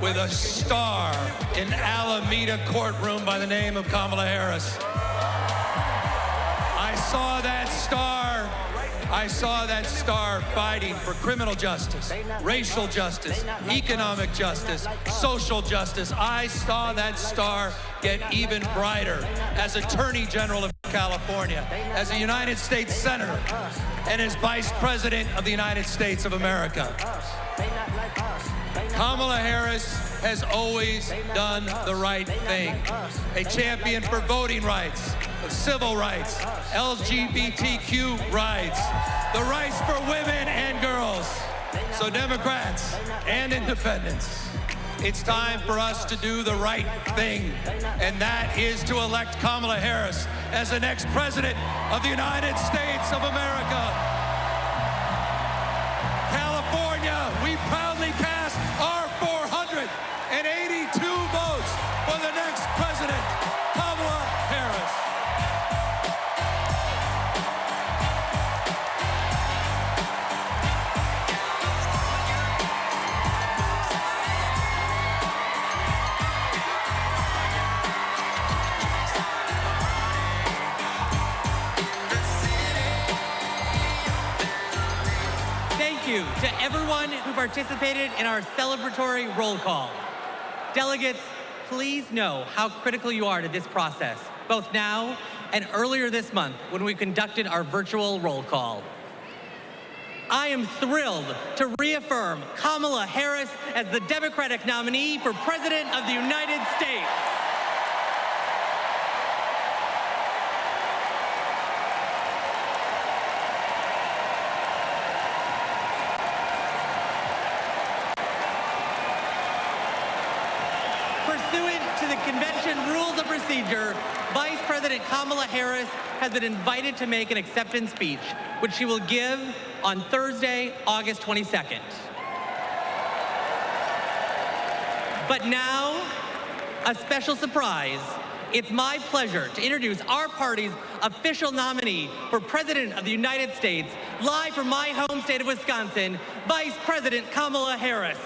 with a star in Alameda courtroom by the name of Kamala Harris. I saw that star fighting for criminal justice, racial justice, economic justice, social justice. I saw that star get even brighter as Attorney General of California, as a United States Senator, and as Vice President of the United States of America. Kamala Harris has always done the right thing. A champion for voting rights, civil rights, LGBTQ rights, the rights for women and girls. So Democrats and independents, it's time for us to do the right thing, and that is to elect Kamala Harris as the next president of the United States of America. California, we proudly cast our 482 votes for the next president, Kamala Harris. Thank you to everyone who participated in our celebratory roll call. Delegates, please know how critical you are to this process, both now and earlier this month when we conducted our virtual roll call. I am thrilled to reaffirm Kamala Harris as the Democratic nominee for President of the United States. Pursuant to the convention rules of procedure, Vice President Kamala Harris has been invited to make an acceptance speech, which she will give on Thursday, August 22nd. But now, a special surprise. It's my pleasure to introduce our party's official nominee for President of the United States, live from my home state of Wisconsin, Vice President Kamala Harris.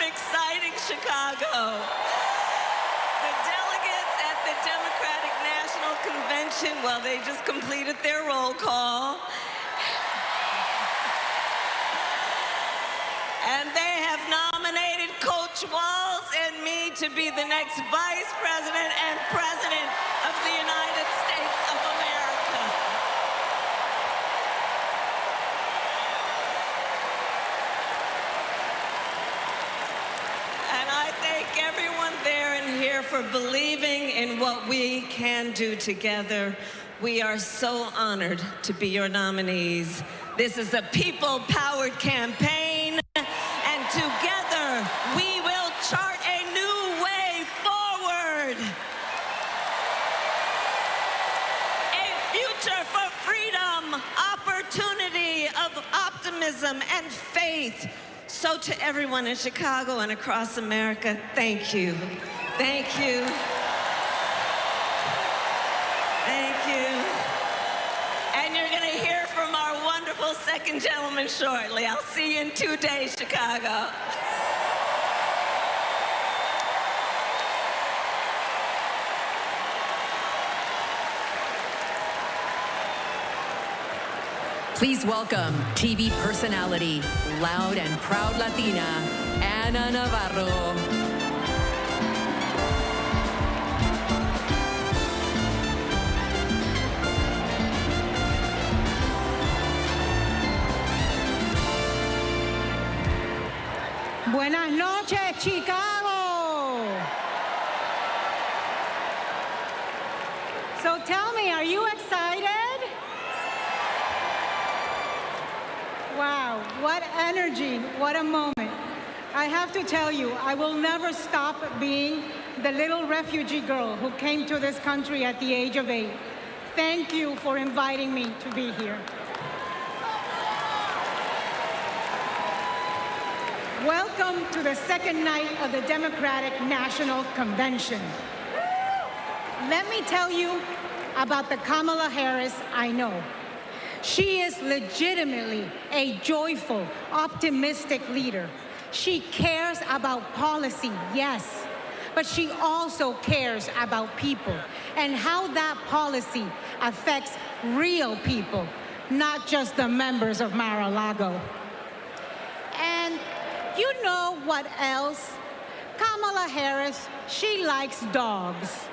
Exciting Chicago. The delegates at the Democratic National Convention, well, they just completed their roll call. And they have nominated Coach Walz and me to be the next Vice President and President of the United States of America. Thank everyone there and here for believing in what we can do together. We are so honored to be your nominees. This is a people-powered campaign, and together we will chart a new way forward. A future for freedom, opportunity, of optimism and faith. So to everyone in Chicago and across America, thank you. Thank you. Thank you. And you're going to hear from our wonderful second gentleman shortly. I'll see you in 2 days, Chicago. Please welcome TV personality, loud and proud Latina, Ana Navarro. Buenas noches, Chicago. So tell me, are you excited? Wow, what energy, what a moment. I have to tell you, I will never stop being the little refugee girl who came to this country at the age of 8. Thank you for inviting me to be here. Welcome to the second night of the Democratic National Convention. Let me tell you about the Kamala Harris I know. She is legitimately a joyful, optimistic leader. She cares about policy, yes, but she also cares about people and how that policy affects real people, not just the members of Mar-a-Lago. And you know what else? Kamala Harris, she likes dogs.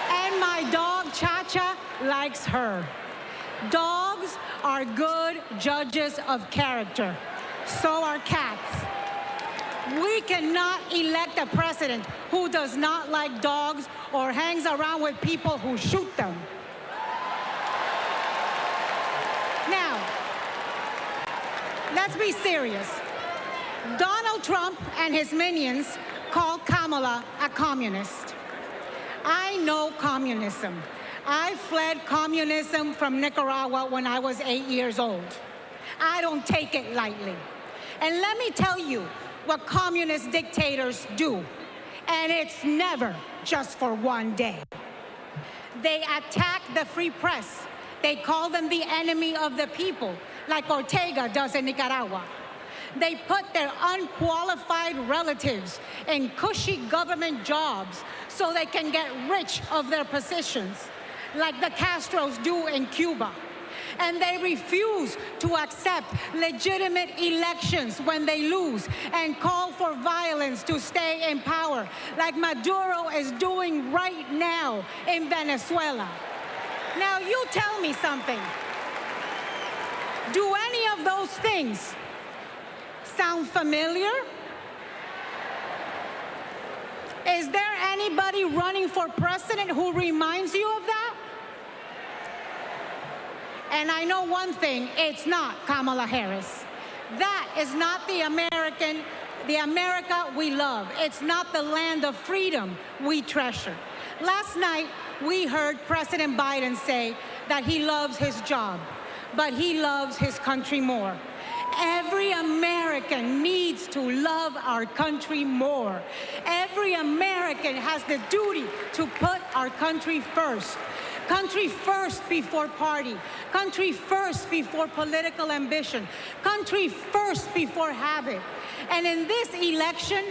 And my dog, Cha-Cha, likes her. Dogs are good judges of character. So are cats. We cannot elect a president who does not like dogs or hangs around with people who shoot them. Now, let's be serious. Donald Trump and his minions call Kamala a communist. I know communism. I fled communism from Nicaragua when I was 8 years old. I don't take it lightly. And let me tell you what communist dictators do. And it's never just for one day. They attack the free press. They call them the enemy of the people, like Ortega does in Nicaragua. They put their unqualified relatives in cushy government jobs so they can get rich of their positions, like the Castros do in Cuba. And they refuse to accept legitimate elections when they lose and call for violence to stay in power, like Maduro is doing right now in Venezuela. Now, you tell me something. Do any of those things sound familiar? Is there anybody running for president who reminds you of that? And I know one thing, it's not Kamala Harris. That is not the America we love. It's not the land of freedom we treasure. Last night, we heard President Biden say that he loves his job, but he loves his country more. Every American needs to love our country more. Every American has the duty to put our country first. Country first before party. Country first before political ambition. Country first before habit. And in this election,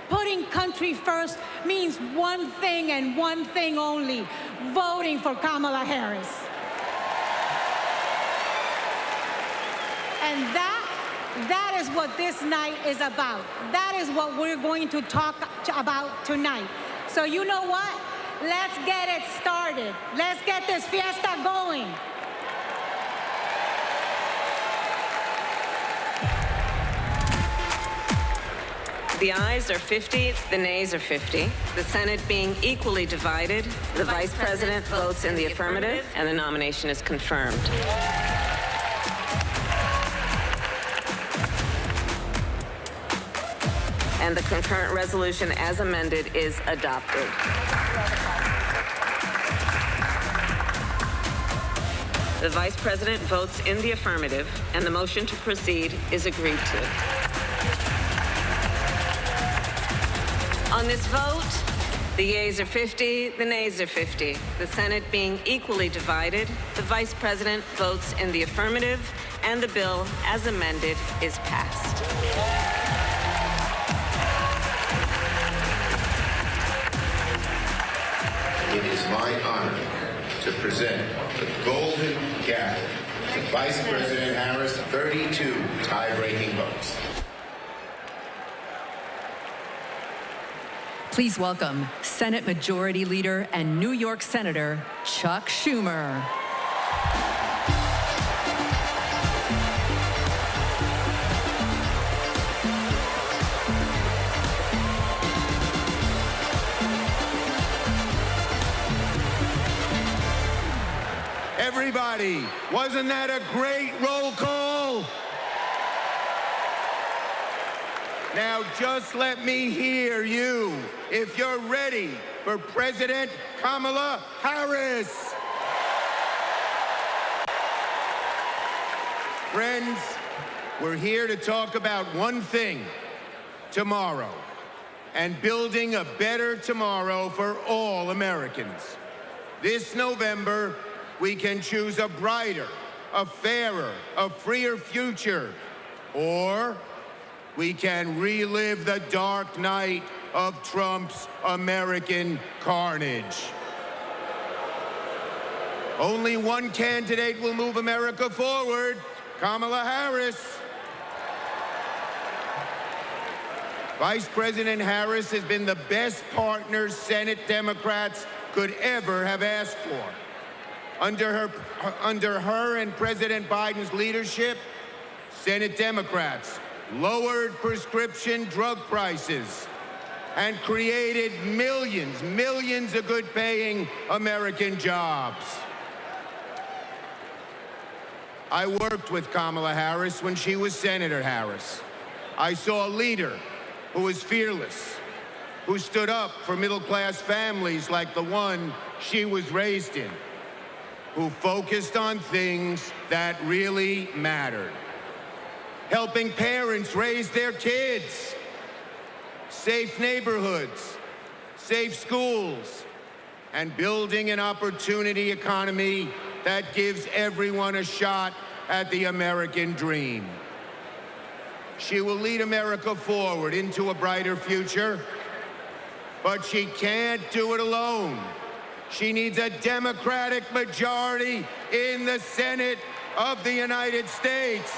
putting country first means one thing and one thing only: voting for Kamala Harris. And that is what this night is about. That is what we're going to talk about tonight. So you know what? Let's get it started. Let's get this fiesta going. The ayes are 50, the nays are 50. The Senate being equally divided, the Vice President votes in the affirmative, and the nomination is confirmed. And the concurrent resolution as amended is adopted. The Vice President votes in the affirmative, and the motion to proceed is agreed to. On this vote, the yeas are 50, the nays are 50. The Senate being equally divided, the Vice President votes in the affirmative, and the bill as amended is passed. It is my honor to present the Golden Gavel to Vice President Harris, 32 tie-breaking votes. Please welcome Senate Majority Leader and New York Senator Chuck Schumer. Everybody, wasn't that a great roll call? Now just let me hear you if you're ready for President Kamala Harris. Friends, we're here to talk about one thing: tomorrow, and building a better tomorrow for all Americans. This November, we can choose a brighter, a fairer, a freer future, or we can relive the dark night of Trump's American carnage. Only one candidate will move America forward: Kamala Harris. Vice President Harris has been the best partner Senate Democrats could ever have asked for. Under her and President Biden's leadership, Senate Democrats lowered prescription drug prices and created millions of good-paying American jobs. I worked with Kamala Harris when she was Senator Harris. I saw a leader who was fearless, who stood up for middle-class families like the one she was raised in, who focused on things that really mattered. Helping parents raise their kids, safe neighborhoods, safe schools, and building an opportunity economy that gives everyone a shot at the American dream. She will lead America forward into a brighter future, but she can't do it alone. She needs a Democratic majority in the Senate of the United States.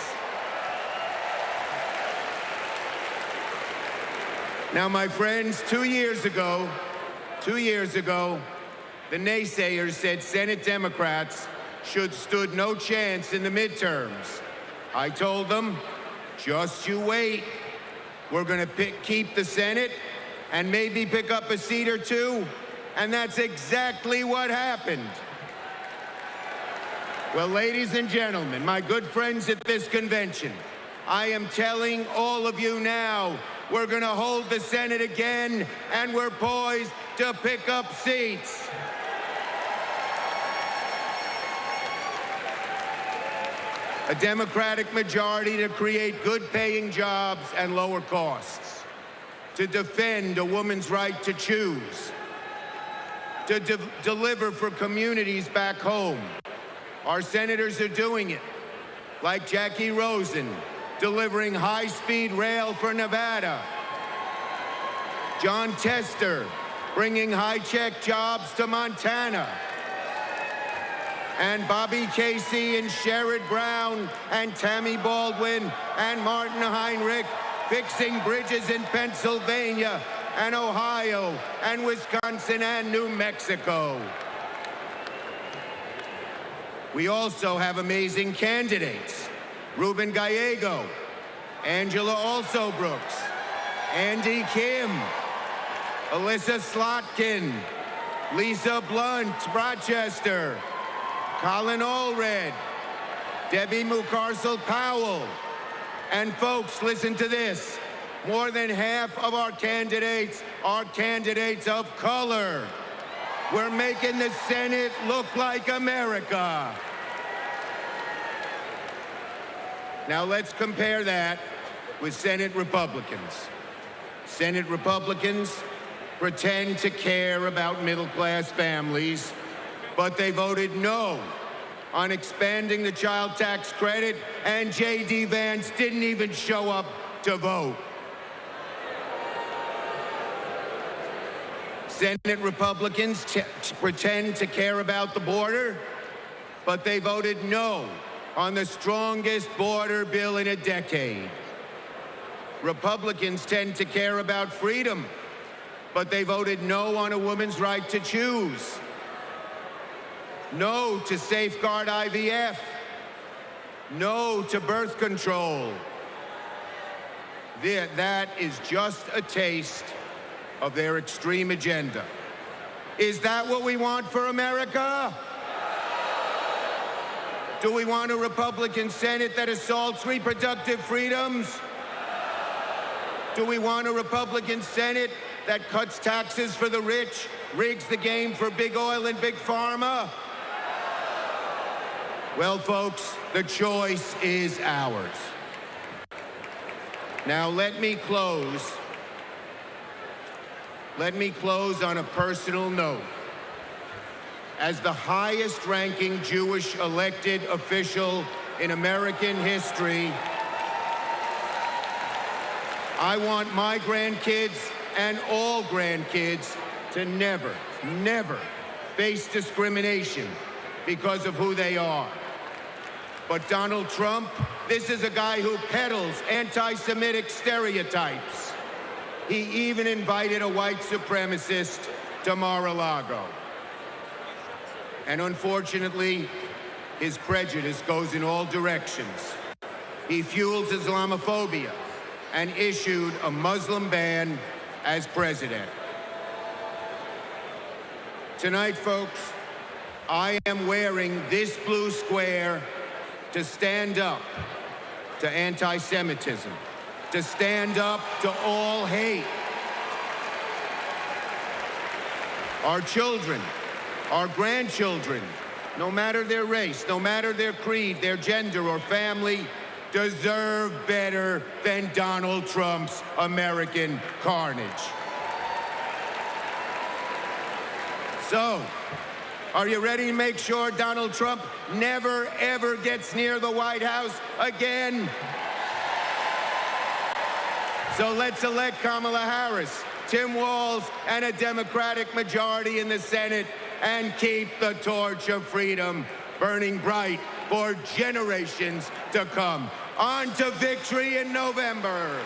Now, my friends, 2 years ago, the naysayers said Senate Democrats stood no chance in the midterms. I told them, just you wait. We're going to keep the Senate and maybe pick up a seat or two, and that's exactly what happened. Well, ladies and gentlemen, my good friends at this convention, I am telling all of you now, we're going to hold the Senate again, and we're poised to pick up seats. A Democratic majority to create good-paying jobs and lower costs, to defend a woman's right to choose, to deliver for communities back home. Our senators are doing it, like Jackie Rosen, delivering high-speed rail for Nevada. John Tester, bringing high-tech jobs to Montana. And Bobby Casey and Sherrod Brown and Tammy Baldwin and Martin Heinrich fixing bridges in Pennsylvania and Ohio and Wisconsin and New Mexico. We also have amazing candidates. Ruben Gallego, Angela Alsobrooks, Andy Kim, Alyssa Slotkin, Lisa Blunt, Rochester, Colin Allred, Debbie Mucarsel-Powell. And folks, listen to this. More than half of our candidates are candidates of color. We're making the Senate look like America. Now let's compare that with Senate Republicans. Senate Republicans pretend to care about middle-class families, but they voted no on expanding the child tax credit, and J.D. Vance didn't even show up to vote. Senate Republicans pretend to care about the border, but they voted no on the strongest border bill in a decade. Republicans tend to care about freedom, but they voted no on a woman's right to choose. No to safeguard IVF. No to birth control. That is just a taste of their extreme agenda. Is that what we want for America? Do we want a Republican Senate that assaults reproductive freedoms? Do we want a Republican Senate that cuts taxes for the rich, rigs the game for big oil and big pharma? Well, folks, the choice is ours. Now, let me close on a personal note. As the highest-ranking Jewish elected official in American history, I want my grandkids and all grandkids to never, never face discrimination because of who they are. But Donald Trump, this is a guy who peddles anti-Semitic stereotypes. He even invited a white supremacist to Mar-a-Lago. And unfortunately, his prejudice goes in all directions. He fuels Islamophobia and issued a Muslim ban as president. Tonight, folks, I am wearing this blue square to stand up to anti-Semitism, to stand up to all hate. Our children, our grandchildren, no matter their race, no matter their creed, their gender, or family, deserve better than Donald Trump's American carnage. So, are you ready to make sure Donald Trump never, ever gets near the White House again? So let's elect Kamala Harris, Tim Walz, and a Democratic majority in the Senate, and keep the torch of freedom burning bright for generations to come. On to victory in November.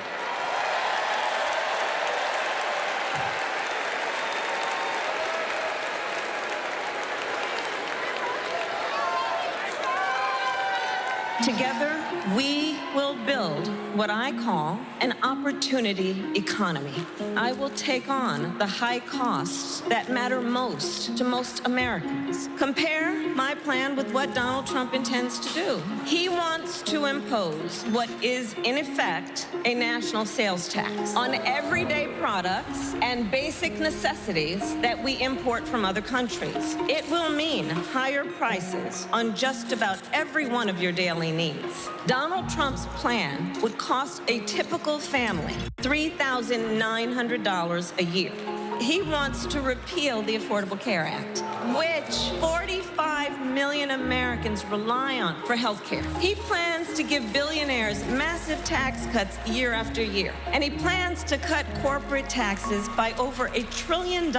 Together, we will build what I call an opportunity economy. I will take on the high costs that matter most to most Americans. Compare my plan with what Donald Trump intends to do. He wants to impose what is, in effect, a national sales tax on everyday products and basic necessities that we import from other countries. It will mean higher prices on just about every one of your daily needs. Donald Trump's plan would cost a typical family $3,900 a year. He wants to repeal the Affordable Care Act, which 45 million Americans rely on for health care. He plans to give billionaires massive tax cuts year after year. And he plans to cut corporate taxes by over $1 trillion.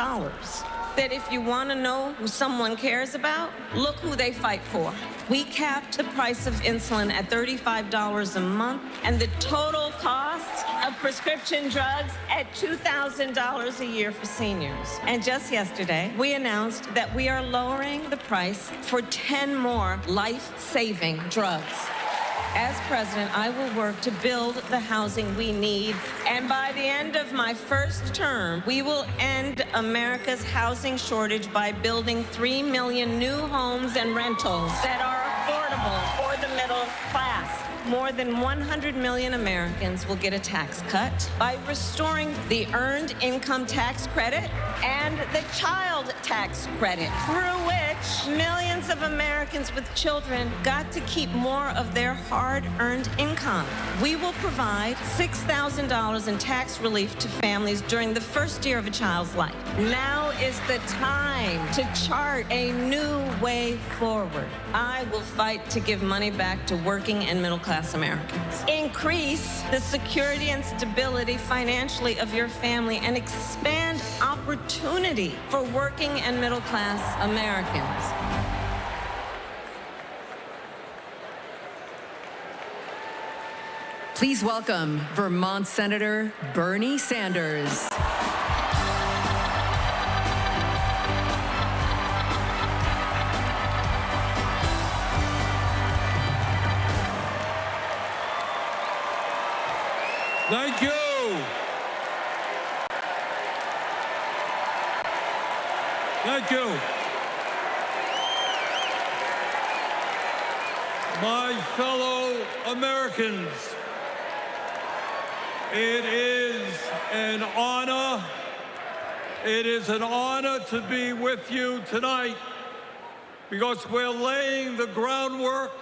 That if you want to know who someone cares about, look who they fight for. We capped the price of insulin at $35 a month and the total cost of prescription drugs at $2,000 a year for seniors. And just yesterday, we announced that we are lowering the price for 10 more life-saving drugs. As president, I will work to build the housing we need. And by the end of my first term, we will end America's housing shortage by building 3 million new homes and rentals that are affordable for the middle class. More than 100 million Americans will get a tax cut by restoring the Earned Income Tax Credit and the Child Tax Credit, through which millions of Americans with children got to keep more of their hard-earned income. We will provide $6,000 in tax relief to families during the first year of a child's life. Now is the time to chart a new way forward. I will fight to give money back to working and middle-class Americans. Increase the security and stability financially of your family and expand opportunity for working and middle-class Americans. Please welcome Vermont Senator Bernie Sanders. Thank you. Thank you. My fellow Americans, it is an honor. It is an honor to be with you tonight because we're laying the groundwork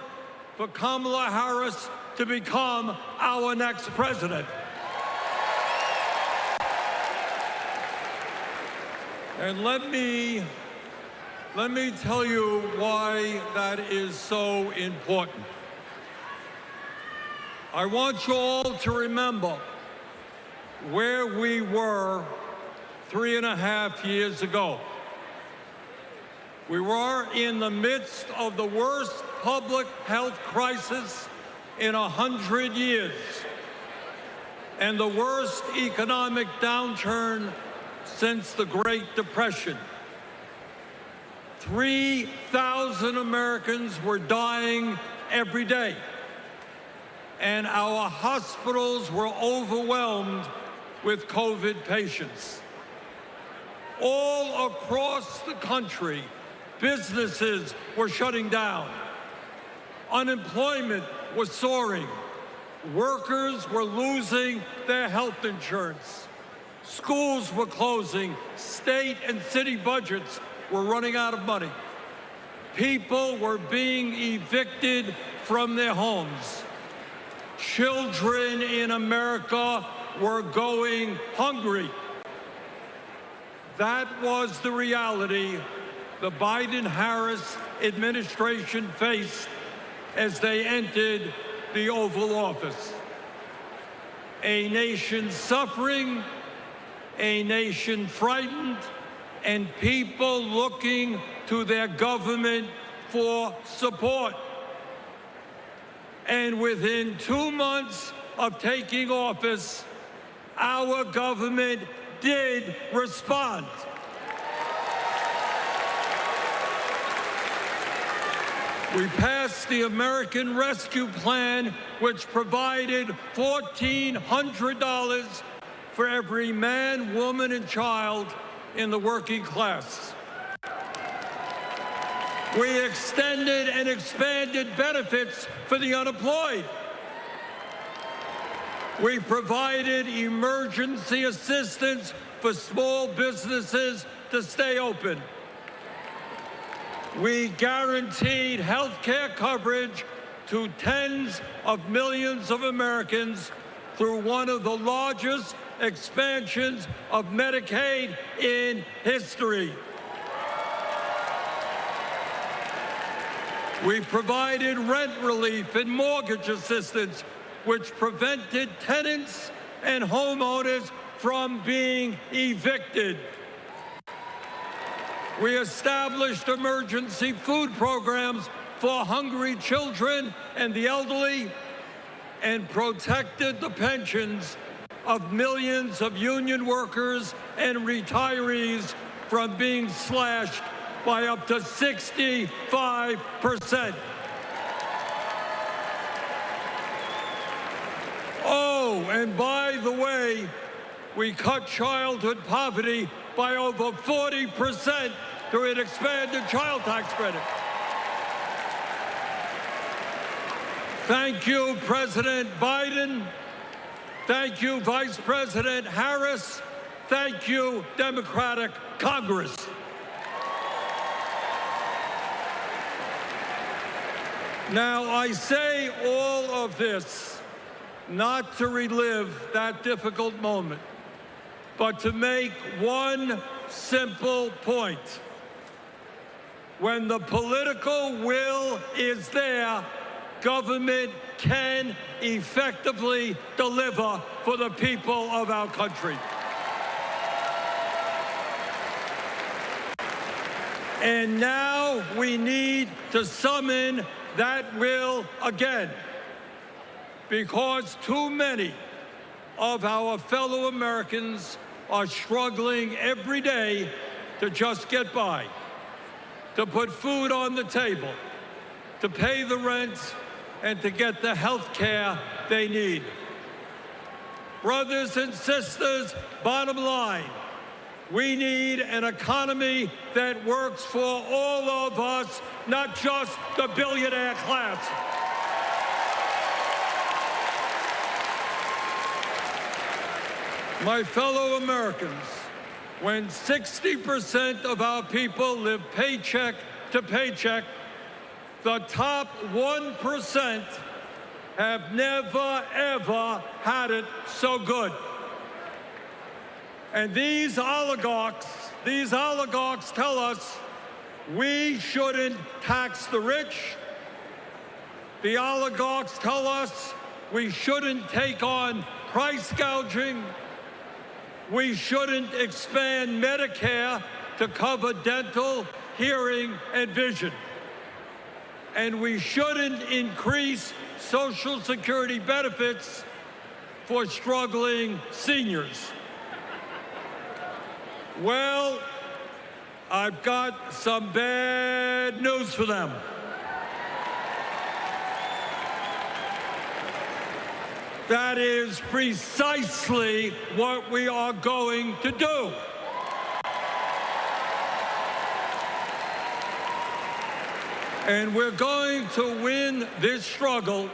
for Kamala Harris to become our next president. And let me tell you why that is so important. I want you all to remember where we were 3.5 years ago. We were in the midst of the worst public health crisis in 100 years and the worst economic downturn since the Great Depression. 3,000 Americans were dying every day, and our hospitals were overwhelmed with COVID patients. All across the country, businesses were shutting down. Unemployment was soaring. Workers were losing their health insurance. Schools were closing. State and city budgets were running out of money. People were being evicted from their homes. Children in America were going hungry. That was the reality the Biden-Harris administration faced as they entered the Oval Office. A nation suffering, a nation frightened, and people looking to their government for support. And within 2 months of taking office, our government did respond. We passed the American Rescue Plan, which provided $1,400 for every man, woman, and child in the working class. We extended and expanded benefits for the unemployed. We provided emergency assistance for small businesses to stay open. We guaranteed health care coverage to tens of millions of Americans through one of the largest expansions of Medicaid in history. We provided rent relief and mortgage assistance, which prevented tenants and homeowners from being evicted. We established emergency food programs for hungry children and the elderly, and protected the pensions of millions of union workers and retirees from being slashed by up to 65%. Oh, and by the way, we cut childhood poverty by over 40% through an expanded child tax credit. Thank you, President Biden. Thank you, Vice President Harris. Thank you, Democratic Congress. Now, I say all of this not to relive that difficult moment, but to make one simple point. When the political will is there, government can effectively deliver for the people of our country. And now we need to summon that will again, because too many of our fellow Americans are struggling every day to just get by, to put food on the table, to pay the rent, and to get the health care they need. Brothers and sisters, bottom line, we need an economy that works for all of us, not just the billionaire class. My fellow Americans, when 60% of our people live paycheck to paycheck, the top 1% have never, ever had it so good. And these oligarchs tell us we shouldn't tax the rich. The oligarchs tell us we shouldn't take on price gouging. We shouldn't expand Medicare to cover dental, hearing, and vision. And we shouldn't increase Social Security benefits for struggling seniors. Well, I've got some bad news for them. That is precisely what we are going to do. And we're going to win this struggle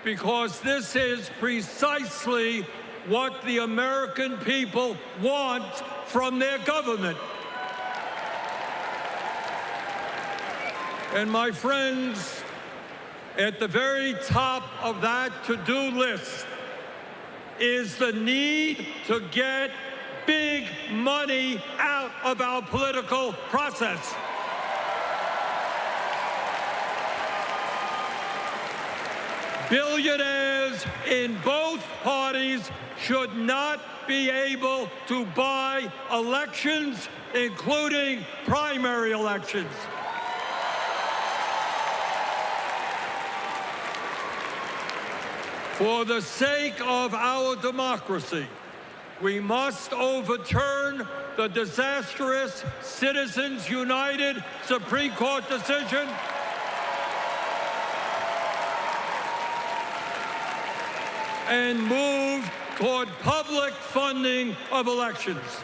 because this is precisely what the American people want from their government. And my friends, at the very top of that to-do list is the need to get big money out of our political process. Billionaires in both parties should not be able to buy elections, including primary elections. For the sake of our democracy, we must overturn the disastrous Citizens United Supreme Court decision and move toward public funding of elections.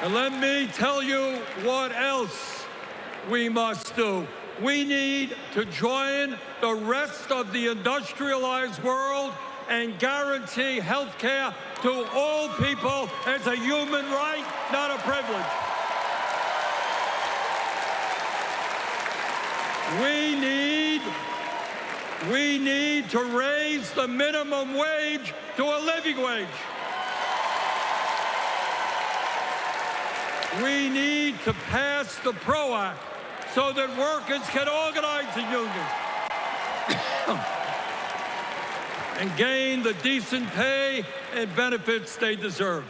And let me tell you what else we must do. We need to join the rest of the industrialized world and guarantee health care to all people as a human right, not a privilege. We need to raise the minimum wage to a living wage. We need to pass the PRO Act so that workers can organize in unions and gain the decent pay and benefits they deserve.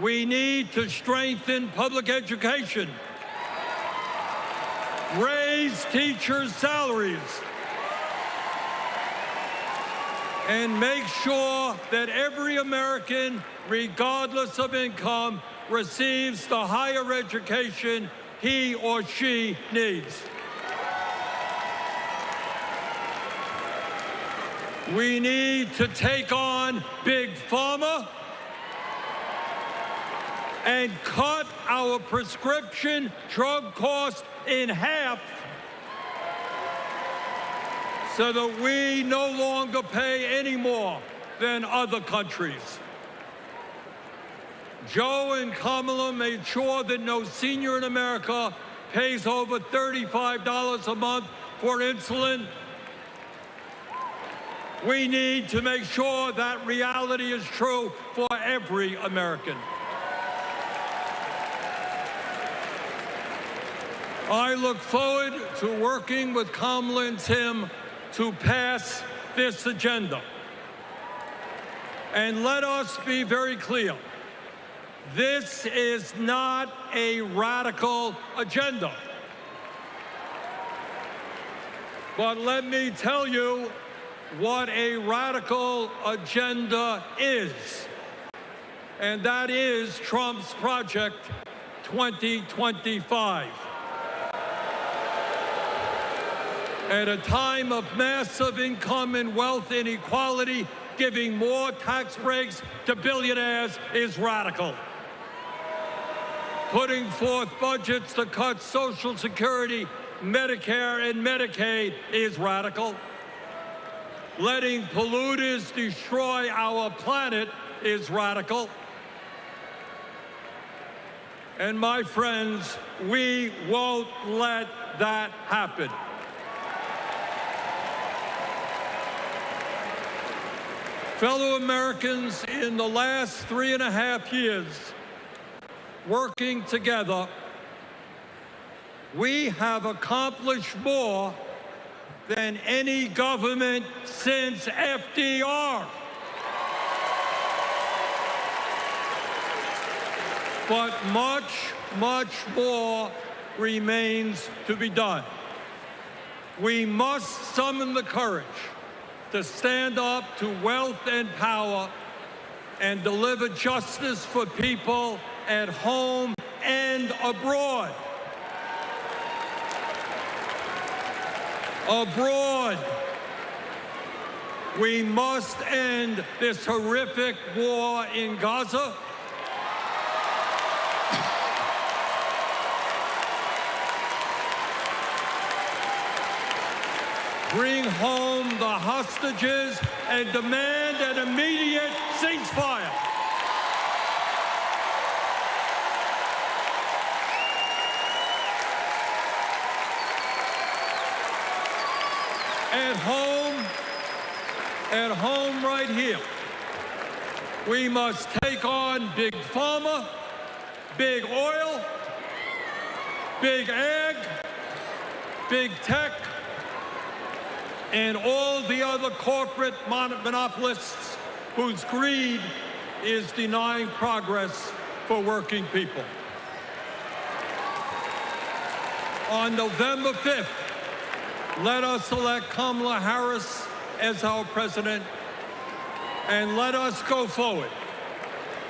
We need to strengthen public education, raise teachers' salaries, and make sure that every American, regardless of income, receives the higher education he or she needs. We need to take on Big Pharma and cut our prescription drug costs in half so that we no longer pay any more than other countries. Joe and Kamala made sure that no senior in America pays over $35 a month for insulin. We need to make sure that reality is true for every American. I look forward to working with Kamala and Tim to pass this agenda. And let us be very clear. This is not a radical agenda. But let me tell you what a radical agenda is. And that is Trump's Project 2025. At a time of massive income and wealth inequality, giving more tax breaks to billionaires is radical. Putting forth budgets to cut Social Security, Medicare, and Medicaid is radical. Letting polluters destroy our planet is radical. And my friends, we won't let that happen. Fellow Americans, in the last 3.5 years, working together, we have accomplished more than any government since FDR. But much, much more remains to be done. We must summon the courage to stand up to wealth and power and deliver justice for people at home and abroad. Abroad, we must end this horrific war in Gaza. bring home the hostages, and demand an immediate ceasefire. At home right here, we must take on big pharma, big oil, big ag, big tech, and all the other corporate monopolists whose greed is denying progress for working people. On November 5th, let us elect Kamala Harris as our president, and let us go forward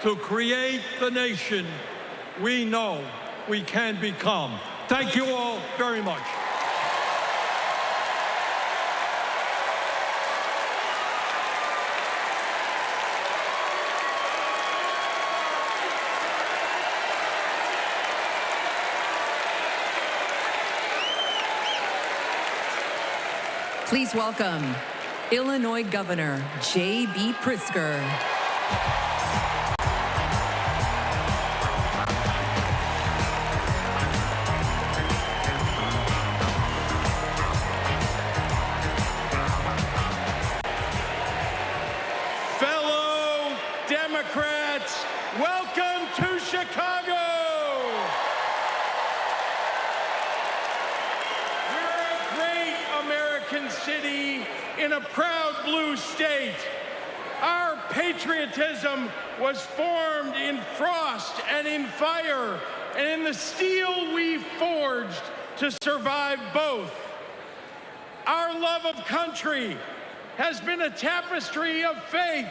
to create the nation we know we can become. Thank you all very much. Please welcome Illinois Governor J.B. Pritzker. Fellow Democrats, welcome to Chicago. City in a proud blue state. Our patriotism was formed in frost and in fire and in the steel we forged to survive both. Our love of country has been a tapestry of faith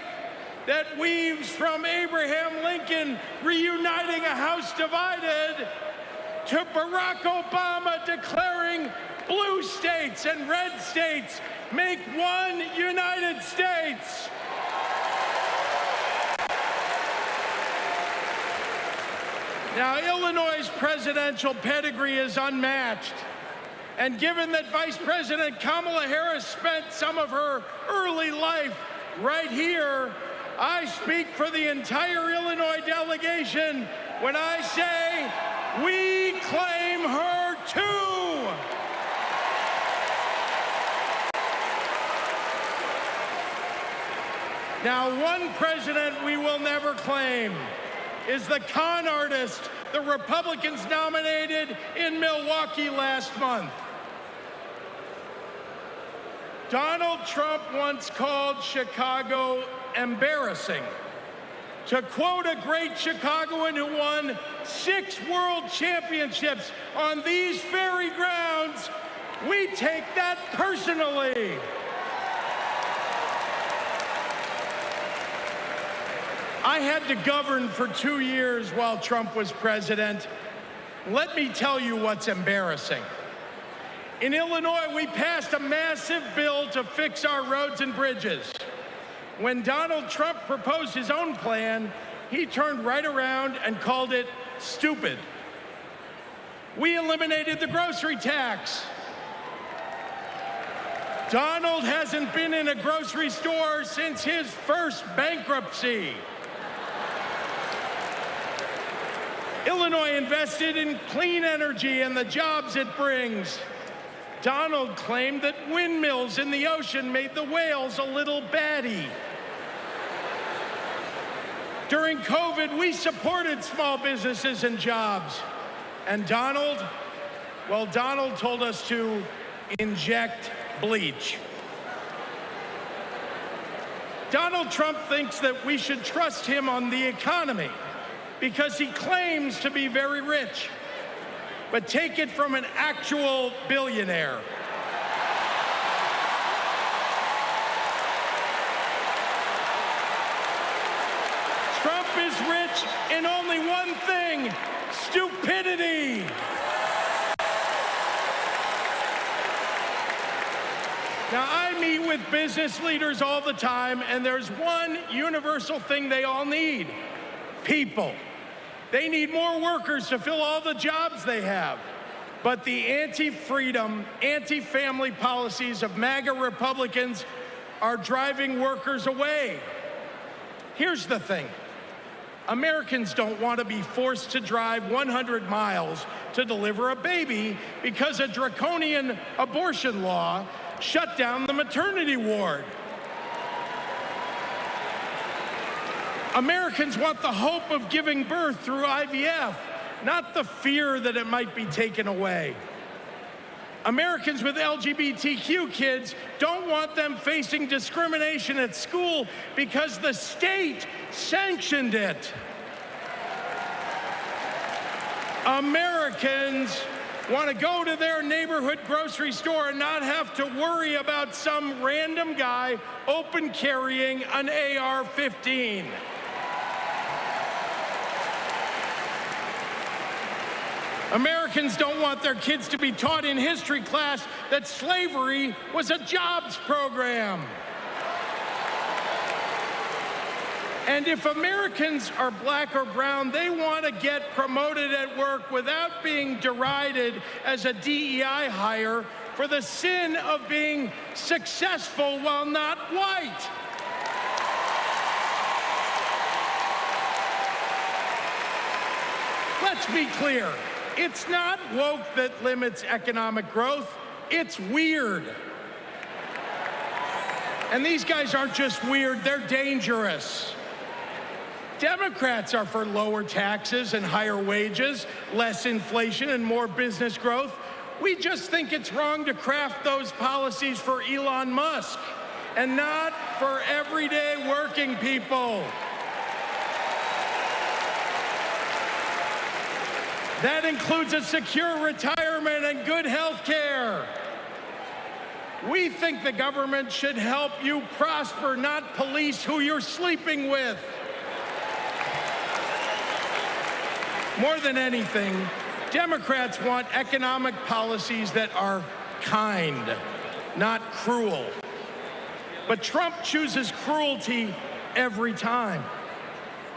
that weaves from Abraham Lincoln reuniting a house divided to Barack Obama declaring blue states and red states make one United States. Now, Illinois' presidential pedigree is unmatched. And given that Vice President Kamala Harris spent some of her early life right here, I speak for the entire Illinois delegation when I say we claim her too. Now, one president we will never claim is the con artist the Republicans nominated in Milwaukee last month. Donald Trump once called Chicago embarrassing. To quote a great Chicagoan who won 6 world championships on these very grounds, we take that personally. I had to govern for 2 years while Trump was president. Let me tell you what's embarrassing. In Illinois, we passed a massive bill to fix our roads and bridges. When Donald Trump proposed his own plan, he turned right around and called it stupid. We eliminated the grocery tax. Donald hasn't been in a grocery store since his first bankruptcy. Illinois invested in clean energy and the jobs it brings. Donald claimed that windmills in the ocean made the whales a little batty. During COVID, we supported small businesses and jobs. And Donald, well, Donald told us to inject bleach. Donald Trump thinks that we should trust him on the economy because he claims to be very rich. But take it from an actual billionaire. Trump is rich in only one thing: stupidity. Now, I meet with business leaders all the time, and there's one universal thing they all need: people. They need more workers to fill all the jobs they have. But the anti-freedom, anti-family policies of MAGA Republicans are driving workers away. Here's the thing. Americans don't want to be forced to drive 100 miles to deliver a baby because a draconian abortion law shut down the maternity ward. Americans want the hope of giving birth through IVF, not the fear that it might be taken away. Americans with LGBTQ kids don't want them facing discrimination at school because the state sanctioned it. Americans want to go to their neighborhood grocery store and not have to worry about some random guy open carrying an AR-15. Americans don't want their kids to be taught in history class that slavery was a jobs program. And if Americans are black or brown, they want to get promoted at work without being derided as a DEI hire for the sin of being successful while not white. Let's be clear. It's not woke that limits economic growth. It's weird. And these guys aren't just weird, they're dangerous. Democrats are for lower taxes and higher wages, less inflation and more business growth. We just think it's wrong to craft those policies for Elon Musk and not for everyday working people. That includes a secure retirement and good health care. We think the government should help you prosper, not police who you're sleeping with. More than anything, Democrats want economic policies that are kind, not cruel. But Trump chooses cruelty every time.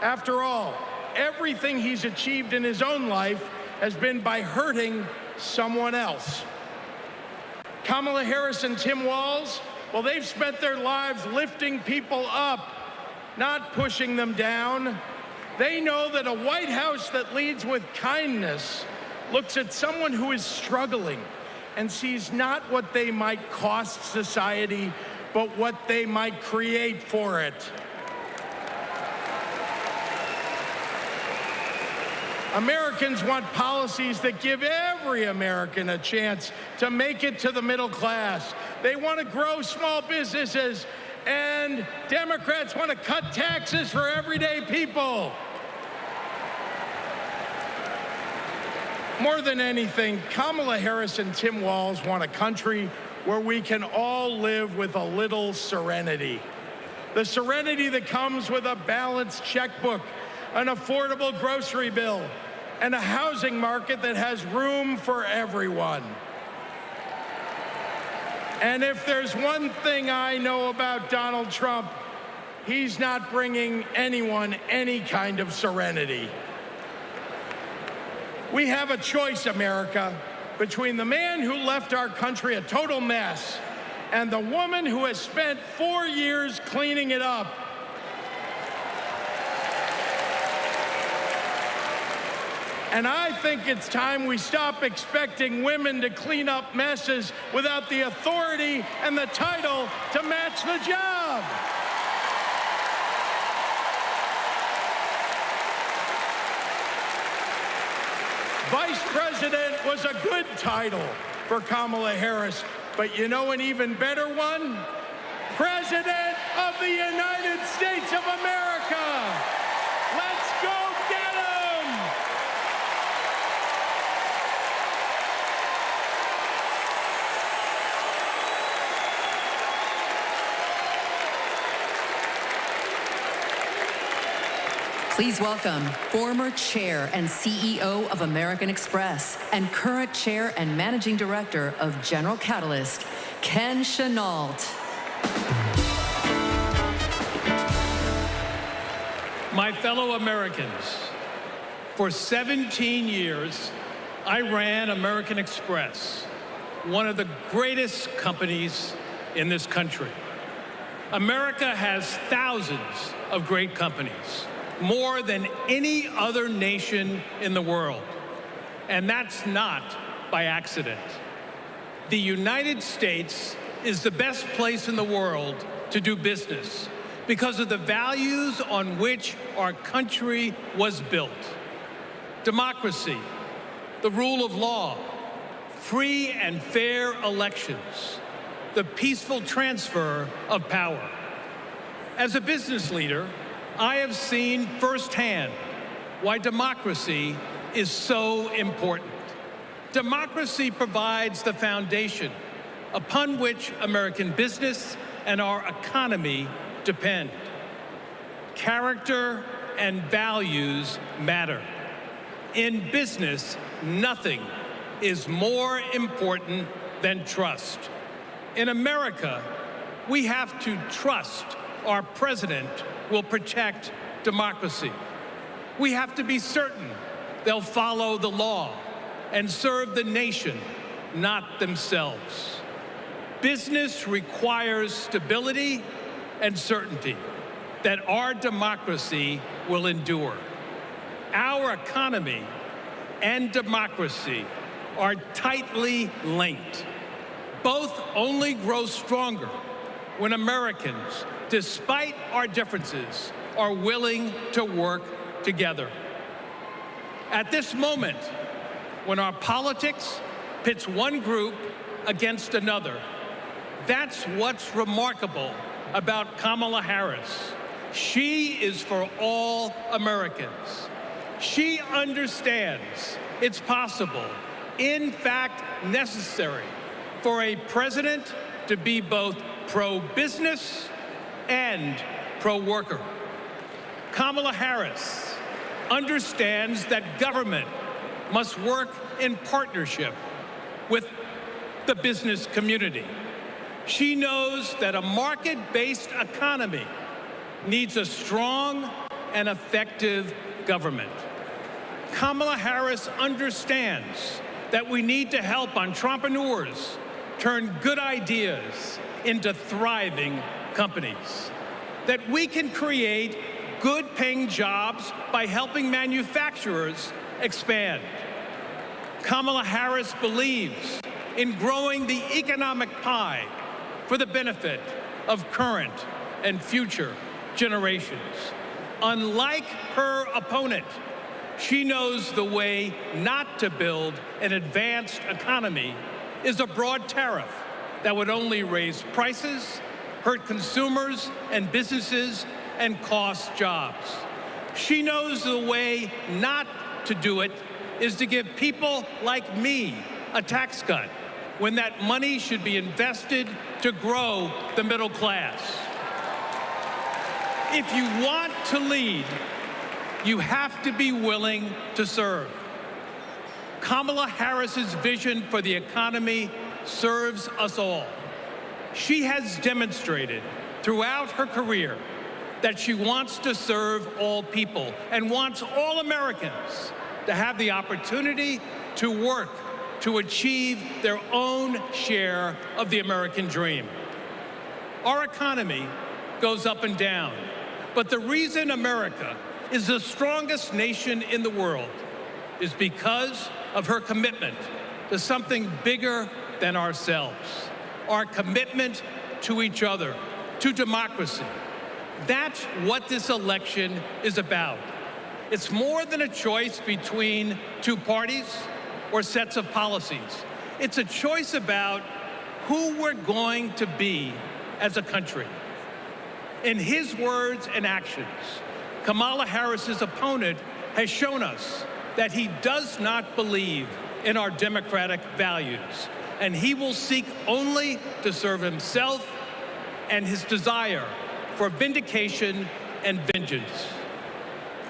After all, everything he's achieved in his own life has been by hurting someone else. Kamala Harris and Tim Walz, well, they've spent their lives lifting people up, not pushing them down. They know that a White House that leads with kindness looks at someone who is struggling and sees not what they might cost society, but what they might create for it. Americans want policies that give every American a chance to make it to the middle class. They want to grow small businesses, and Democrats want to cut taxes for everyday people. More than anything, Kamala Harris and Tim Walz want a country where we can all live with a little serenity. The serenity that comes with a balanced checkbook, an affordable grocery bill, and a housing market that has room for everyone. And if there's one thing I know about Donald Trump, he's not bringing anyone any kind of serenity. We have a choice, America, between the man who left our country a total mess and the woman who has spent 4 years cleaning it up. And I think it's time we stop expecting women to clean up messes without the authority and the title to match the job. Vice President was a good title for Kamala Harris, but you know an even better one? President of the United States of America. Let's go get him! Please welcome former chair and CEO of American Express and current chair and managing director of General Catalyst, Ken Chenault. My fellow Americans, for 17 years, I ran American Express, one of the greatest companies in this country. America has thousands of great companies, more than any other nation in the world. And that's not by accident. The United States is the best place in the world to do business because of the values on which our country was built. Democracy, the rule of law, free and fair elections, the peaceful transfer of power. As a business leader, I have seen firsthand why democracy is so important. Democracy provides the foundation upon which American business and our economy depend. Character and values matter. In business, nothing is more important than trust. In America, we have to trust our president will protect democracy. We have to be certain they'll follow the law and serve the nation, not themselves. Business requires stability and certainty that our democracy will endure. Our economy and democracy are tightly linked. Both only grow stronger when Americans, despite our differences, are willing to work together. At this moment, when our politics pits one group against another, that's what's remarkable about Kamala Harris. She is for all Americans. She understands it's possible, in fact necessary, for a president to be both pro-business and pro-worker. Kamala Harris understands that government must work in partnership with the business community. She knows that a market-based economy needs a strong and effective government. Kamala Harris understands that we need to help entrepreneurs turn good ideas into thriving companies, that we can create good-paying jobs by helping manufacturers expand. Kamala Harris believes in growing the economic pie for the benefit of current and future generations. Unlike her opponent, she knows the way not to build an advanced economy is a broad tariff that would only raise prices, hurt consumers and businesses, and cost jobs. She knows the way not to do it is to give people like me a tax cut when that money should be invested to grow the middle class. If you want to lead, you have to be willing to serve. Kamala Harris's vision for the economy serves us all. She has demonstrated throughout her career that she wants to serve all people and wants all Americans to have the opportunity to work to achieve their own share of the American dream. Our economy goes up and down, but the reason America is the strongest nation in the world is because of her commitment to something bigger than ourselves, our commitment to each other, to democracy. That's what this election is about. It's more than a choice between two parties or sets of policies. It's a choice about who we're going to be as a country. In his words and actions, Kamala Harris's opponent has shown us that he does not believe in our democratic values, and he will seek only to serve himself and his desire for vindication and vengeance.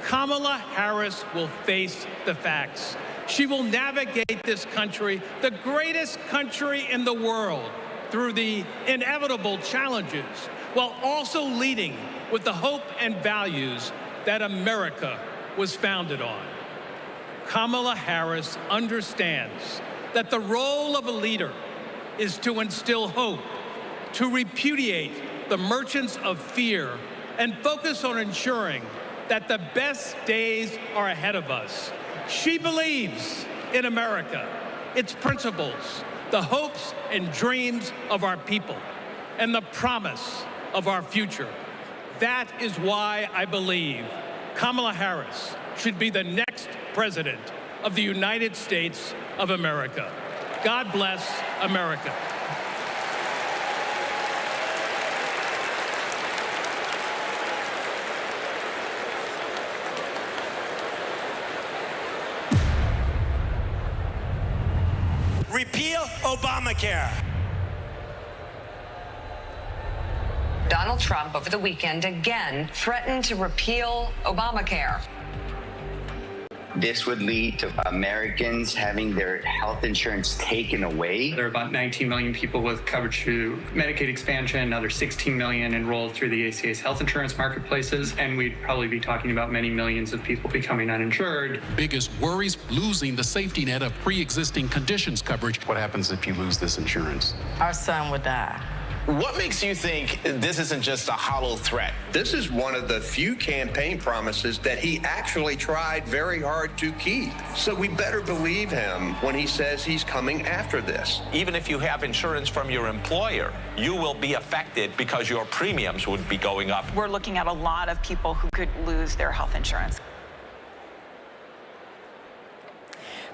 Kamala Harris will face the facts. She will navigate this country, the greatest country in the world, through the inevitable challenges, while also leading with the hope and values that America was founded on. Kamala Harris understands that the role of a leader is to instill hope, to repudiate the merchants of fear, and focus on ensuring that the best days are ahead of us. She believes in America, its principles, the hopes and dreams of our people, and the promise of our future. That is why I believe Kamala Harris should be the next president of the United States of America. God bless America. Repeal Obamacare. Donald Trump over the weekend again threatened to repeal Obamacare. This would lead to Americans having their health insurance taken away. There are about 19 million people with coverage through Medicaid expansion, another 16 million enrolled through the ACA's health insurance marketplaces, and we'd probably be talking about many millions of people becoming uninsured. Biggest worries, losing the safety net of pre-existing conditions coverage. What happens if you lose this insurance? Our son would die. What makes you think this isn't just a hollow threat? This is one of the few campaign promises that he actually tried very hard to keep. So we better believe him when he says he's coming after this. Even if you have insurance from your employer, you will be affected because your premiums would be going up. We're looking at a lot of people who could lose their health insurance.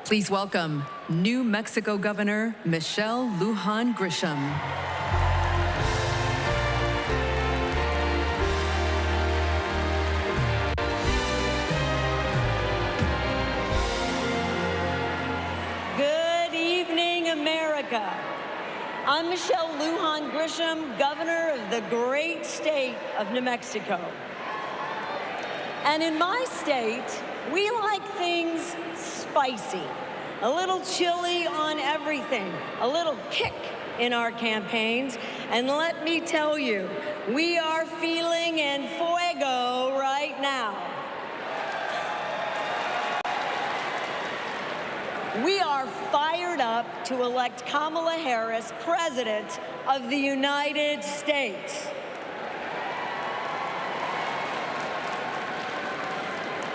Please welcome New Mexico Governor Michelle Lujan Grisham. America. I'm Michelle Lujan Grisham, governor of the great state of New Mexico. And in my state, we like things spicy, a little chili on everything, a little kick in our campaigns. And let me tell you, we are feeling en fuego right now. We are fired up to elect Kamala Harris President of the United States.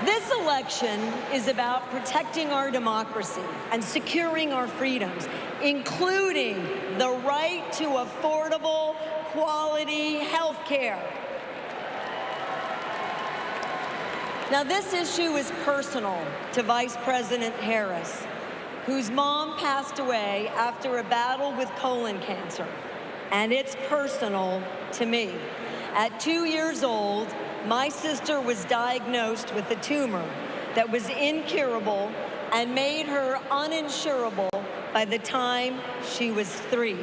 This election is about protecting our democracy and securing our freedoms, including the right to affordable, quality health care. Now, this issue is personal to Vice President Harris, whose mom passed away after a battle with colon cancer. And it's personal to me. At 2 years old, my sister was diagnosed with a tumor that was incurable and made her uninsurable by the time she was 3.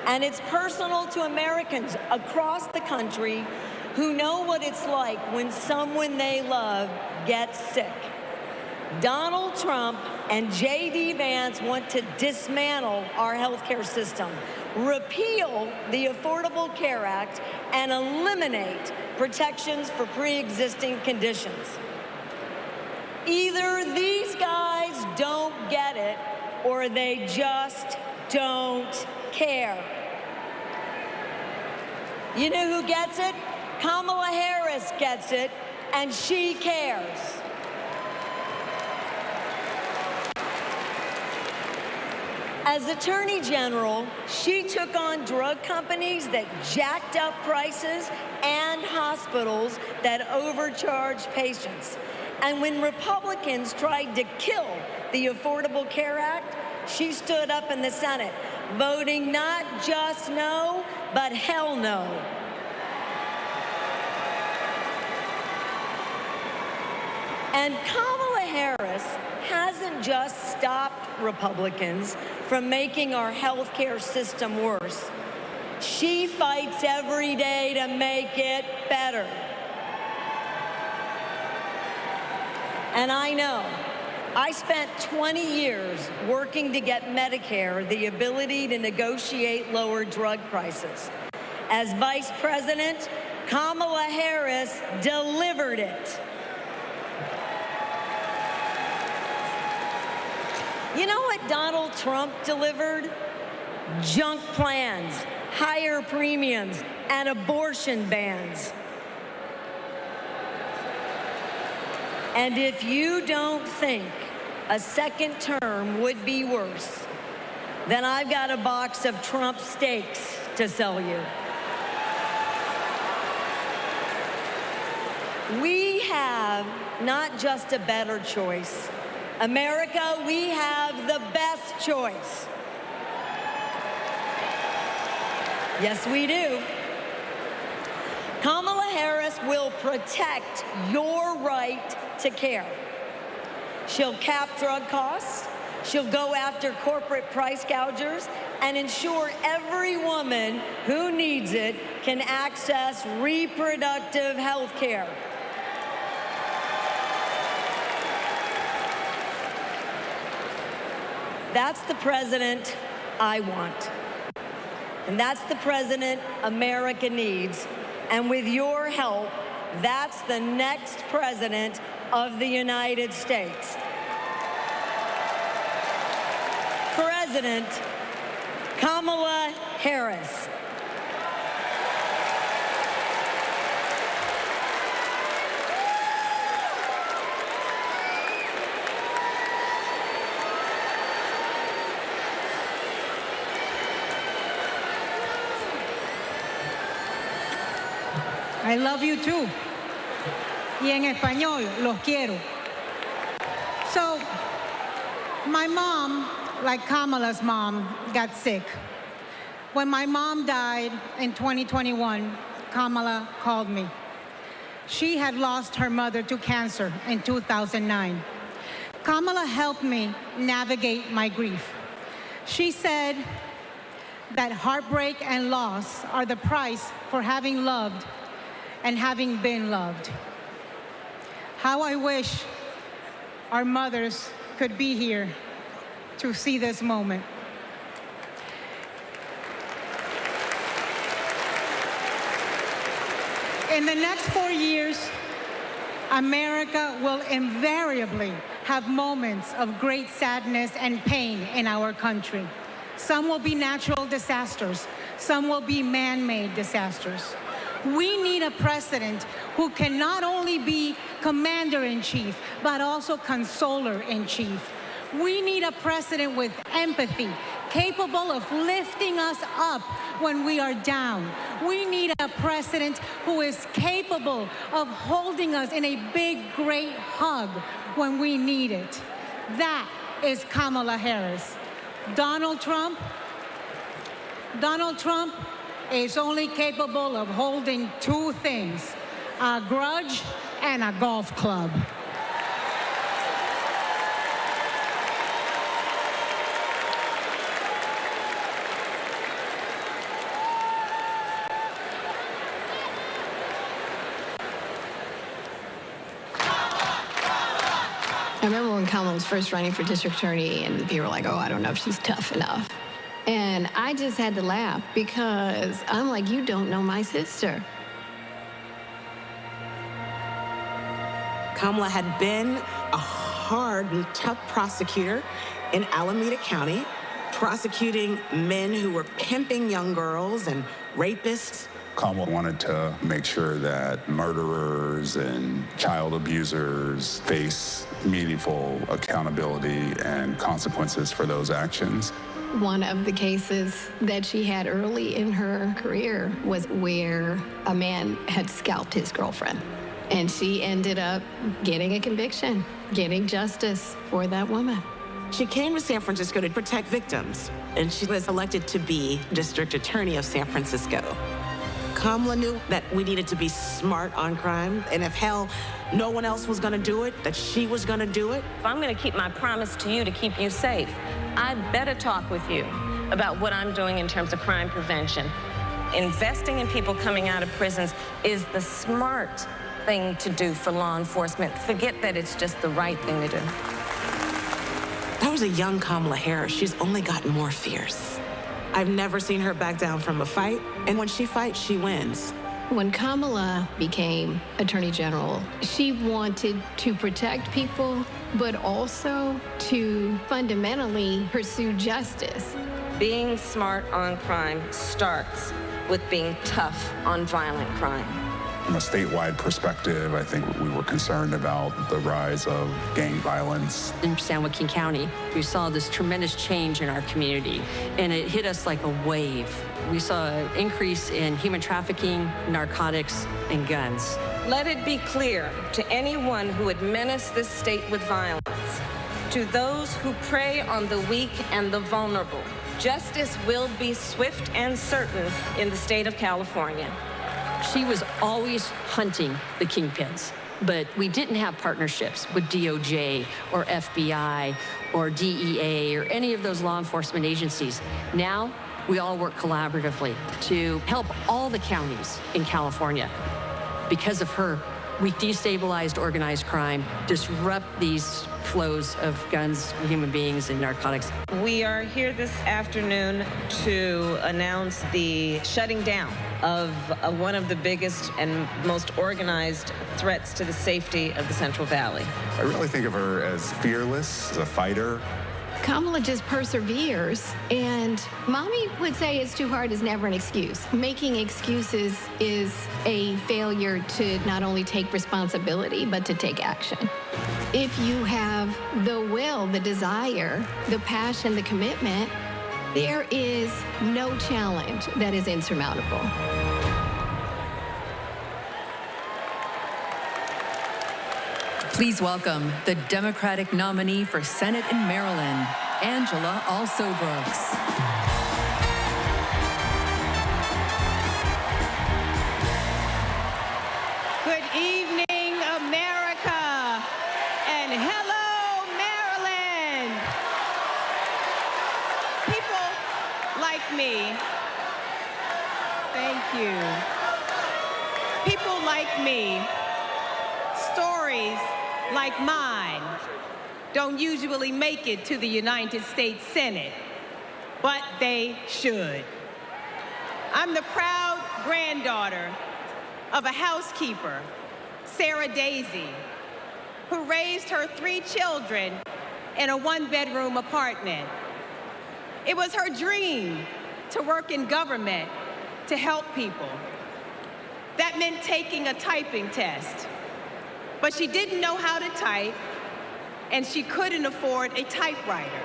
And it's personal to Americans across the country who know what it's like when someone they love gets sick. Donald Trump and J.D. Vance want to dismantle our healthcare system, repeal the Affordable Care Act, and eliminate protections for pre-existing conditions. Either these guys don't get it, or they just don't care. You know who gets it? Kamala Harris gets it, and she cares. As Attorney General, she took on drug companies that jacked up prices and hospitals that overcharged patients. And when Republicans tried to kill the Affordable Care Act, she stood up in the Senate, voting not just no, but hell no. And Kamala Harris hasn't just stopped Republicans from making our healthcare system worse. She fights every day to make it better. And I know, I spent 20 years working to get Medicare the ability to negotiate lower drug prices. As Vice President, Kamala Harris delivered it. You know what Donald Trump delivered? Junk plans, higher premiums, and abortion bans. And if you don't think a second term would be worse, then I've got a box of Trump steaks to sell you. We have not just a better choice. America, we have the best choice. Yes, we do. Kamala Harris will protect your right to care. She'll cap drug costs, she'll go after corporate price gougers, and ensure every woman who needs it can access reproductive health care. That's the president I want. And that's the president America needs. And with your help, that's the next president of the United States. President Kamala Harris. I love you too. Y en español, los quiero. So, my mom, like Kamala's mom, got sick. When my mom died in 2021, Kamala called me. She had lost her mother to cancer in 2009. Kamala helped me navigate my grief. She said that heartbreak and loss are the price for having loved and having been loved. How I wish our mothers could be here to see this moment. In the next 4 years, America will invariably have moments of great sadness and pain in our country. Some will be natural disasters. Some will be man-made disasters. We need a president who can not only be commander-in-chief, but also consoler-in-chief. We need a president with empathy, capable of lifting us up when we are down. We need a president who is capable of holding us in a big, great hug when we need it. That is Kamala Harris. Donald Trump is only capable of holding two things, a grudge and a golf club. I remember when Kamala was first running for district attorney and people were like, oh, I don't know if she's tough enough. And I just had to laugh because I'm like, you don't know my sister. Kamala had been a hard and tough prosecutor in Alameda County, prosecuting men who were pimping young girls and rapists. Kamala wanted to make sure that murderers and child abusers face meaningful accountability and consequences for those actions. One of the cases that she had early in her career was where a man had scalped his girlfriend. And she ended up getting a conviction, getting justice for that woman. She came to San Francisco to protect victims, and she was elected to be district attorney of San Francisco. Kamala knew that we needed to be smart on crime, and if hell, no one else was gonna do it, that she was gonna do it. If I'm gonna keep my promise to you to keep you safe, I better talk with you about what I'm doing in terms of crime prevention. Investing in people coming out of prisons is the smart thing to do for law enforcement. Forget that it's just the right thing to do. That was a young Kamala Harris. She's only gotten more fierce. I've never seen her back down from a fight, and when she fights, she wins. When Kamala became Attorney General, she wanted to protect people, but also to fundamentally pursue justice. Being smart on crime starts with being tough on violent crime. From a statewide perspective, I think we were concerned about the rise of gang violence. In San Joaquin County, we saw this tremendous change in our community, and it hit us like a wave. We saw an increase in human trafficking, narcotics, and guns. Let it be clear to anyone who would menace this state with violence, to those who prey on the weak and the vulnerable, justice will be swift and certain in the state of California. She was always hunting the kingpins, but we didn't have partnerships with DOJ or FBI or DEA or any of those law enforcement agencies. Now, we all work collaboratively to help all the counties in California. Because of her, we destabilized organized crime, disrupt these flows of guns, human beings, and narcotics. We are here this afternoon to announce the shutting down of one of the biggest and most organized threats to the safety of the Central Valley. I really think of her as fearless, as a fighter. Kamala just perseveres, and Mommy would say it's too hard is never an excuse. Making excuses is a failure to not only take responsibility, but to take action. If you have the will, the desire, the passion, the commitment, there is no challenge that is insurmountable. Please welcome the Democratic nominee for Senate in Maryland, Angela Also Brooks. Good evening, America, and hello, Maryland. People like me, thank you. People like me, stories like mine don't usually make it to the United States Senate, but they should. I'm the proud granddaughter of a housekeeper, Sarah Daisy, who raised her 3 children in a 1-bedroom apartment. It was her dream to work in government to help people. That meant taking a typing test. But she didn't know how to type, and she couldn't afford a typewriter.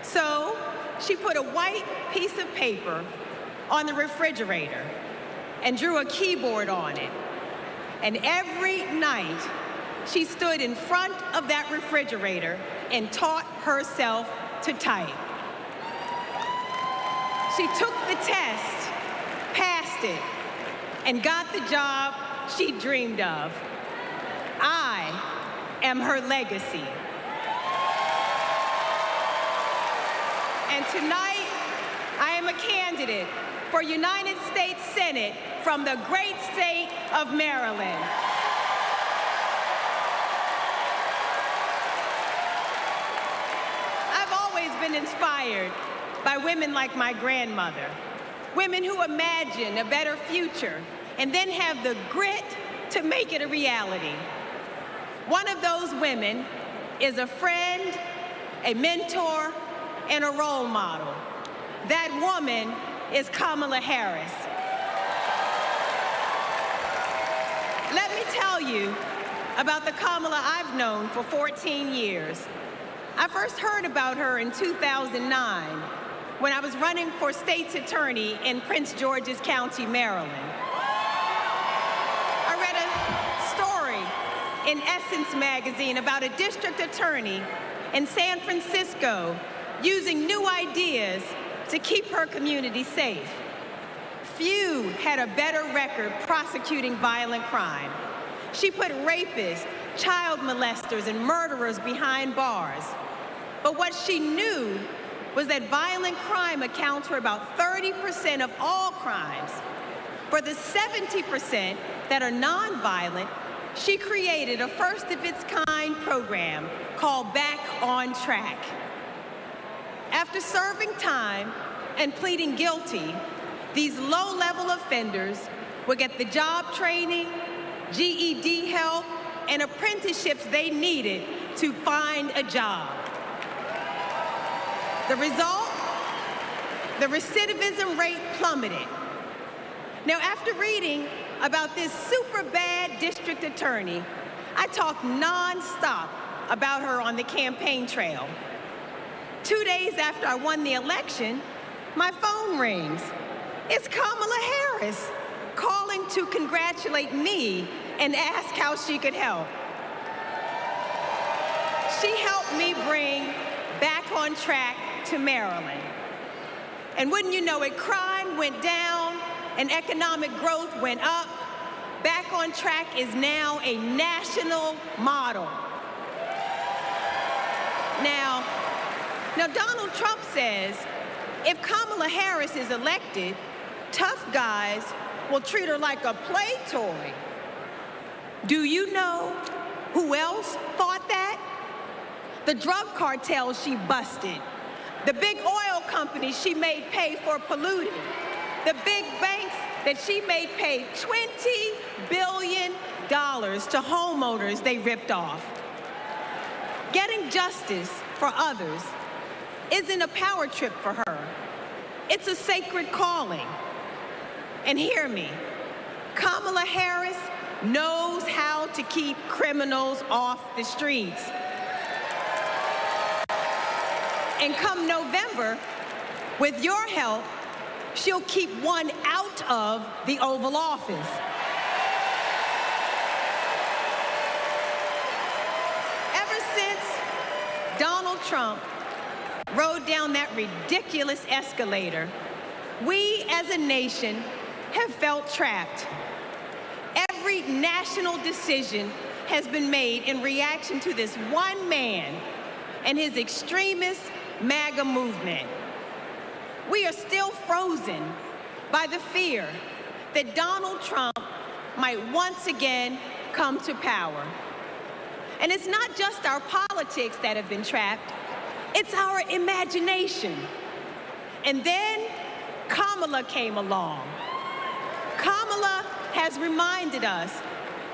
So she put a white piece of paper on the refrigerator and drew a keyboard on it. And every night, she stood in front of that refrigerator and taught herself to type. She took the test, passed it, and got the job she dreamed of. I am her legacy. And tonight, I am a candidate for United States Senate from the great state of Maryland. I've always been inspired by women like my grandmother, women who imagine a better future and then have the grit to make it a reality. One of those women is a friend, a mentor, and a role model. That woman is Kamala Harris. Let me tell you about the Kamala I've known for 14 years. I first heard about her in 2009 when I was running for state's attorney in Prince George's County, Maryland. I read a story in Essence magazine about a district attorney in San Francisco using new ideas to keep her community safe. Few had a better record prosecuting violent crime. She put rapists, child molesters, and murderers behind bars. But what she knew was that violent crime accounts for about 30% of all crimes. For the 70% that are nonviolent, she created a first-of-its-kind program called Back on Track. After serving time and pleading guilty, these low-level offenders will get the job training, GED help, and apprenticeships they needed to find a job. The result? The recidivism rate plummeted. Now, after reading about this super bad district attorney, I talked nonstop about her on the campaign trail. 2 days after I won the election, my phone rings. It's Kamala Harris calling to congratulate me and ask how she could help. She helped me bring back on track to Maryland. And wouldn't you know it, crime went down and economic growth went up. Back on track is now a national model. Now Donald Trump says if Kamala Harris is elected, tough guys will treat her like a play toy. Do you know who else thought that? The drug cartels she busted, the big oil companies she made pay for polluting, the big banks that she made pay $20 billion to homeowners they ripped off. Getting justice for others isn't a power trip for her. It's a sacred calling. And hear me, Kamala Harris knows how to keep criminals off the streets. And come November, with your help, she'll keep one out of the Oval Office. Ever since Donald Trump rode down that ridiculous escalator, we as a nation have felt trapped. Every national decision has been made in reaction to this one man and his extremist MAGA movement. We are still frozen by the fear that Donald Trump might once again come to power. And it's not just our politics that have been trapped, it's our imagination. And then Kamala came along. Kamala has reminded us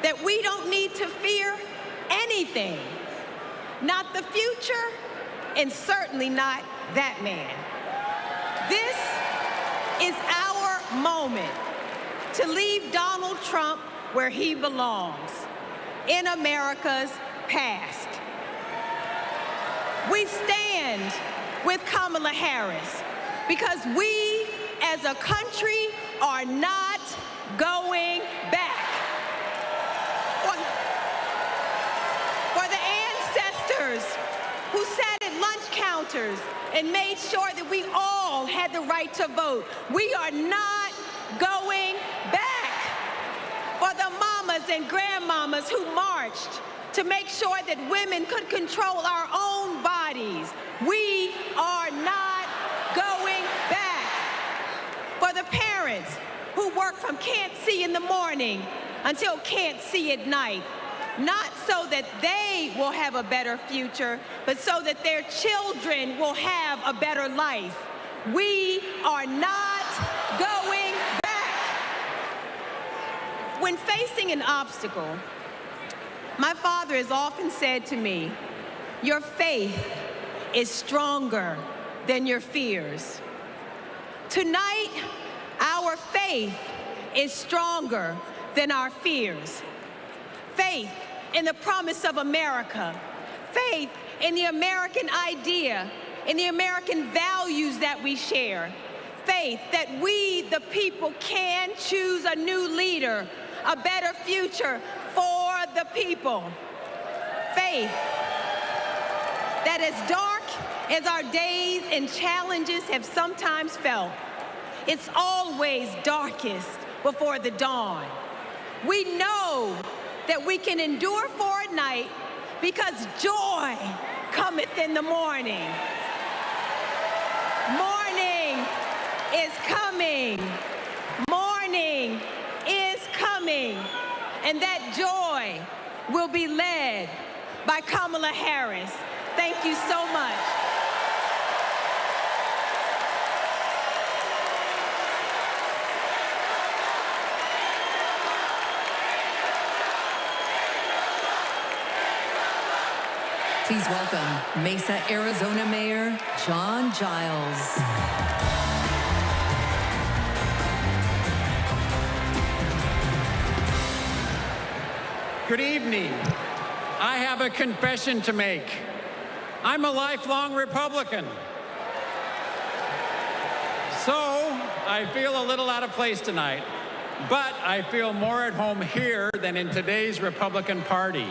that we don't need to fear anything. Not the future, and certainly not that man. This is our moment to leave Donald Trump where he belongs, in America's past. We stand with Kamala Harris because we as a country are not going back. For the ancestors who sat at lunch counters and made sure that we all had the right to vote, we are not going back. For the mamas and grandmamas who marched to make sure that women could control our own bodies, we are not going back. For the parents who work from can't see in the morning until can't see at night, not so that they will have a better future, but so that their children will have a better life. We are not going back. When facing an obstacle, my father has often said to me, your faith is stronger than your fears. Tonight, our faith is stronger than our fears. Faith in the promise of America. Faith in the American idea, in the American values that we share. Faith that we, the people, can choose a new leader, a better future for the people. Faith that as dark as our days and challenges have sometimes felt, it's always darkest before the dawn. We know that we can endure for a night because joy cometh in the morning. Morning is coming. Morning is coming. And that joy will be led by Kamala Harris. Thank you so much. Please welcome Mesa, Arizona Mayor John Giles. Good evening. I have a confession to make. I'm a lifelong Republican. So I feel a little out of place tonight, but I feel more at home here than in today's Republican Party.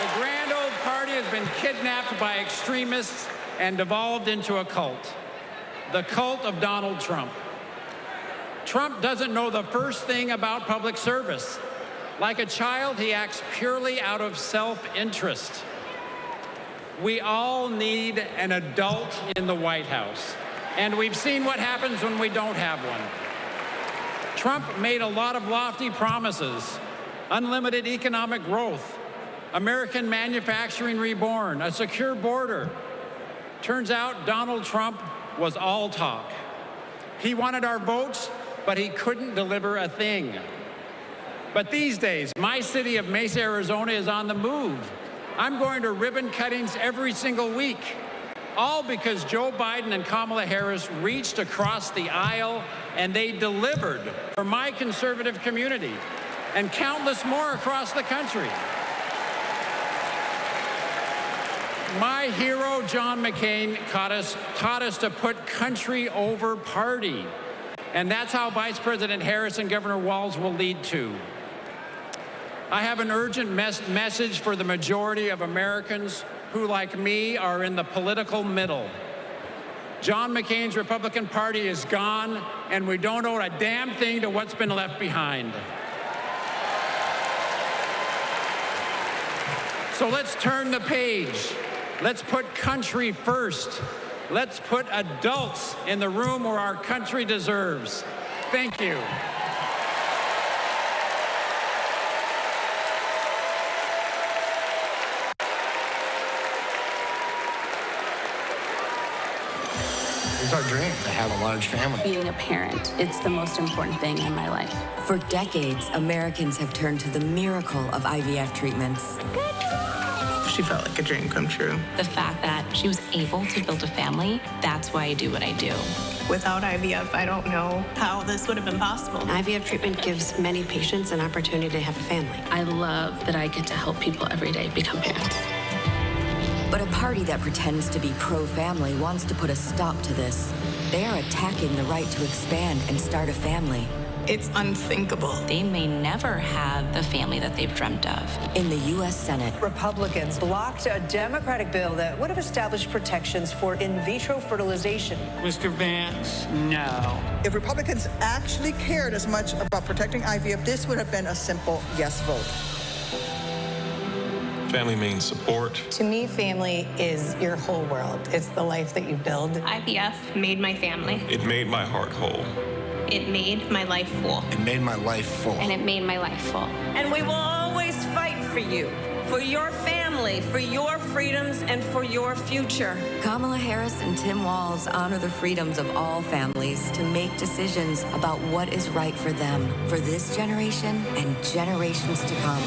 The grand old party has been kidnapped by extremists and devolved into a cult, the cult of Donald Trump. Trump doesn't know the first thing about public service. Like a child, he acts purely out of self-interest. We all need an adult in the White House, and we've seen what happens when we don't have one. Trump made a lot of lofty promises: unlimited economic growth, American manufacturing reborn, a secure border. Turns out Donald Trump was all talk. He wanted our votes, but he couldn't deliver a thing. But these days, my city of Mesa, Arizona is on the move. I'm going to ribbon cuttings every single week, all because Joe Biden and Kamala Harris reached across the aisle and they delivered for my conservative community and countless more across the country. My hero, John McCain, taught us to put country over party. And that's how Vice President Harris and Governor Walz will lead too. I have an urgent message for the majority of Americans who, like me, are in the political middle. John McCain's Republican Party is gone, and we don't owe a damn thing to what's been left behind. So let's turn the page. Let's put country first. Let's put adults in the room where our country deserves. Thank you. It's our dream to have a large family. Being a parent, it's the most important thing in my life. For decades, Americans have turned to the miracle of IVF treatments. She felt like a dream come true. The fact that she was able to build a family, that's why I do what I do. Without IVF, I don't know how this would have been possible. IVF treatment gives many patients an opportunity to have a family. I love that I get to help people every day become parents. But a party that pretends to be pro-family wants to put a stop to this. They are attacking the right to expand and start a family. It's unthinkable. They may never have the family that they've dreamt of. In the U.S. Senate, Republicans blocked a Democratic bill that would have established protections for in vitro fertilization. Mr. Vance, no. If Republicans actually cared as much about protecting IVF, this would have been a simple yes vote. Family means support. To me, family is your whole world. It's the life that you build. IVF made my family. It made my heart whole. It made my life full. It made my life full. And it made my life full. And we will always fight for you, for your family, for your freedoms, and for your future. Kamala Harris and Tim Walz honor the freedoms of all families to make decisions about what is right for them, for this generation and generations to come.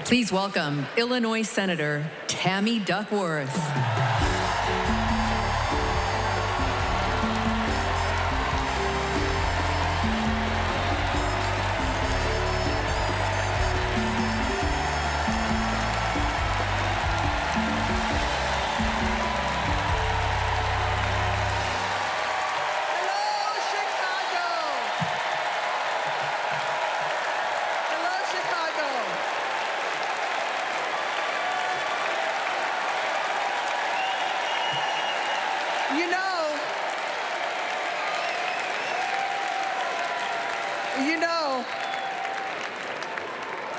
Please welcome Illinois Senator Tammy Duckworth.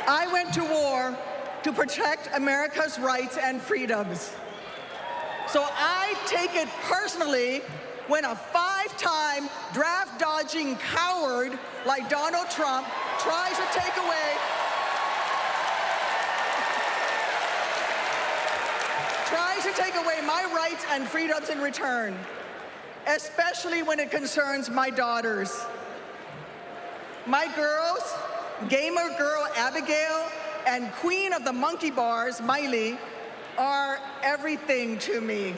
I went to war to protect America's rights and freedoms. So I take it personally when a five-time draft-dodging coward like Donald Trump tries to take away my rights and freedoms in return. especially when it concerns my daughters. My girls, gamer girl Abigail and queen of the monkey bars, Miley, are everything to me.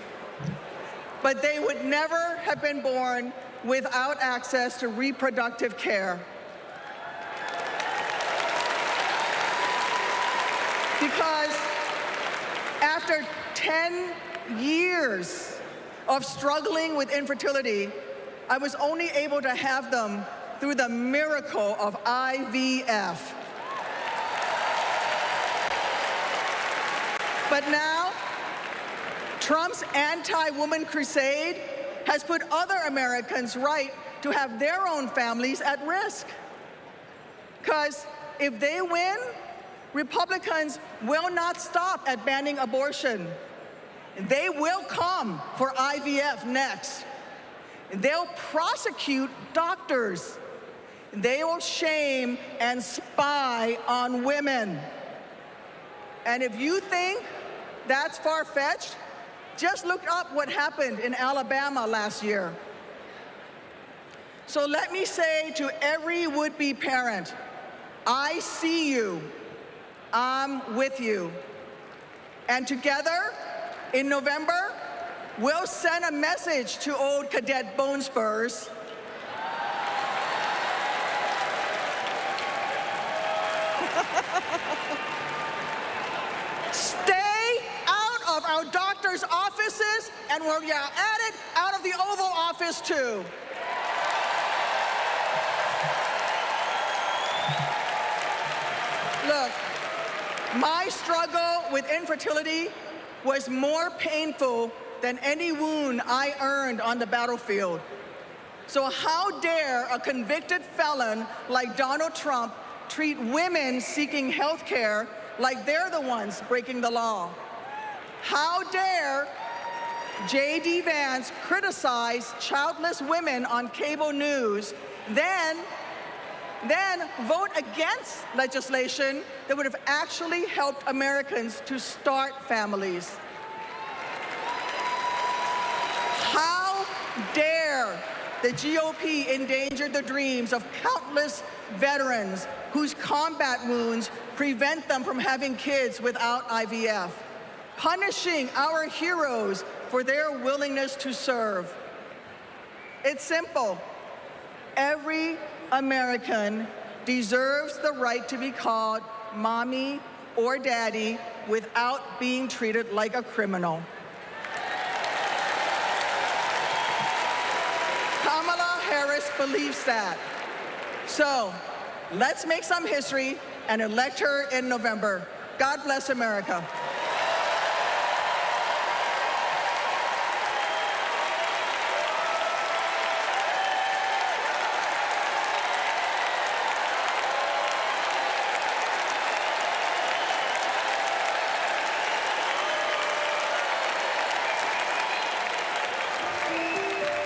But they would never have been born without access to reproductive care. Because after 10 years of struggling with infertility, I was only able to have them through the miracle of IVF. But now, Trump's anti-woman crusade has put other Americans' right to have their own families at risk. Because if they win, Republicans will not stop at banning abortion. They will come for IVF next. They'll prosecute doctors. They will shame and spy on women. And if you think that's far-fetched, just look up what happened in Alabama last year. So let me say to every would-be parent, I see you. I'm with you. And together, in November, we'll send a message to old Cadet Bone Spurs. Stay out of our doctors' offices, and where you're at it, out of the Oval Office too. Look, my struggle with infertility was more painful than any wound I earned on the battlefield. So how dare a convicted felon like Donald Trump treat women seeking health care like they're the ones breaking the law? How dare J.D. Vance criticize childless women on cable news, then vote against legislation that would have actually helped Americans to start families? How dare the GOP endanger the dreams of countless veterans whose combat wounds prevent them from having kids without IVF, punishing our heroes for their willingness to serve? It's simple. Every American deserves the right to be called mommy or daddy without being treated like a criminal. Kamala Harris believes that. So let's make some history and elect her in November. God bless America.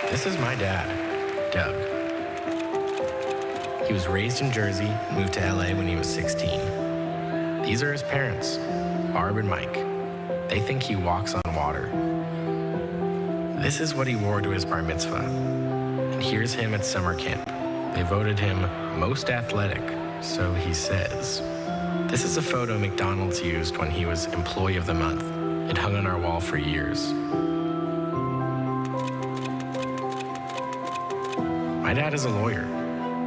This is my dad, Doug. He was raised in Jersey and moved to LA when he was 16. These are his parents, Barb and Mike. They think he walks on water. This is what he wore to his bar mitzvah. And here's him at summer camp. They voted him most athletic, so he says. This is a photo McDonald's used when he was Employee of the Month. It hung on our wall for years. My dad is a lawyer,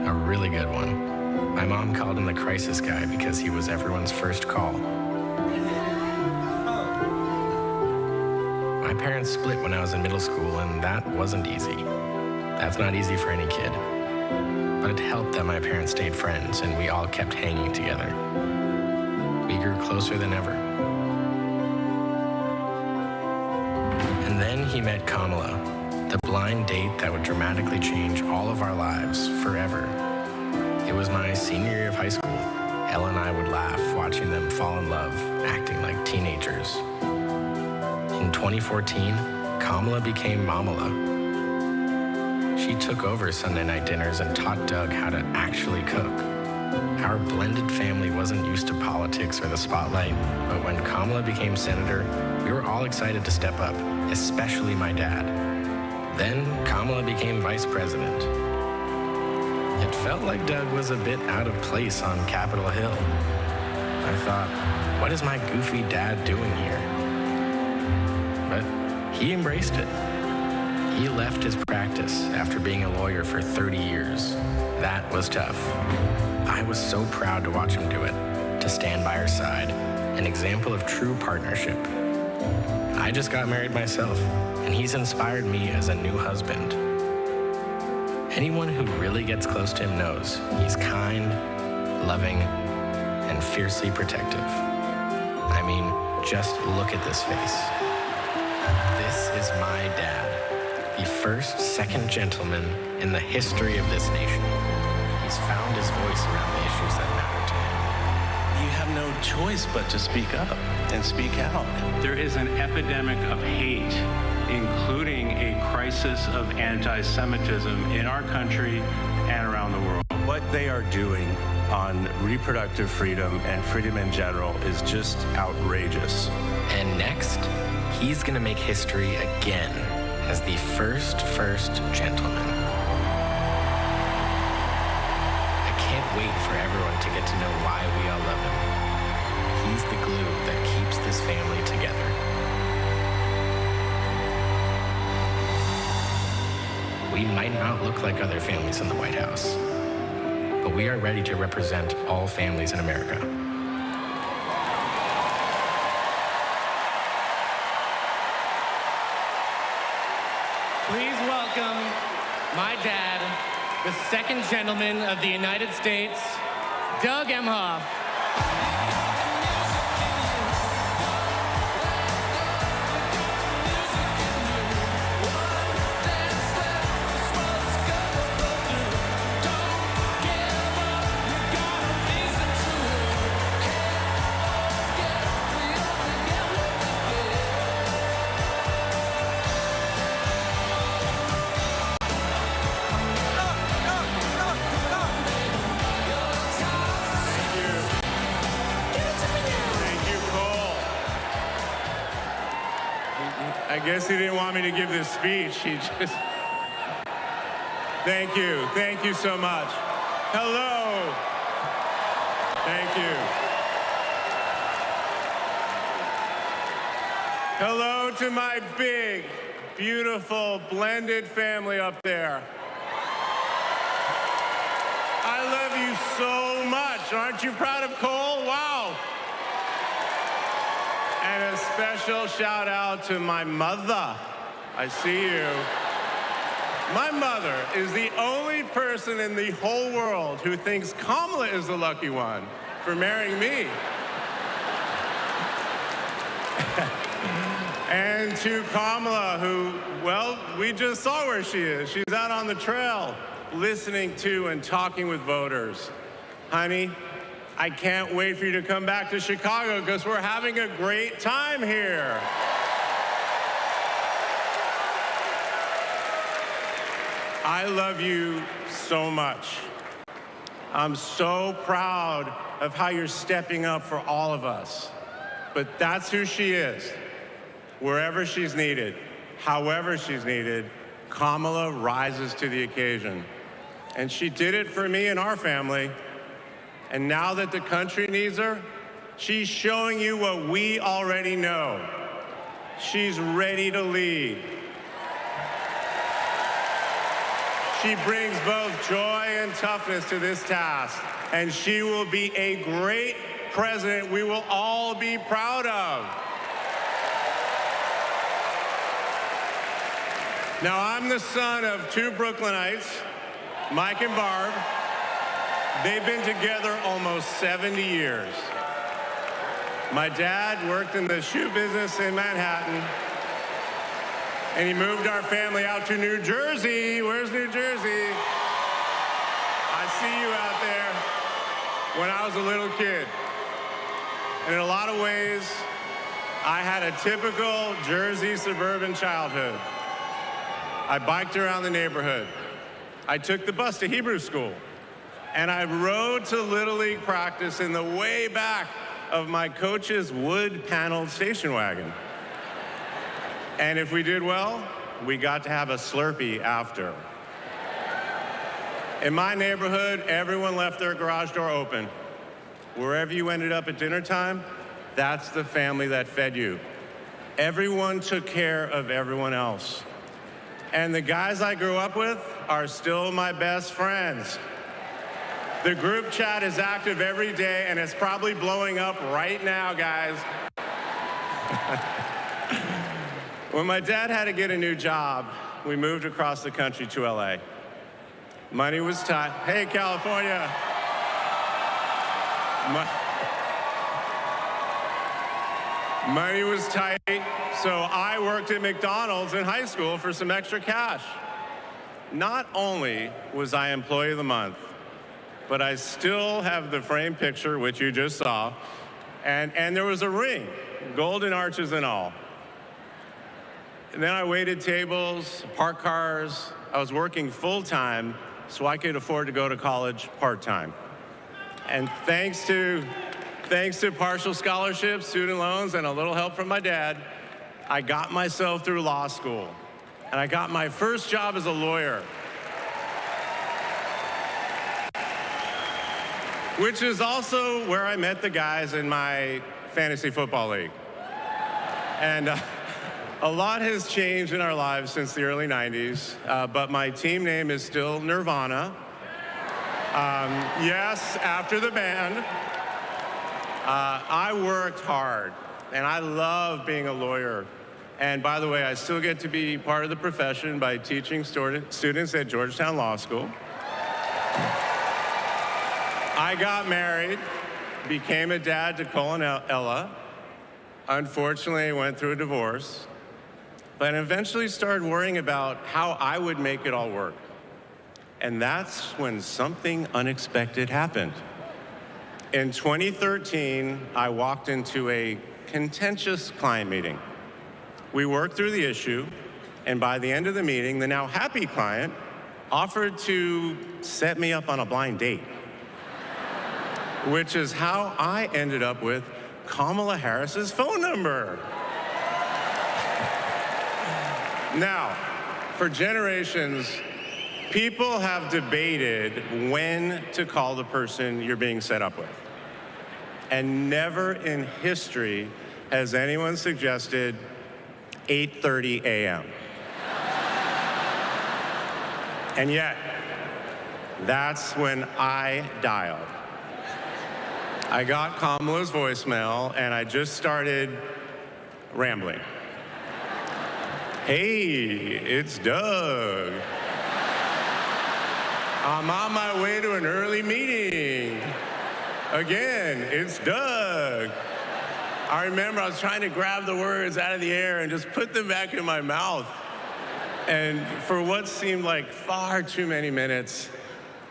a really good one. My mom called him the crisis guy because he was everyone's first call. My parents split when I was in middle school, and that wasn't easy. That's not easy for any kid. But it helped that my parents stayed friends, and we all kept hanging together. We grew closer than ever. And then he met Kamala, the blind date that would dramatically change all of our lives forever. It was my senior year of high school. Ella and I would laugh watching them fall in love, acting like teenagers. In 2014, Kamala became Mamala. She took over Sunday night dinners and taught Doug how to actually cook. Our blended family wasn't used to politics or the spotlight, but when Kamala became senator, we were all excited to step up, especially my dad. Then Kamala became vice president. It felt like Doug was a bit out of place on Capitol Hill. I thought, what is my goofy dad doing here? But he embraced it. He left his practice after being a lawyer for 30 years. That was tough. I was so proud to watch him do it, to stand by her side, an example of true partnership. I just got married myself, and he's inspired me as a new husband. Anyone who really gets close to him knows he's kind, loving, and fiercely protective. I mean, just look at this face. This is my dad, the first second gentleman in the history of this nation. He's found his voice around the issues that matter to him. You have no choice but to speak up and speak out. There is an epidemic of hate, including a crisis of anti-Semitism in our country and around the world. What they are doing on reproductive freedom and freedom in general is just outrageous. And next, he's gonna make history again as the first gentleman. I can't wait for everyone to get to know why we all love him. He's the glue that keeps this family together. We might not look like other families in the White House, but we are ready to represent all families in America. Please welcome my dad, the second gentleman of the United States, Doug Emhoff. I guess he didn't want me to give this speech. He just... Thank you so much. Hello. Thank you. Hello to my big, beautiful, blended family up there. I love you so much. Aren't you proud of Cole? Wow. And a special shout out to my mother. I see you. My mother is the only person in the whole world who thinks Kamala is the lucky one for marrying me. And to Kamala, who, well, we just saw where she is. She's out on the trail listening to and talking with voters. Honey, I can't wait for you to come back to Chicago because we're having a great time here. I love you so much. I'm so proud of how you're stepping up for all of us. But that's who she is. Wherever she's needed, however she's needed, Kamala rises to the occasion. And she did it for me and our family. And now that the country needs her, she's showing you what we already know. She's ready to lead. She brings both joy and toughness to this task, and she will be a great president we will all be proud of. Now, I'm the son of two Brooklynites, Mike and Barb. They've been together almost 70 years. My dad worked in the shoe business in Manhattan, and he moved our family out to New Jersey. Where's New Jersey? I see you out there. When I was a little kid. And in a lot of ways, I had a typical Jersey suburban childhood. I biked around the neighborhood. I took the bus to Hebrew school. And I rode to Little League practice in the way back of my coach's wood-paneled station wagon. And if we did well, we got to have a Slurpee after. In my neighborhood, everyone left their garage door open. Wherever you ended up at dinner time, that's the family that fed you. Everyone took care of everyone else. And the guys I grew up with are still my best friends. The group chat is active every day, and it's probably blowing up right now, guys. When my dad had to get a new job, we moved across the country to LA. Money was tight. Hey, California. Money was tight, so I worked at McDonald's in high school for some extra cash. Not only was I Employee of the Month, but I still have the framed picture, which you just saw, and there was a ring, golden arches and all. And then I waited tables, parked cars. I was working full-time so I could afford to go to college part-time. And thanks to partial scholarships, student loans, and a little help from my dad, I got myself through law school. And I got my first job as a lawyer, which is also where I met the guys in my fantasy football league. And a lot has changed in our lives since the early 90s, but my team name is still Nirvana. Yes, after the band. I worked hard, and I love being a lawyer. And by the way, I still get to be part of the profession by teaching students at Georgetown Law School. I got married, became a dad to Cole and Ella. Unfortunately, I went through a divorce, but eventually started worrying about how I would make it all work. And that's when something unexpected happened. In 2013, I walked into a contentious client meeting. We worked through the issue, and by the end of the meeting, the now happy client offered to set me up on a blind date, which is how I ended up with Kamala Harris's phone number. Now, for generations, people have debated when to call the person you're being set up with. And never in history has anyone suggested 8:30 a.m. And yet, that's when I dialed. I got Kamala's voicemail, and I just started rambling. Hey, it's Doug. I'm on my way to an early meeting. Again, it's Doug. I remember I was trying to grab the words out of the air and just put them back in my mouth. And for what seemed like far too many minutes,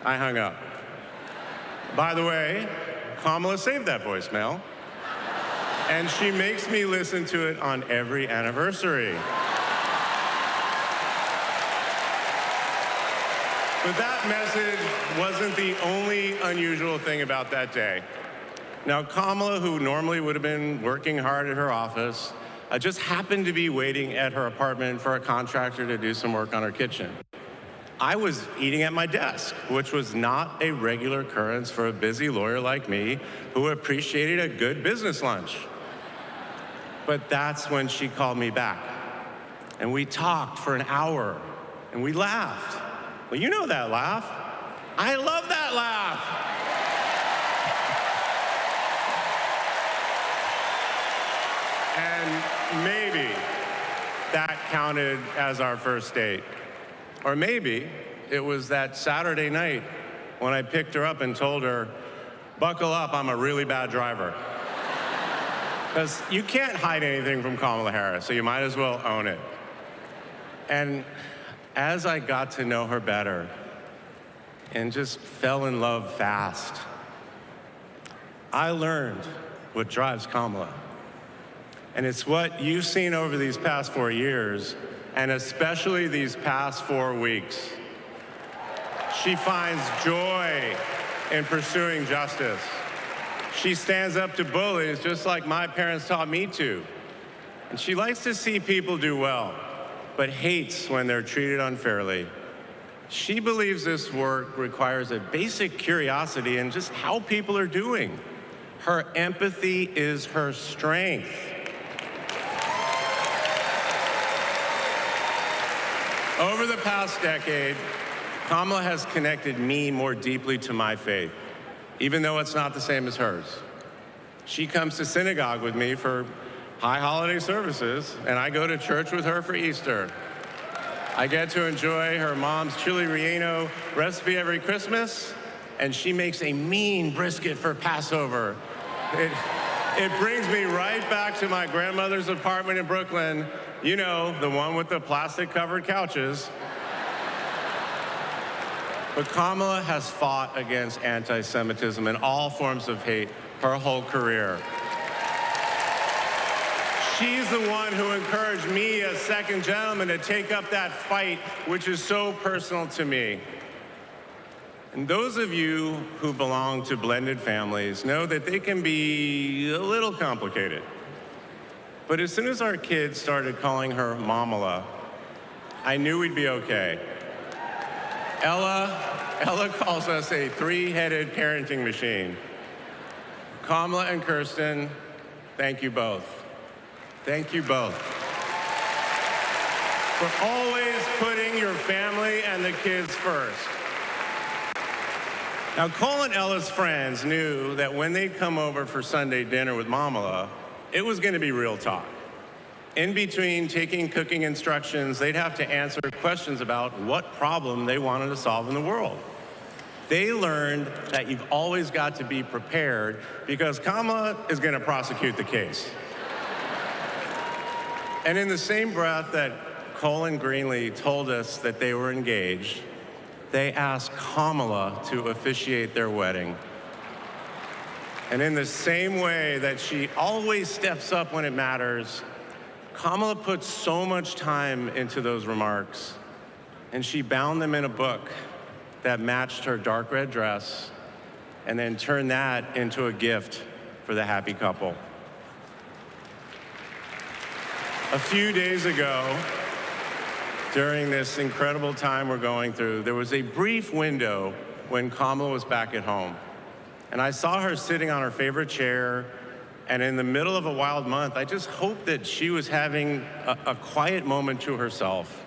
I hung up. By the way, Kamala saved that voicemail, and she makes me listen to it on every anniversary. But that message wasn't the only unusual thing about that day. Now, Kamala, who normally would have been working hard at her office, just happened to be waiting at her apartment for a contractor to do some work on her kitchen. I was eating at my desk, which was not a regular occurrence for a busy lawyer like me who appreciated a good business lunch. But that's when she called me back. And we talked for an hour, and we laughed. Well, you know that laugh. I love that laugh. And maybe that counted as our first date. Or maybe it was that Saturday night when I picked her up and told her, buckle up, I'm a really bad driver. Because you can't hide anything from Kamala Harris, so you might as well own it. And as I got to know her better and just fell in love fast, I learned what drives Kamala. And it's what you've seen over these past 4 years, and especially these past 4 weeks. She finds joy in pursuing justice. She stands up to bullies just like my parents taught me to. And she likes to see people do well. but hates when they're treated unfairly. She believes this work requires a basic curiosity in just how people are doing. Her empathy is her strength. Over the past decade, Kamala has connected me more deeply to my faith, even though it's not the same as hers. She comes to synagogue with me for high holiday services, and I go to church with her for Easter. I get to enjoy her mom's chili relleno recipe every Christmas, and she makes a mean brisket for Passover. It brings me right back to my grandmother's apartment in Brooklyn, you know, the one with the plastic-covered couches. But Kamala has fought against anti-Semitism and all forms of hate her whole career. She's the one who encouraged me as second gentleman to take up that fight, which is so personal to me. And those of you who belong to blended families know that they can be a little complicated. But as soon as our kids started calling her Mamala, I knew we'd be okay. Ella calls us a three-headed parenting machine. Kamala and Kirsten, thank you both. Thank you both for always putting your family and the kids first. Now, Cole and Ella's friends knew that when they'd come over for Sunday dinner with Mamala, it was going to be real talk. In between taking cooking instructions, they'd have to answer questions about what problem they wanted to solve in the world. They learned that you've always got to be prepared because Kamala is going to prosecute the case. And in the same breath that Cole and Greenlee told us that they were engaged, they asked Kamala to officiate their wedding. And in the same way that she always steps up when it matters, Kamala put so much time into those remarks, and she bound them in a book that matched her dark red dress, and then turned that into a gift for the happy couple. A few days ago, during this incredible time we're going through, there was a brief window when Kamala was back at home. And I saw her sitting on her favorite chair, and in the middle of a wild month, I just hoped that she was having a quiet moment to herself.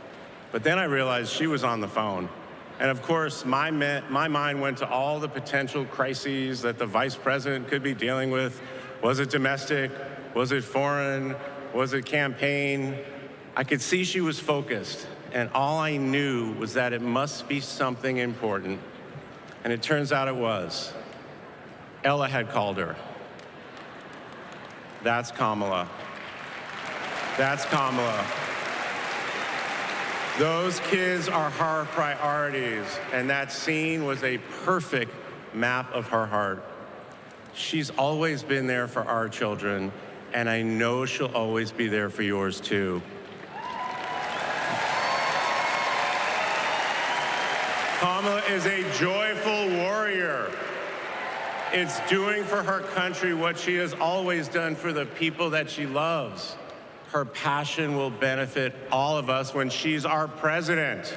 But then I realized she was on the phone. And of course, my mind went to all the potential crises that the vice president could be dealing with. Was it domestic? Was it foreign? Was it campaign? I could see she was focused, and all I knew was that it must be something important. And it turns out it was. Ella had called her. That's Kamala. That's Kamala. Those kids are her priorities, and that scene was a perfect map of her heart. She's always been there for our children, and I know she'll always be there for yours too. Kamala is a joyful warrior. It's doing for her country what she has always done for the people that she loves. Her passion will benefit all of us when she's our president.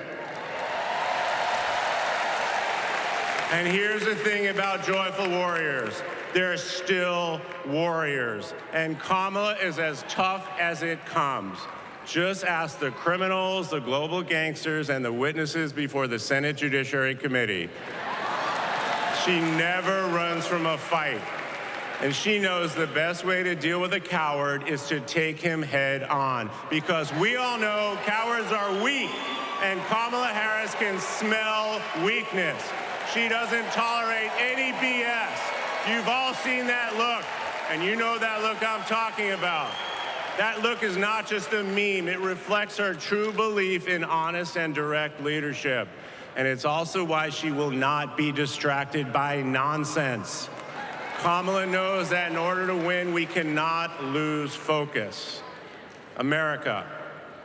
And here's the thing about joyful warriors. They're still warriors. And Kamala is as tough as it comes. Just ask the criminals, the global gangsters, and the witnesses before the Senate Judiciary Committee. She never runs from a fight. And she knows the best way to deal with a coward is to take him head on. Because we all know cowards are weak, and Kamala Harris can smell weakness. She doesn't tolerate any BS. You've all seen that look, and you know that look I'm talking about. That look is not just a meme. It reflects her true belief in honest and direct leadership. And it's also why she will not be distracted by nonsense. Kamala knows that in order to win, we cannot lose focus. America,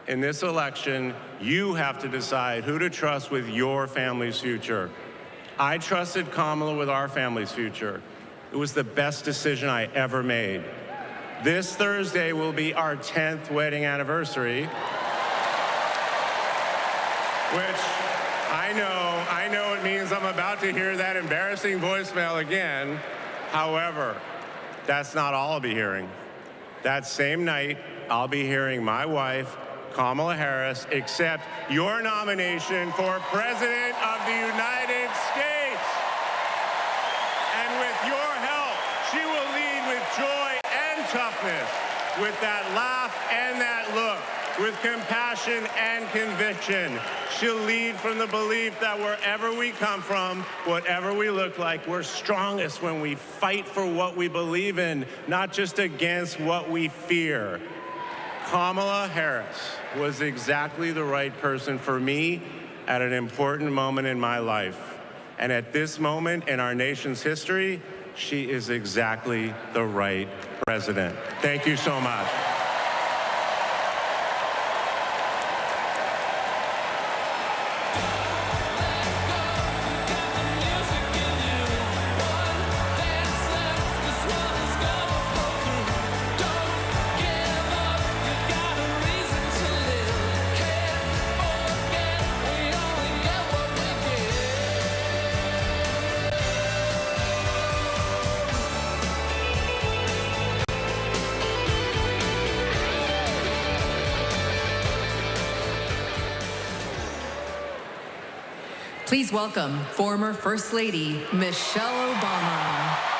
in this election, you have to decide who to trust with your family's future. I trusted Kamala with our family's future. It was the best decision I ever made. This Thursday will be our 10th wedding anniversary. which I know it means I'm about to hear that embarrassing voicemail again. However, that's not all I'll be hearing. That same night, I'll be hearing my wife, Kamala Harris, accept your nomination for President of the United States. And with your help, she will lead with joy and toughness, with that laugh and that look, with compassion and conviction. She'll lead from the belief that wherever we come from, whatever we look like, we're strongest when we fight for what we believe in, not just against what we fear. Kamala Harris was exactly the right person for me at an important moment in my life. And at this moment in our nation's history, she is exactly the right president. Thank you so much. Please welcome former First Lady Michelle Obama.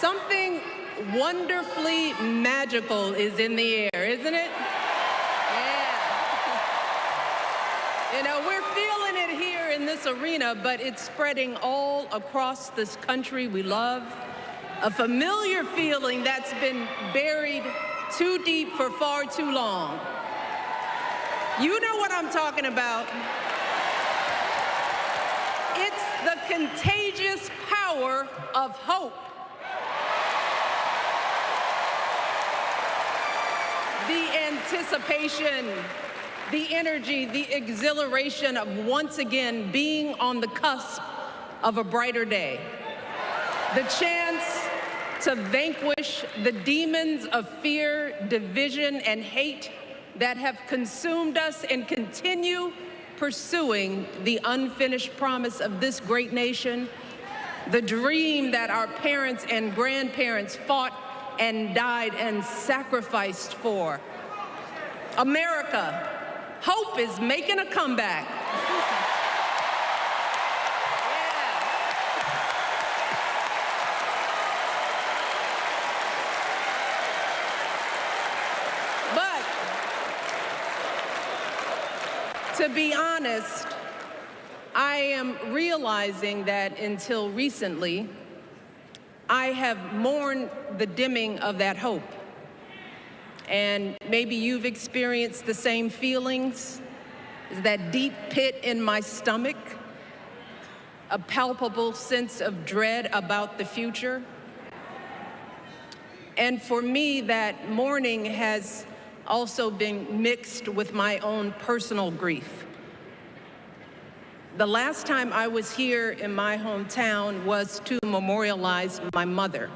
Something wonderfully magical is in the air, isn't it? Yeah. You know, we're feeling it here in this arena, but it's spreading all across this country we love. A familiar feeling that's been buried too deep for far too long. You know what I'm talking about. It's the contagious power of hope. The anticipation, the energy, the exhilaration of once again being on the cusp of a brighter day. The chance to vanquish the demons of fear, division, and hate that have consumed us and continue pursuing the unfinished promise of this great nation, the dream that our parents and grandparents fought and died and sacrificed for. America, hope is making a comeback. But to be honest, I am realizing that until recently, I have mourned the dimming of that hope. And maybe you've experienced the same feelings, that deep pit in my stomach, a palpable sense of dread about the future. And for me, that mourning has also been mixed with my own personal grief. The last time I was here in my hometown was to memorialize my mother.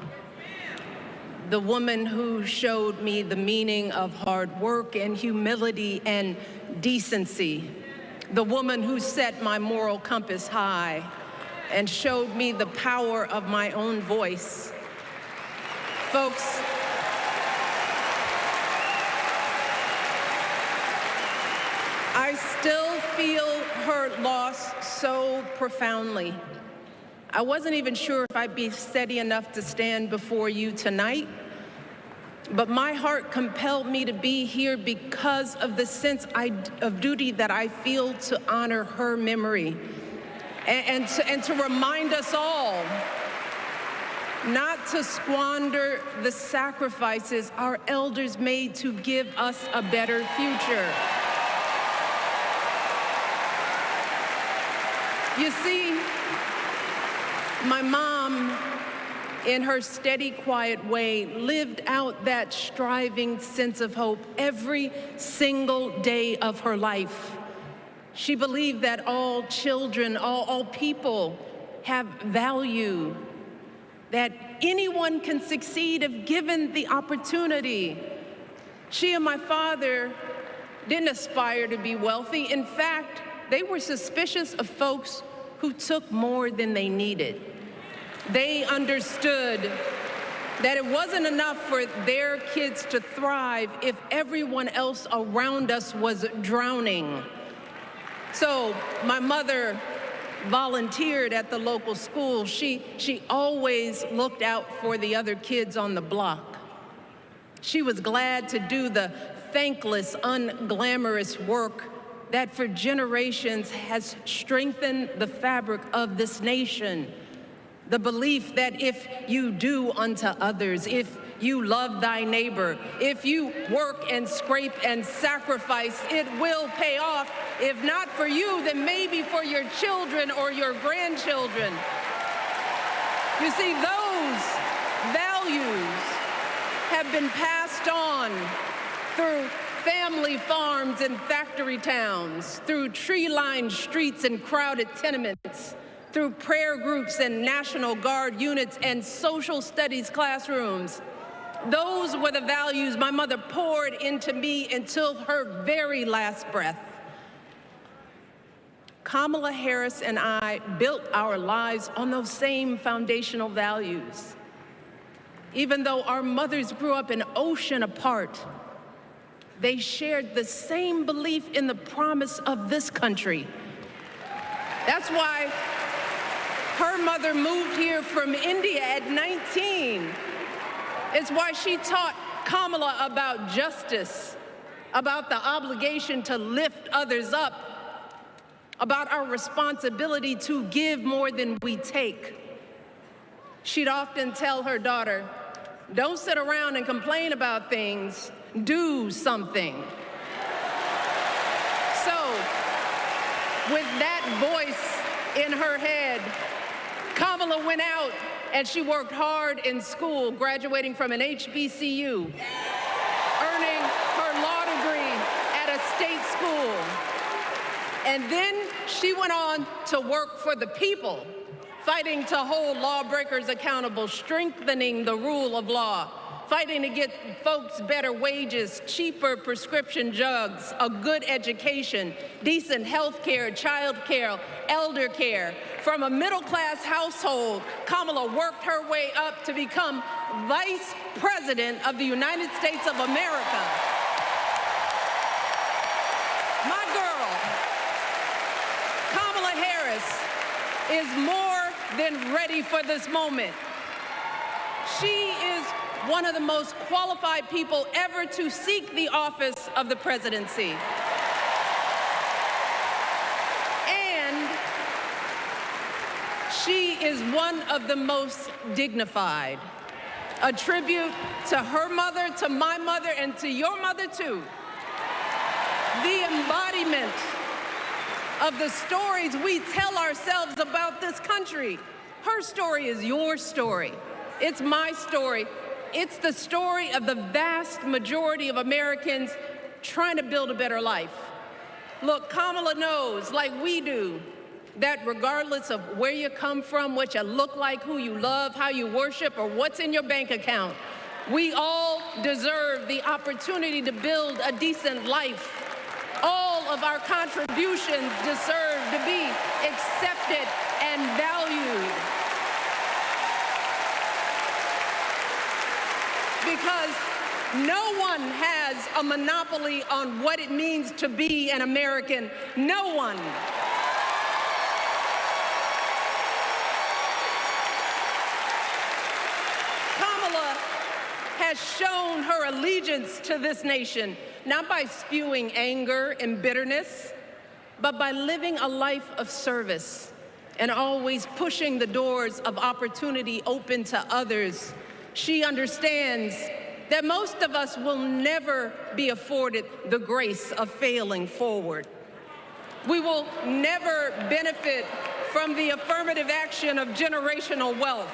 the woman who showed me the meaning of hard work and humility and decency, the woman who set my moral compass high and showed me the power of my own voice. Folks, I still feel her loss so profoundly. I wasn't even sure if I'd be steady enough to stand before you tonight, but my heart compelled me to be here because of the sense of duty that I feel to honor her memory and to remind us all not to squander the sacrifices our elders made to give us a better future. You see, my mom, in her steady, quiet way, lived out that striving sense of hope every single day of her life. She believed that all children, all people have value, that anyone can succeed if given the opportunity. She and my father didn't aspire to be wealthy. In fact, they were suspicious of folks who took more than they needed. They understood that it wasn't enough for their kids to thrive if everyone else around us was drowning. So my mother volunteered at the local school. She always looked out for the other kids on the block. She was glad to do the thankless, unglamorous work that for generations has strengthened the fabric of this nation. The belief that if you do unto others, if you love thy neighbor, if you work and scrape and sacrifice, it will pay off. If not for you, then maybe for your children or your grandchildren. You see, those values have been passed on through family farms and factory towns, through tree-lined streets and crowded tenements, through prayer groups and National Guard units and social studies classrooms. Those were the values my mother poured into me until her very last breath. Kamala Harris and I built our lives on those same foundational values. Even though our mothers grew up an ocean apart, they shared the same belief in the promise of this country. That's why her mother moved here from India at 19. It's why she taught Kamala about justice, about the obligation to lift others up, about our responsibility to give more than we take. She'd often tell her daughter, "Don't sit around and complain about things, do something." So, with that voice in her head, Kamala went out and she worked hard in school, graduating from an HBCU, earning her law degree at a state school. And then she went on to work for the people, fighting to hold lawbreakers accountable, strengthening the rule of law, fighting to get folks better wages, cheaper prescription drugs, a good education, decent health care, child care, elder care. From a middle-class household, Kamala worked her way up to become Vice President of the United States of America. My girl, Kamala Harris, is more than ready for this moment. She is one of the most qualified people ever to seek the office of the presidency. And she is one of the most dignified. A tribute to her mother, to my mother, and to your mother too. The embodiment of the stories we tell ourselves about this country. Her story is your story. It's my story. It's the story of the vast majority of Americans trying to build a better life. Look, Kamala knows, like we do, that regardless of where you come from, what you look like, who you love, how you worship, or what's in your bank account, We all deserve the opportunity to build a decent life. All of our contributions deserve to be accepted and valued. Because no one has a monopoly on what it means to be an American. No one. Kamala has shown her allegiance to this nation, not by spewing anger and bitterness, but by living a life of service and always pushing the doors of opportunity open to others. She understands that most of us will never be afforded the grace of failing forward. We will never benefit from the affirmative action of generational wealth.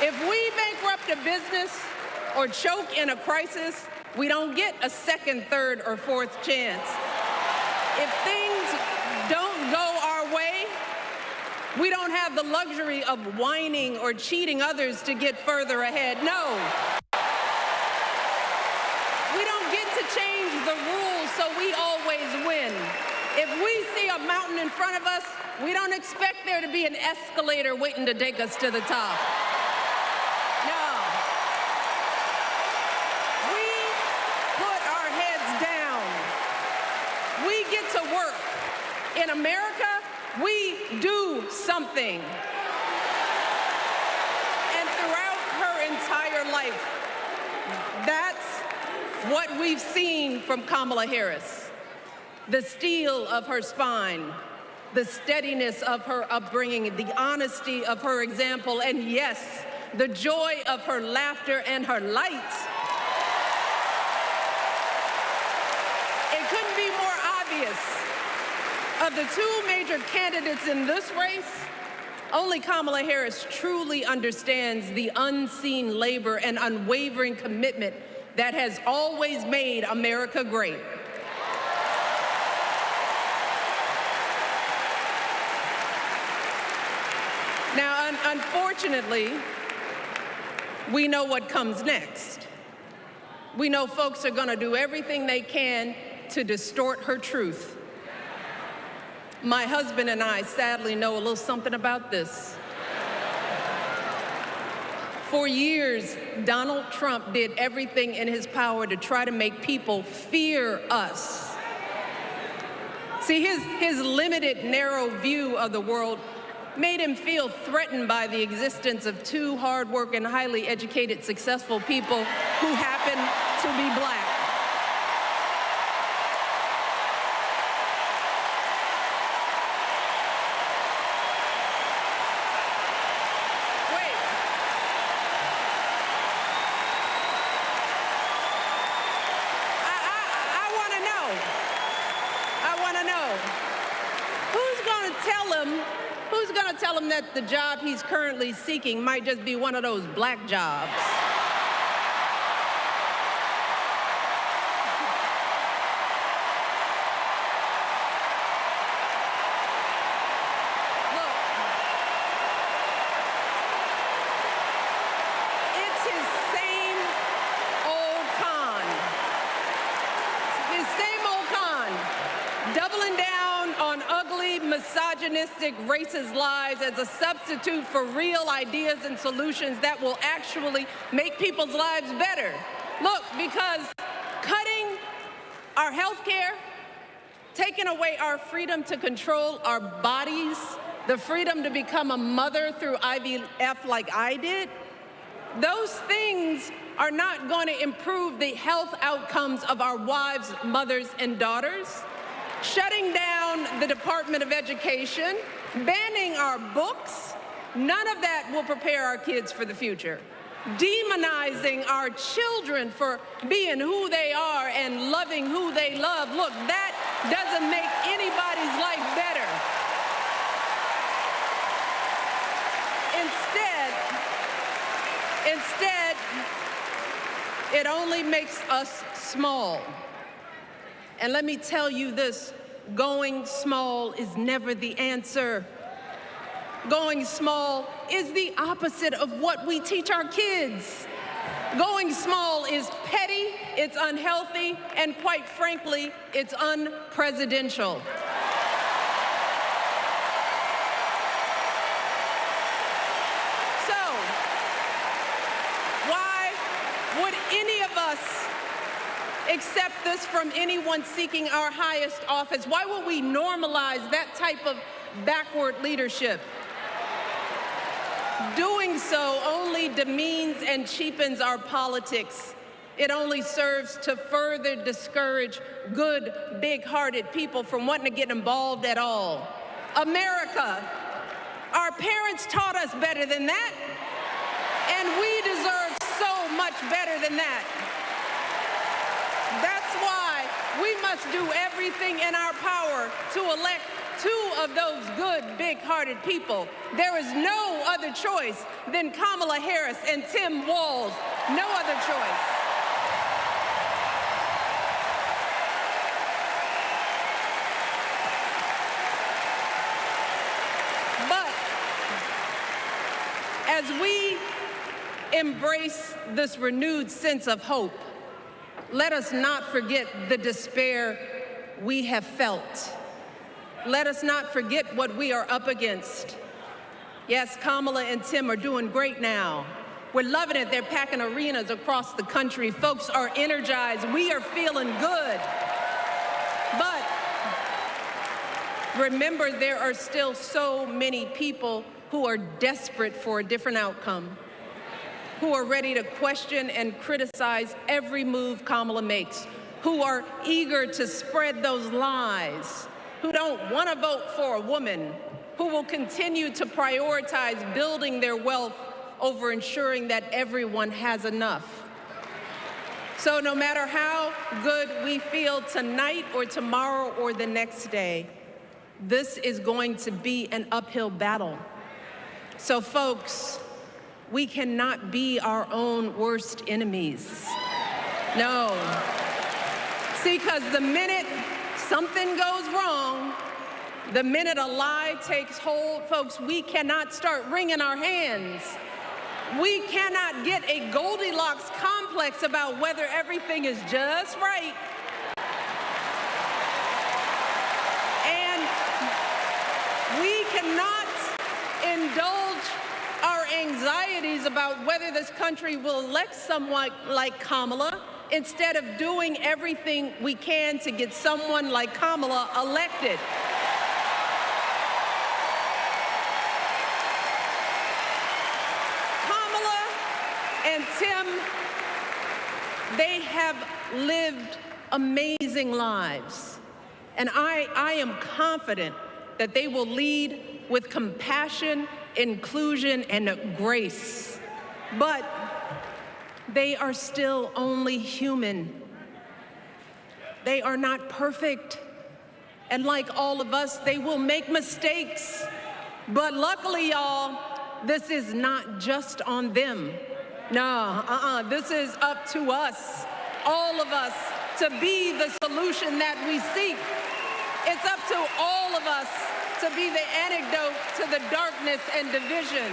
If we bankrupt a business or choke in a crisis, we don't get a second, third, or fourth chance. If things don't go our way, we don't have the luxury of whining or cheating others to get further ahead. No. We don't get to change the rules so we always win. If we see a mountain in front of us, we don't expect there to be an escalator waiting to take us to the top. No. We put our heads down. We get to work. In America, we do something. And throughout her entire life, that's what we've seen from Kamala Harris. The steel of her spine, the steadiness of her upbringing, the honesty of her example, and yes, the joy of her laughter and her light. It couldn't be more obvious. Of the two major candidates in this race, only Kamala Harris truly understands the unseen labor and unwavering commitment that has always made America great. Now, unfortunately, we know what comes next. We know folks are going to do everything they can to distort her truth. My husband and I sadly know a little something about this. For years, Donald Trump did everything in his power to try to make people fear us. See, his limited, narrow view of the world made him feel threatened by the existence of two hard-working, highly educated, successful people who happen to be black. Wait. I want to know. Who's going to tell him that the job he's currently seeking might just be one of those black jobs? Look, it's his same old con. His same old con. Doubling down on ugly, misogynistic, racist lies as a substitute for real ideas and solutions that will actually make people's lives better. Look, because cutting our health care, taking away our freedom to control our bodies, the freedom to become a mother through IVF like I did, those things are not going to improve the health outcomes of our wives, mothers, and daughters. Shutting down the Department of Education, banning our books, none of that will prepare our kids for the future. Demonizing our children for being who they are and loving who they love, look, that doesn't make anybody's life better. It only makes us small. And let me tell you this, going small is never the answer. Going small is the opposite of what we teach our kids. Going small is petty, it's unhealthy, and quite frankly, it's unpresidential. So, why would any of us accept this from anyone seeking our highest office? Why would we normalize that type of backward leadership? Doing so only demeans and cheapens our politics. It only serves to further discourage good, big-hearted people from wanting to get involved at all. America, our parents taught us better than that, and we deserve so much better than that. That's why we must do everything in our power to elect two of those good, big-hearted people. There is no other choice than Kamala Harris and Tim Walz. No other choice. But as we embrace this renewed sense of hope, let us not forget the despair we have felt. Let us not forget what we are up against. Yes, Kamala and Tim are doing great now. We're loving it. They're packing arenas across the country. Folks are energized. We are feeling good. But remember, there are still so many people who are desperate for a different outcome, who are ready to question and criticize every move Kamala makes, who are eager to spread those lies, who don't want to vote for a woman, who will continue to prioritize building their wealth over ensuring that everyone has enough. So no matter how good we feel tonight or tomorrow or the next day, this is going to be an uphill battle. So folks, we cannot be our own worst enemies. No. See, because the minute something goes wrong, the minute a lie takes hold, folks, we cannot start wringing our hands. We cannot get a Goldilocks complex about whether everything is just right. And we cannot indulge our anxieties about whether this country will elect someone like Kamala instead of doing everything we can to get someone like Kamala elected. Kamala and Tim, they have lived amazing lives. And I am confident that they will lead with compassion, inclusion, and grace. But they are still only human. They are not perfect. And like all of us, they will make mistakes. But luckily, y'all, this is not just on them. No, this is up to us, all of us, to be the solution that we seek. It's up to all of us to be the antidote to the darkness and division.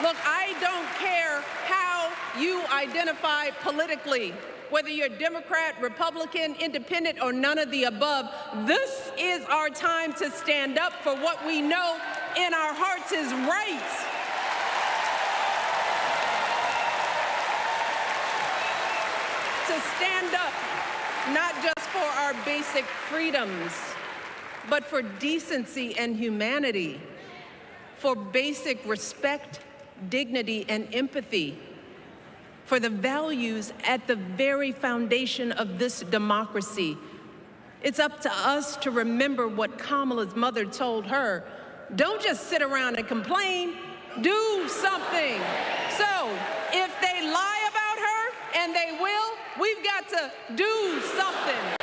Look, I don't care how you identify politically, whether you're Democrat, Republican, Independent, or none of the above. This is our time to stand up for what we know in our hearts is right. To stand up, not just for our basic freedoms, but for decency and humanity, for basic respect, dignity, and empathy, for the values at the very foundation of this democracy. It's up to us to remember what Kamala's mother told her. Don't just sit around and complain, do something. So if they lie about her, and they will, we've got to do something.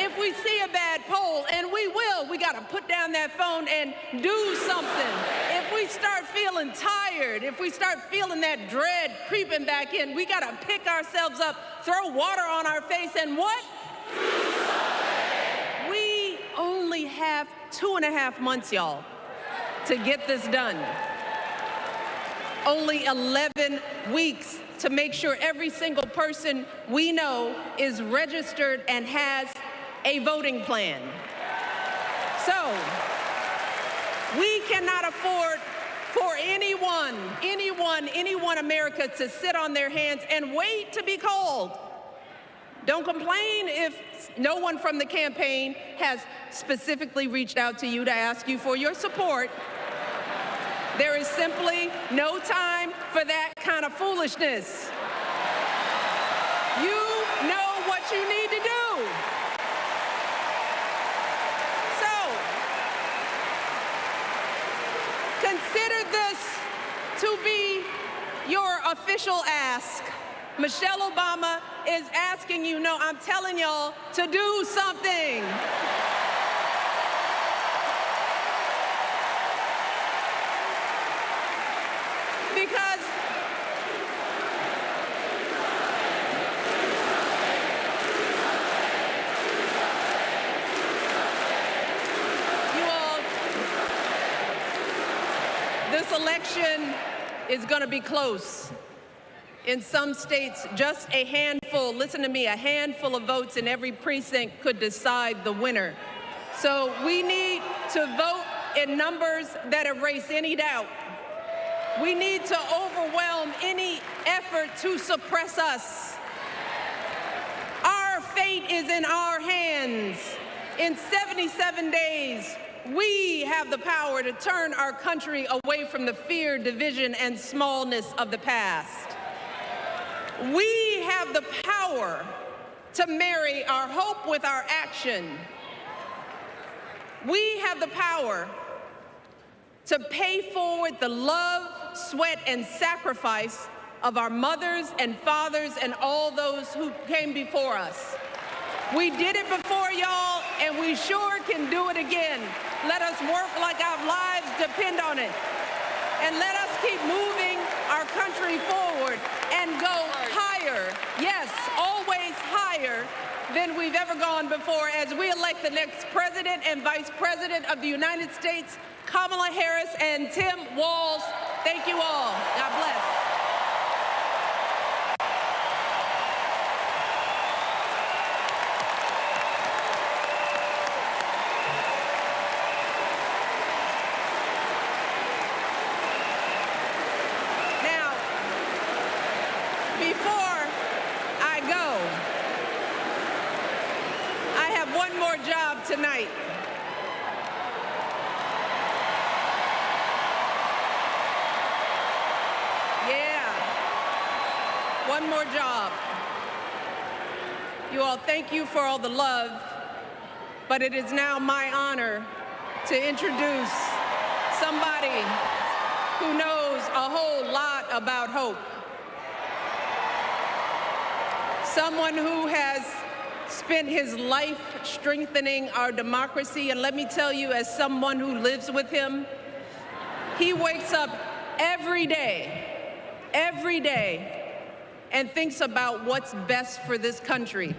If we see a bad poll, and we will, we got to put down that phone and do something. If we start feeling tired, if we start feeling that dread creeping back in, we got to pick ourselves up, throw water on our face and what? We only have 2.5 months, y'all, to get this done. Only 11 weeks to make sure every single person we know is registered and has a voting plan. So, we cannot afford for anyone America to sit on their hands and wait to be called. Don't complain if no one from the campaign has specifically reached out to you to ask you for your support. There is simply no time for that kind of foolishness. You know what you need to do. So, consider this to be your official ask. Michelle Obama is asking you, no, I'm telling y'all to do something. Because you all, this election is going to be close. In some states, just a handful, listen to me, a handful of votes in every precinct could decide the winner. So we need to vote in numbers that erase any doubt. We need to overwhelm any effort to suppress us. Our fate is in our hands. In 77 days, we have the power to turn our country away from the fear, division, and smallness of the past. We have the power to marry our hope with our action. We have the power to pay forward the love, sweat, and sacrifice of our mothers and fathers and all those who came before us. We did it before, y'all, and we sure can do it again. Let us work like our lives depend on it. And let us keep moving our country forward and go higher, yes, always higher than we've ever gone before as we elect the next President and Vice President of the United States, Kamala Harris and Tim Walz. Thank you all. God bless. Now, before I go, I have one more job tonight. One more job. You all, thank you for all the love, but it is now my honor to introduce somebody who knows a whole lot about hope. Someone who has spent his life strengthening our democracy, and let me tell you, as someone who lives with him, he wakes up every day, and thinks about what's best for this country.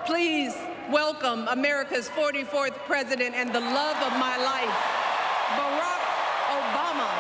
Please welcome America's 44th president and the love of my life, Barack Obama.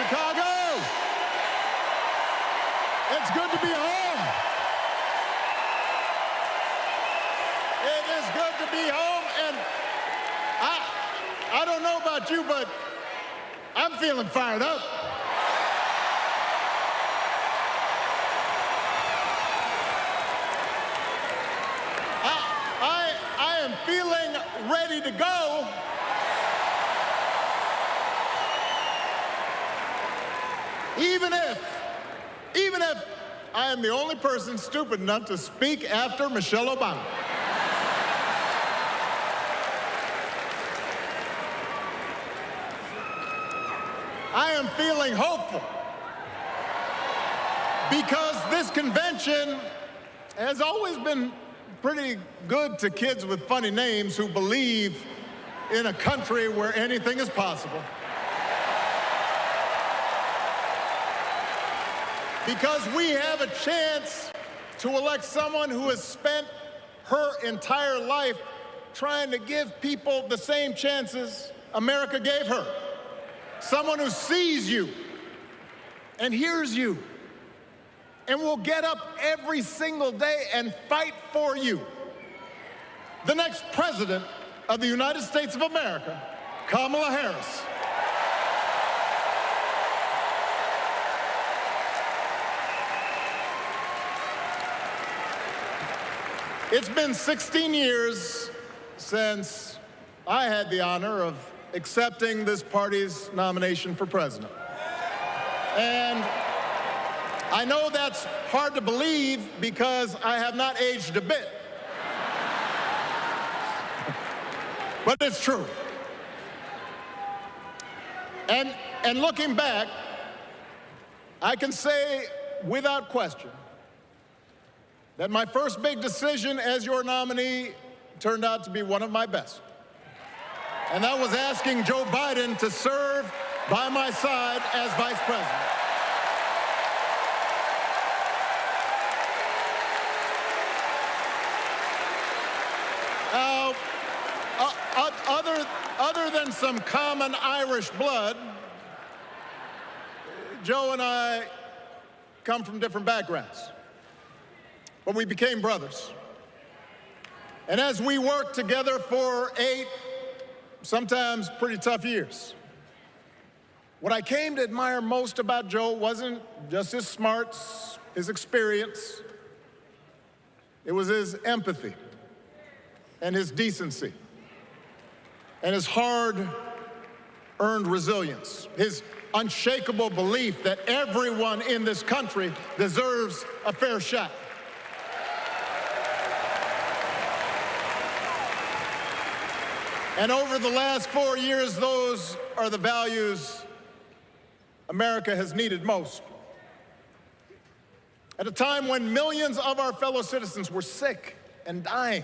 Chicago. It's good to be home. It is good to be home, and I don't know about you, but I'm feeling fired up. I am feeling ready to go. Even if I am the only person stupid enough to speak after Michelle Obama. I am feeling hopeful because this convention has always been pretty good to kids with funny names who believe in a country where anything is possible. Because we have a chance to elect someone who has spent her entire life trying to give people the same chances America gave her. Someone who sees you and hears you and will get up every single day and fight for you. The next president of the United States of America, Kamala Harris. It's been 16 years since I had the honor of accepting this party's nomination for president. And I know that's hard to believe because I have not aged a bit. But it's true. And looking back, I can say without question that my first big decision as your nominee turned out to be one of my best. And that was asking Joe Biden to serve by my side as vice president. Other than some common Irish blood, Joe and I come from different backgrounds. But we became brothers. And as we worked together for 8, sometimes pretty tough years, what I came to admire most about Joe wasn't just his smarts, his experience. It was his empathy and his decency and his hard-earned resilience, his unshakable belief that everyone in this country deserves a fair shot. And over the last 4 years, those are the values America has needed most. At a time when millions of our fellow citizens were sick and dying,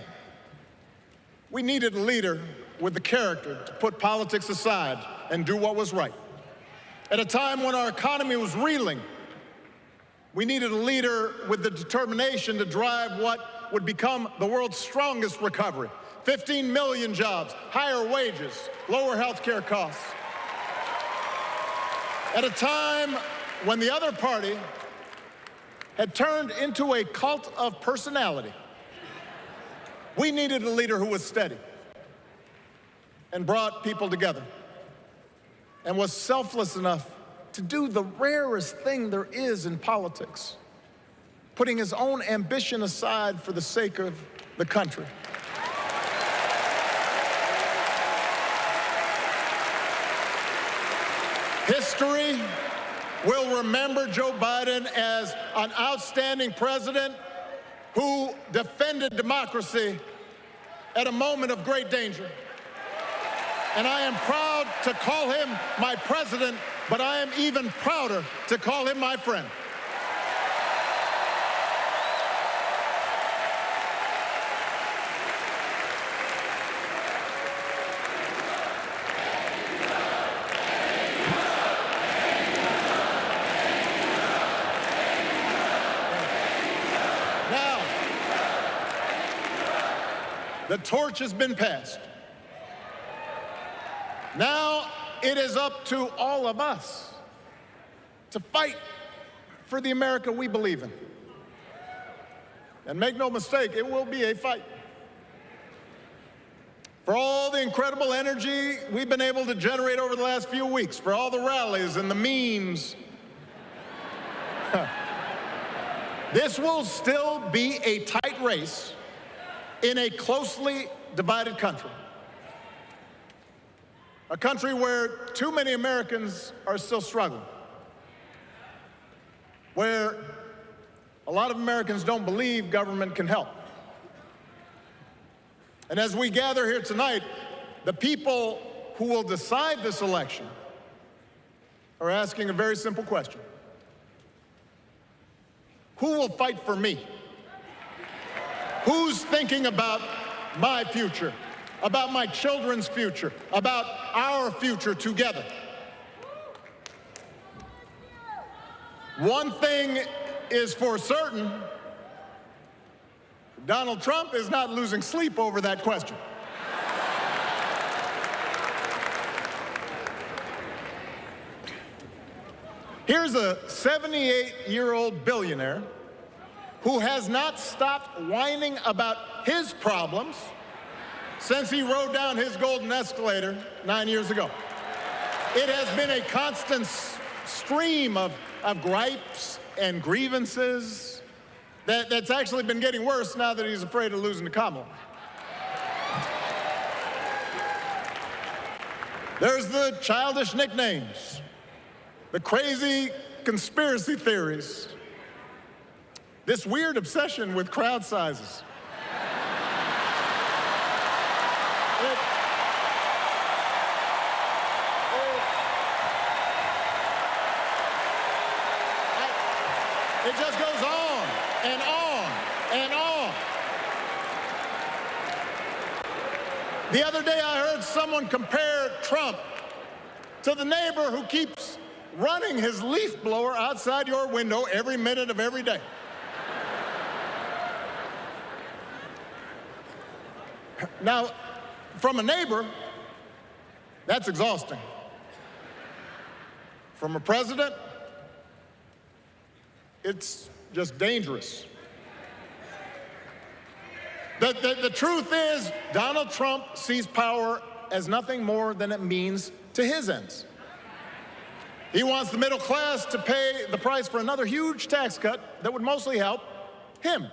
we needed a leader with the character to put politics aside and do what was right. At a time when our economy was reeling, we needed a leader with the determination to drive what would become the world's strongest recovery. 15 million jobs, higher wages, lower health care costs. At a time when the other party had turned into a cult of personality, we needed a leader who was steady and brought people together and was selfless enough to do the rarest thing there is in politics, putting his own ambition aside for the sake of the country. History will remember Joe Biden as an outstanding president who defended democracy at a moment of great danger. And I am proud to call him my president, but I am even prouder to call him my friend. The torch has been passed. Now it is up to all of us to fight for the America we believe in. And make no mistake, it will be a fight. For all the incredible energy we've been able to generate over the last few weeks, for all the rallies and the memes, this will still be a tight race in a closely divided country. A country where too many Americans are still struggling. Where a lot of Americans don't believe government can help. And as we gather here tonight, the people who will decide this election are asking a very simple question. Who will fight for me? Who's thinking about my future, about my children's future, about our future together? One thing is for certain, Donald Trump is not losing sleep over that question. Here's a 78-year-old billionaire who has not stopped whining about his problems since he rode down his golden escalator 9 years ago. It has been a constant stream of gripes and grievances that's actually been getting worse now that he's afraid of losing to Kamala. There's the childish nicknames, the crazy conspiracy theories, this weird obsession with crowd sizes. It just goes on and on and on. The other day I heard someone compare Trump to the neighbor who keeps running his leaf blower outside your window every minute of every day. Now, from a neighbor, that's exhausting. From a president, it's just dangerous. The truth is, Donald Trump sees power as nothing more than it means to his ends. He wants the middle class to pay the price for another huge tax cut that would mostly help him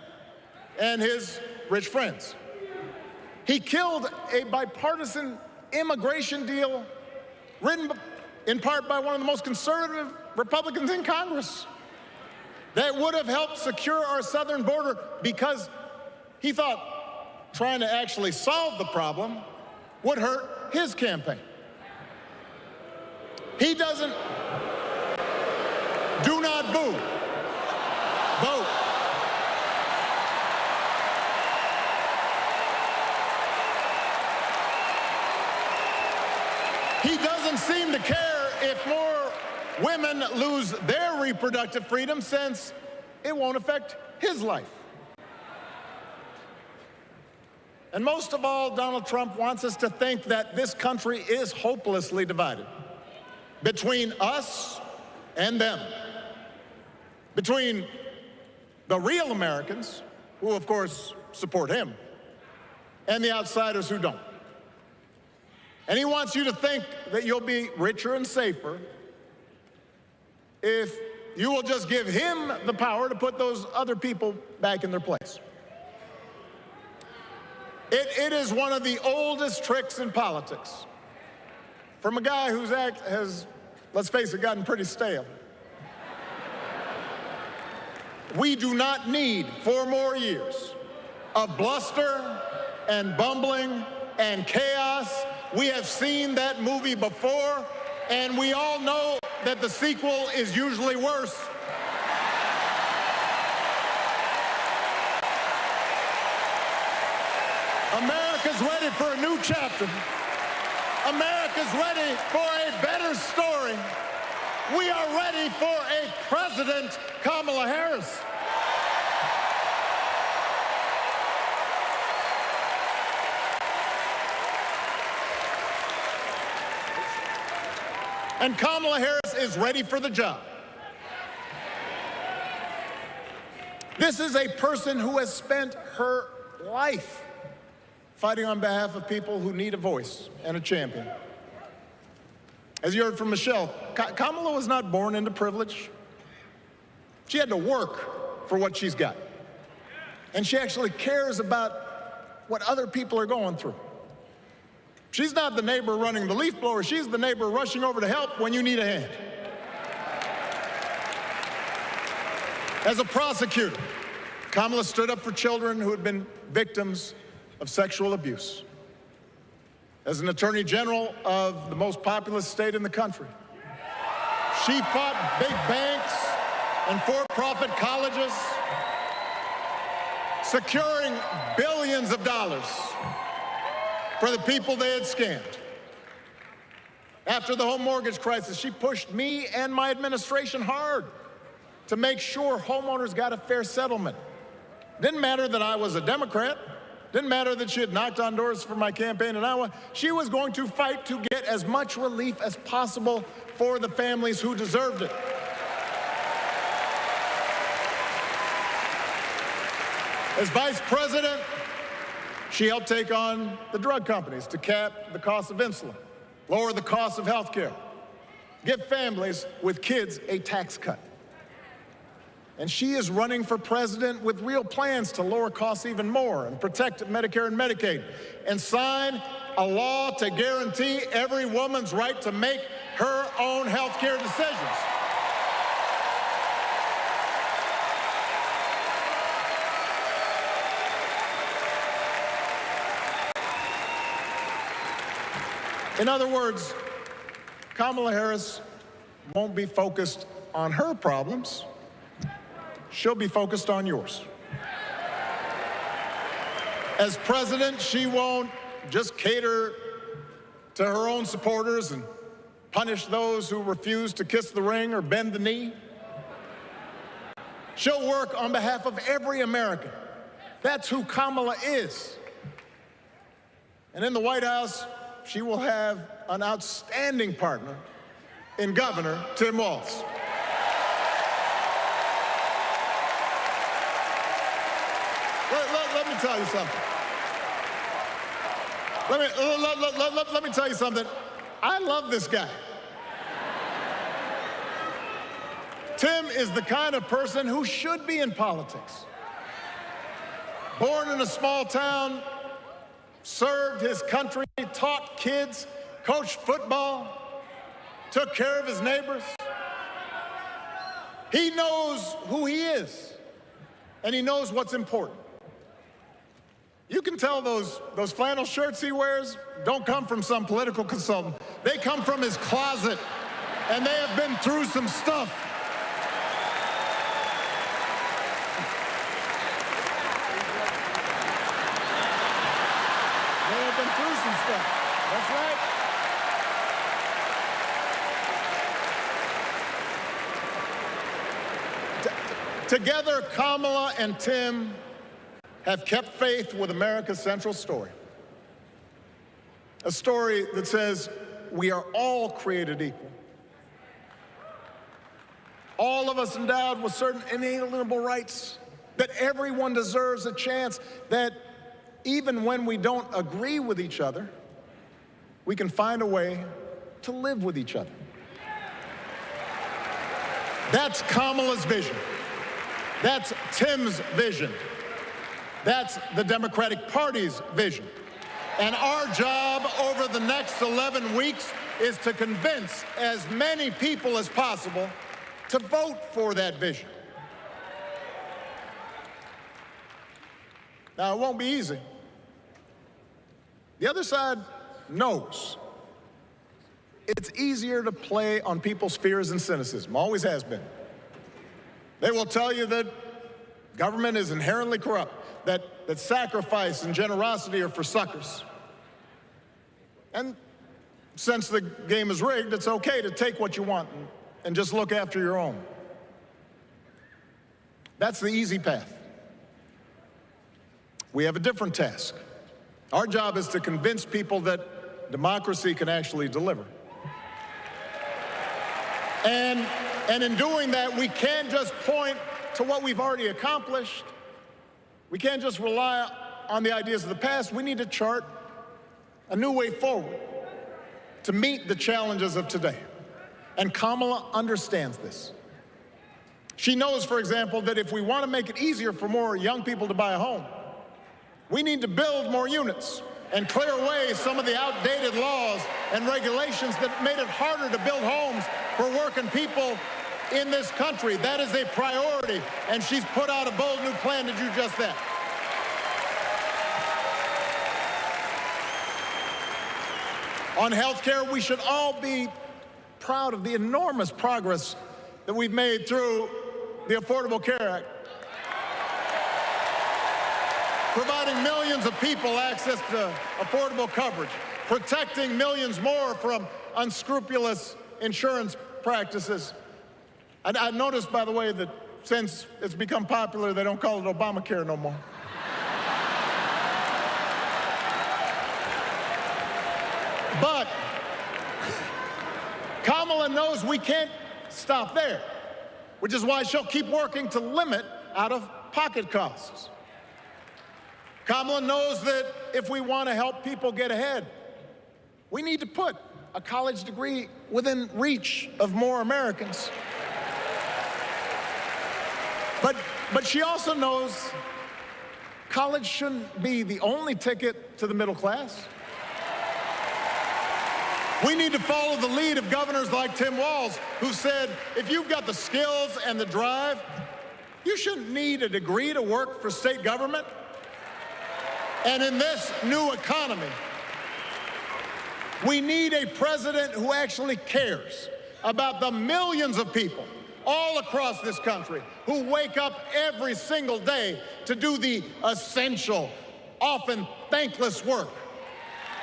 and his rich friends. He killed a bipartisan immigration deal written in part by one of the most conservative Republicans in Congress that would have helped secure our southern border because he thought trying to actually solve the problem would hurt his campaign. He doesn't. Do not boo. Vote. He doesn't seem to care if more women lose their reproductive freedom since it won't affect his life. And most of all, Donald Trump wants us to think that this country is hopelessly divided between us and them, between the real Americans, who of course support him, and the outsiders who don't. And he wants you to think that you'll be richer and safer if you will just give him the power to put those other people back in their place. It is one of the oldest tricks in politics from a guy whose act has, let's face it, gotten pretty stale. We do not need 4 more years of bluster and bumbling and chaos. We have seen that movie before, and we all know that the sequel is usually worse. America's ready for a new chapter. America's ready for a better story. We are ready for a President Kamala Harris. And Kamala Harris is ready for the job. This is a person who has spent her life fighting on behalf of people who need a voice and a champion. As you heard from Michelle, Kamala was not born into privilege. She had to work for what she's got. And she actually cares about what other people are going through. She's not the neighbor running the leaf blower. She's the neighbor rushing over to help when you need a hand. As a prosecutor, Kamala stood up for children who had been victims of sexual abuse. As an attorney general of the most populous state in the country, she fought big banks and for-profit colleges, securing billions of dollars for the people they had scammed. After the home mortgage crisis, she pushed me and my administration hard to make sure homeowners got a fair settlement. Didn't matter that I was a Democrat. Didn't matter that she had knocked on doors for my campaign in Iowa. She was going to fight to get as much relief as possible for the families who deserved it. As vice president, she helped take on the drug companies to cap the cost of insulin, lower the cost of health care, give families with kids a tax cut. And she is running for president with real plans to lower costs even more and protect Medicare and Medicaid and sign a law to guarantee every woman's right to make her own health care decisions. In other words, Kamala Harris won't be focused on her problems. She'll be focused on yours. As president, she won't just cater to her own supporters and punish those who refuse to kiss the ring or bend the knee. She'll work on behalf of every American. That's who Kamala is. And in the White House, she will have an outstanding partner in Governor Tim Walz. Let me tell you something. Let me tell you something. I love this guy. Tim is the kind of person who should be in politics. Born in a small town, served his country, taught kids, coached football, took care of his neighbors. He knows who he is, and he knows what's important. You can tell those flannel shirts he wears don't come from some political consultant. They come from his closet, and they have been through some stuff. They have been through some stuff. That's right. Together, Kamala and Tim have kept faith with America's central story. A story that says we are all created equal. All of us endowed with certain inalienable rights, that everyone deserves a chance, that even when we don't agree with each other, we can find a way to live with each other. That's Kamala's vision. That's Tim's vision. That's the Democratic Party's vision. And our job over the next 11 weeks is to convince as many people as possible to vote for that vision. Now, it won't be easy. The other side knows it's easier to play on people's fears and cynicism, always has been. They will tell you that government is inherently corrupt, that sacrifice and generosity are for suckers. And since the game is rigged, it's okay to take what you want and just look after your own. That's the easy path. We have a different task. Our job is to convince people that democracy can actually deliver. And in doing that, we can't just point to what we've already accomplished. We can't just rely on the ideas of the past. We need to chart a new way forward to meet the challenges of today. And Kamala understands this. She knows, for example, that if we want to make it easier for more young people to buy a home, we need to build more units and clear away some of the outdated laws and regulations that made it harder to build homes for working people in this country. That is a priority, and she's put out a bold new plan to do just that. On health care, we should all be proud of the enormous progress that we've made through the Affordable Care Act, providing millions of people access to affordable coverage, protecting millions more from unscrupulous insurance practices. I noticed, by the way, that since it's become popular, they don't call it Obamacare no more. But Kamala knows we can't stop there, which is why she'll keep working to limit out-of-pocket costs. Kamala knows that if we want to help people get ahead, we need to put a college degree within reach of more Americans. But she also knows college shouldn't be the only ticket to the middle class. We need to follow the lead of governors like Tim Walz, who said, if you've got the skills and the drive, you shouldn't need a degree to work for state government. And in this new economy, we need a president who actually cares about the millions of people all across this country who wake up every single day to do the essential, often thankless work,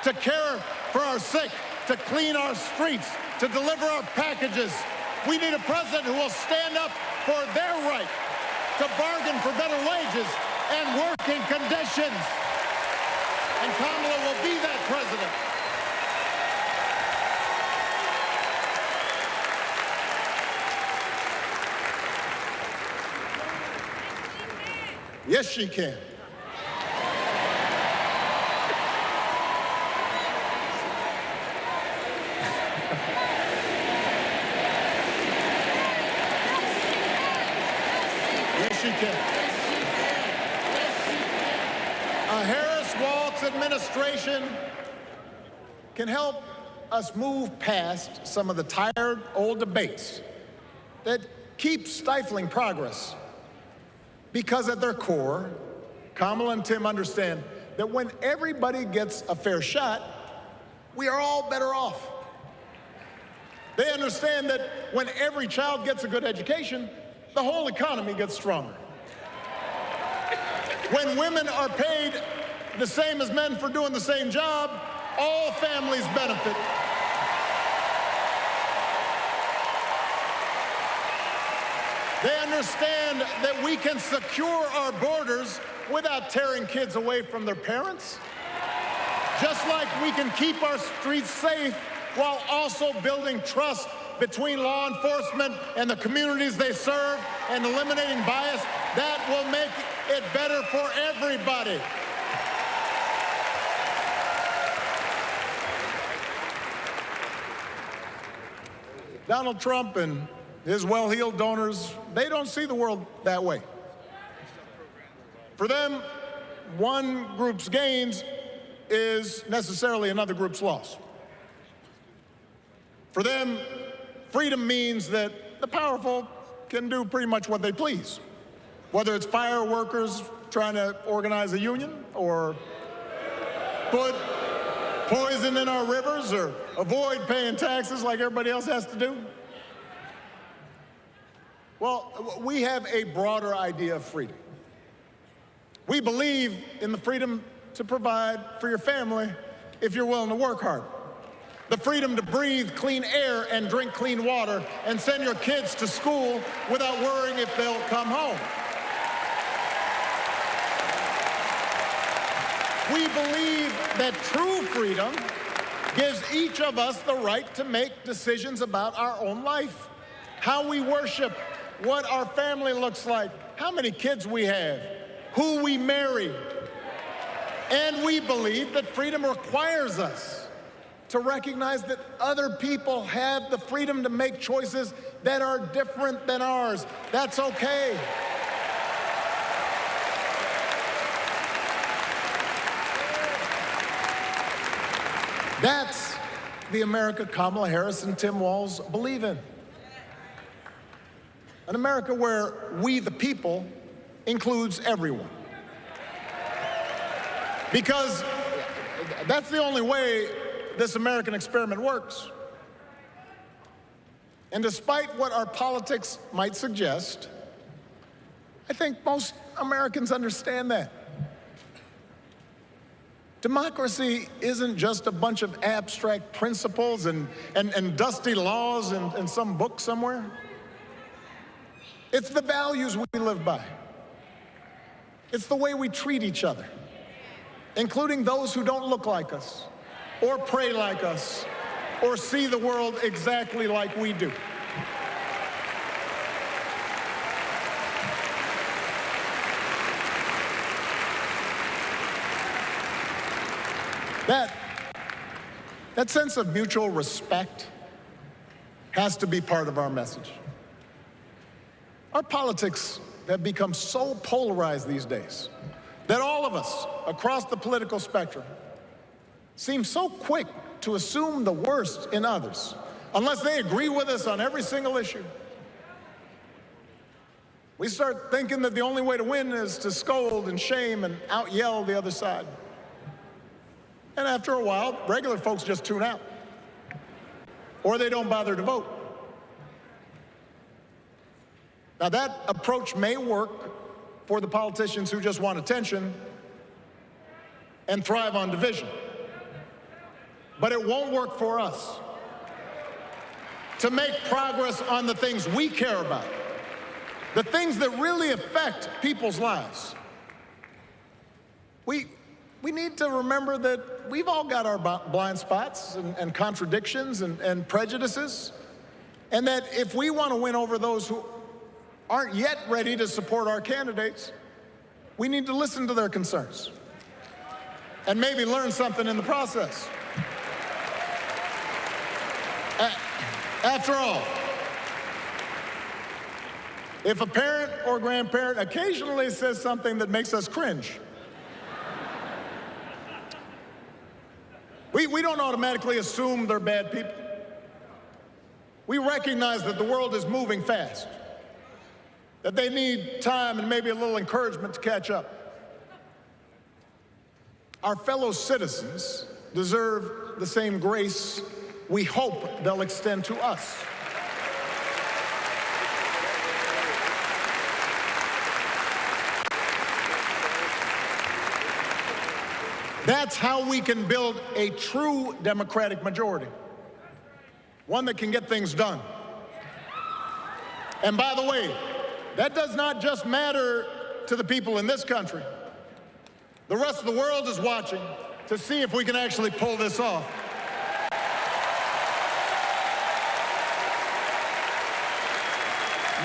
to care for our sick, to clean our streets, to deliver our packages. We need a president who will stand up for their right to bargain for better wages and working conditions. And Kamala will be that president. Yes, she can. Yes, she can. A Harris-Walz administration can help us move past some of the tired old debates that keep stifling progress. Because at their core, Kamala and Tim understand that when everybody gets a fair shot, we are all better off. They understand that when every child gets a good education, the whole economy gets stronger. When women are paid the same as men for doing the same job, all families benefit. They understand that we can secure our borders without tearing kids away from their parents. Just like we can keep our streets safe while also building trust between law enforcement and the communities they serve and eliminating bias, that will make it better for everybody. Donald Trump and his well-heeled donors, they don't see the world that way. For them, one group's gains is necessarily another group's loss. For them, freedom means that the powerful can do pretty much what they please, whether it's fire workers trying to organize a union, or put poison in our rivers, or avoid paying taxes like everybody else has to do. Well, we have a broader idea of freedom. We believe in the freedom to provide for your family if you're willing to work hard. The freedom to breathe clean air and drink clean water and send your kids to school without worrying if they'll come home. We believe that true freedom gives each of us the right to make decisions about our own life, how we worship, what our family looks like, how many kids we have, who we marry. And we believe that freedom requires us to recognize that other people have the freedom to make choices that are different than ours. That's okay. That's the America Kamala Harris and Tim Walz believe in. An America where we, the people, includes everyone. Because that's the only way this American experiment works. And despite what our politics might suggest, I think most Americans understand that. Democracy isn't just a bunch of abstract principles and dusty laws in some book somewhere. It's the values we live by. It's the way we treat each other, including those who don't look like us, or pray like us, or see the world exactly like we do. That sense of mutual respect has to be part of our message. Our politics have become so polarized these days that all of us across the political spectrum seem so quick to assume the worst in others, unless they agree with us on every single issue. We start thinking that the only way to win is to scold and shame and out-yell the other side. And after a while, regular folks just tune out, or they don't bother to vote. Now, that approach may work for the politicians who just want attention and thrive on division, but it won't work for us. To make progress on the things we care about, the things that really affect people's lives, we need to remember that we've all got our blind spots and contradictions and prejudices, and that if we want to win over those who aren't yet ready to support our candidates, we need to listen to their concerns and maybe learn something in the process. After all, if a parent or grandparent occasionally says something that makes us cringe, we don't automatically assume they're bad people. We recognize that the world is moving fast, that they need time and maybe a little encouragement to catch up. Our fellow citizens deserve the same grace we hope they'll extend to us. That's how we can build a true democratic majority, one that can get things done. And by the way, that does not just matter to the people in this country. The rest of the world is watching to see if we can actually pull this off.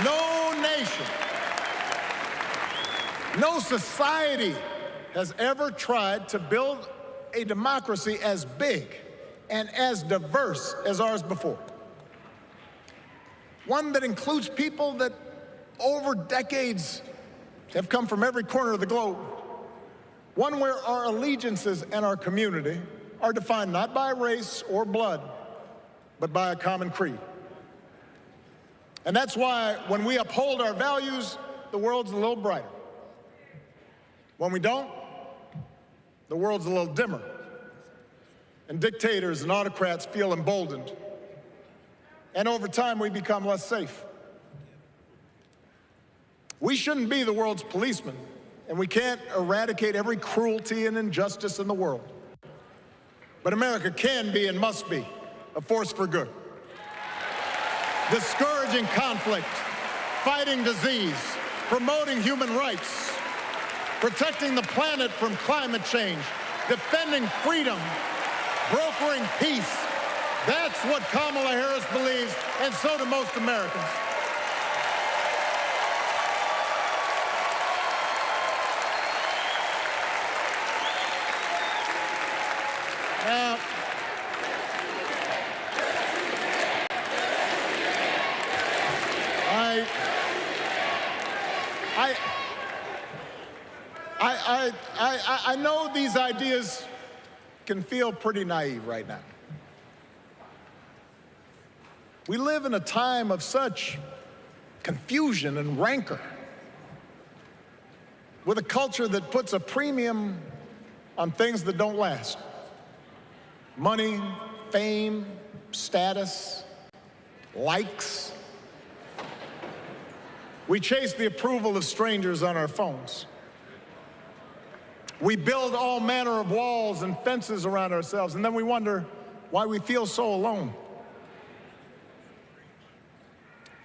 No nation, no society has ever tried to build a democracy as big and as diverse as ours before. One that includes people that over decades have come from every corner of the globe. One where our allegiances and our community are defined not by race or blood, but by a common creed. And that's why when we uphold our values, the world's a little brighter. When we don't, the world's a little dimmer. And dictators and autocrats feel emboldened. And over time, we become less safe. We shouldn't be the world's policemen, and we can't eradicate every cruelty and injustice in the world. But America can be and must be a force for good. Discouraging conflict, fighting disease, promoting human rights, protecting the planet from climate change, defending freedom, brokering peace. That's what Kamala Harris believes, and so do most Americans. I know these ideas can feel pretty naive right now. We live in a time of such confusion and rancor, with a culture that puts a premium on things that don't last. Money, fame, status, likes. We chase the approval of strangers on our phones. We build all manner of walls and fences around ourselves, and then we wonder why we feel so alone.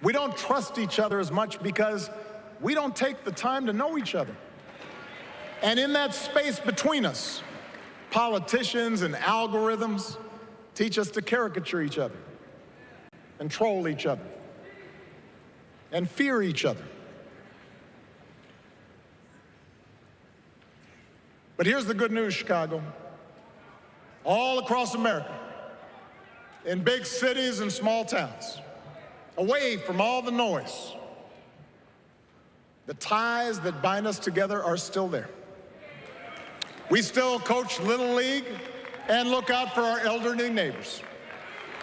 We don't trust each other as much because we don't take the time to know each other. And in that space between us, politicians and algorithms teach us to caricature each other and troll each other and fear each other. But here's the good news, Chicago. All across America, in big cities and small towns, away from all the noise, the ties that bind us together are still there. We still coach Little League and look out for our elderly neighbors.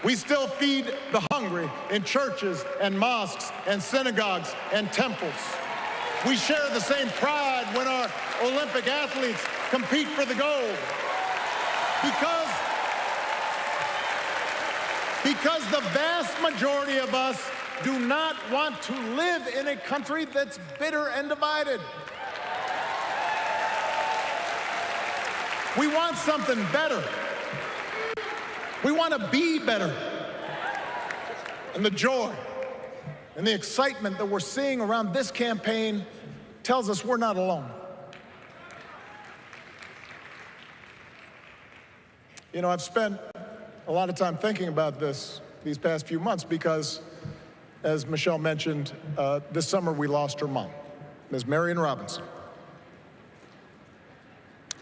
We still feed the hungry in churches and mosques and synagogues and temples. We share the same pride when our Olympic athletes compete for the gold. Because the vast majority of us do not want to live in a country that's bitter and divided. We want something better. We want to be better. And the joy and the excitement that we're seeing around this campaign tells us we're not alone. You know, I've spent a lot of time thinking about these past few months because, as Michelle mentioned, this summer we lost her mom, Ms. Marion Robinson.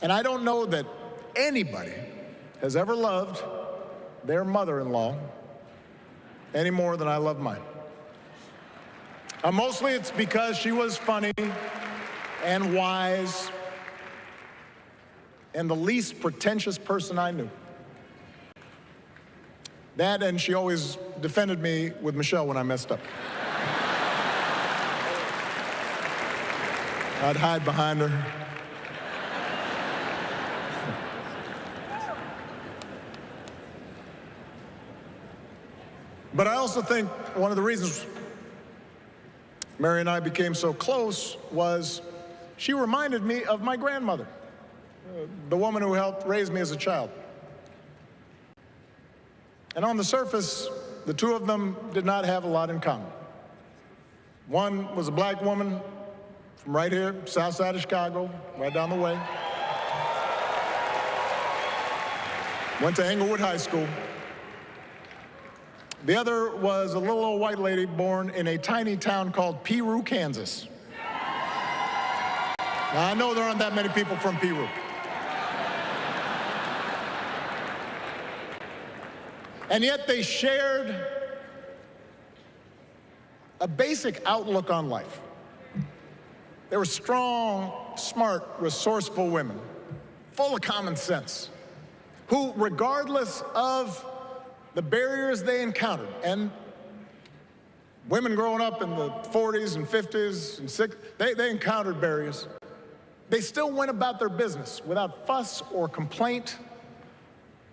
And I don't know that anybody has ever loved their mother-in-law any more than I love mine. Mostly it's because she was funny and wise and the least pretentious person I knew. That, and she always defended me with Michelle when I messed up. I'd hide behind her. But I also think one of the reasons Mary and I became so close was she reminded me of my grandmother, the woman who helped raise me as a child. And on the surface, the two of them did not have a lot in common. One was a black woman from right here, south side of Chicago, right down the way. Went to Englewood High School. The other was a little old white lady born in a tiny town called Piru, Kansas. Now, I know there aren't that many people from Piru. And yet they shared a basic outlook on life. They were strong, smart, resourceful women, full of common sense, who, regardless of the barriers they encountered, and women growing up in the 40s and 50s and 60s, they encountered barriers. They still went about their business without fuss or complaint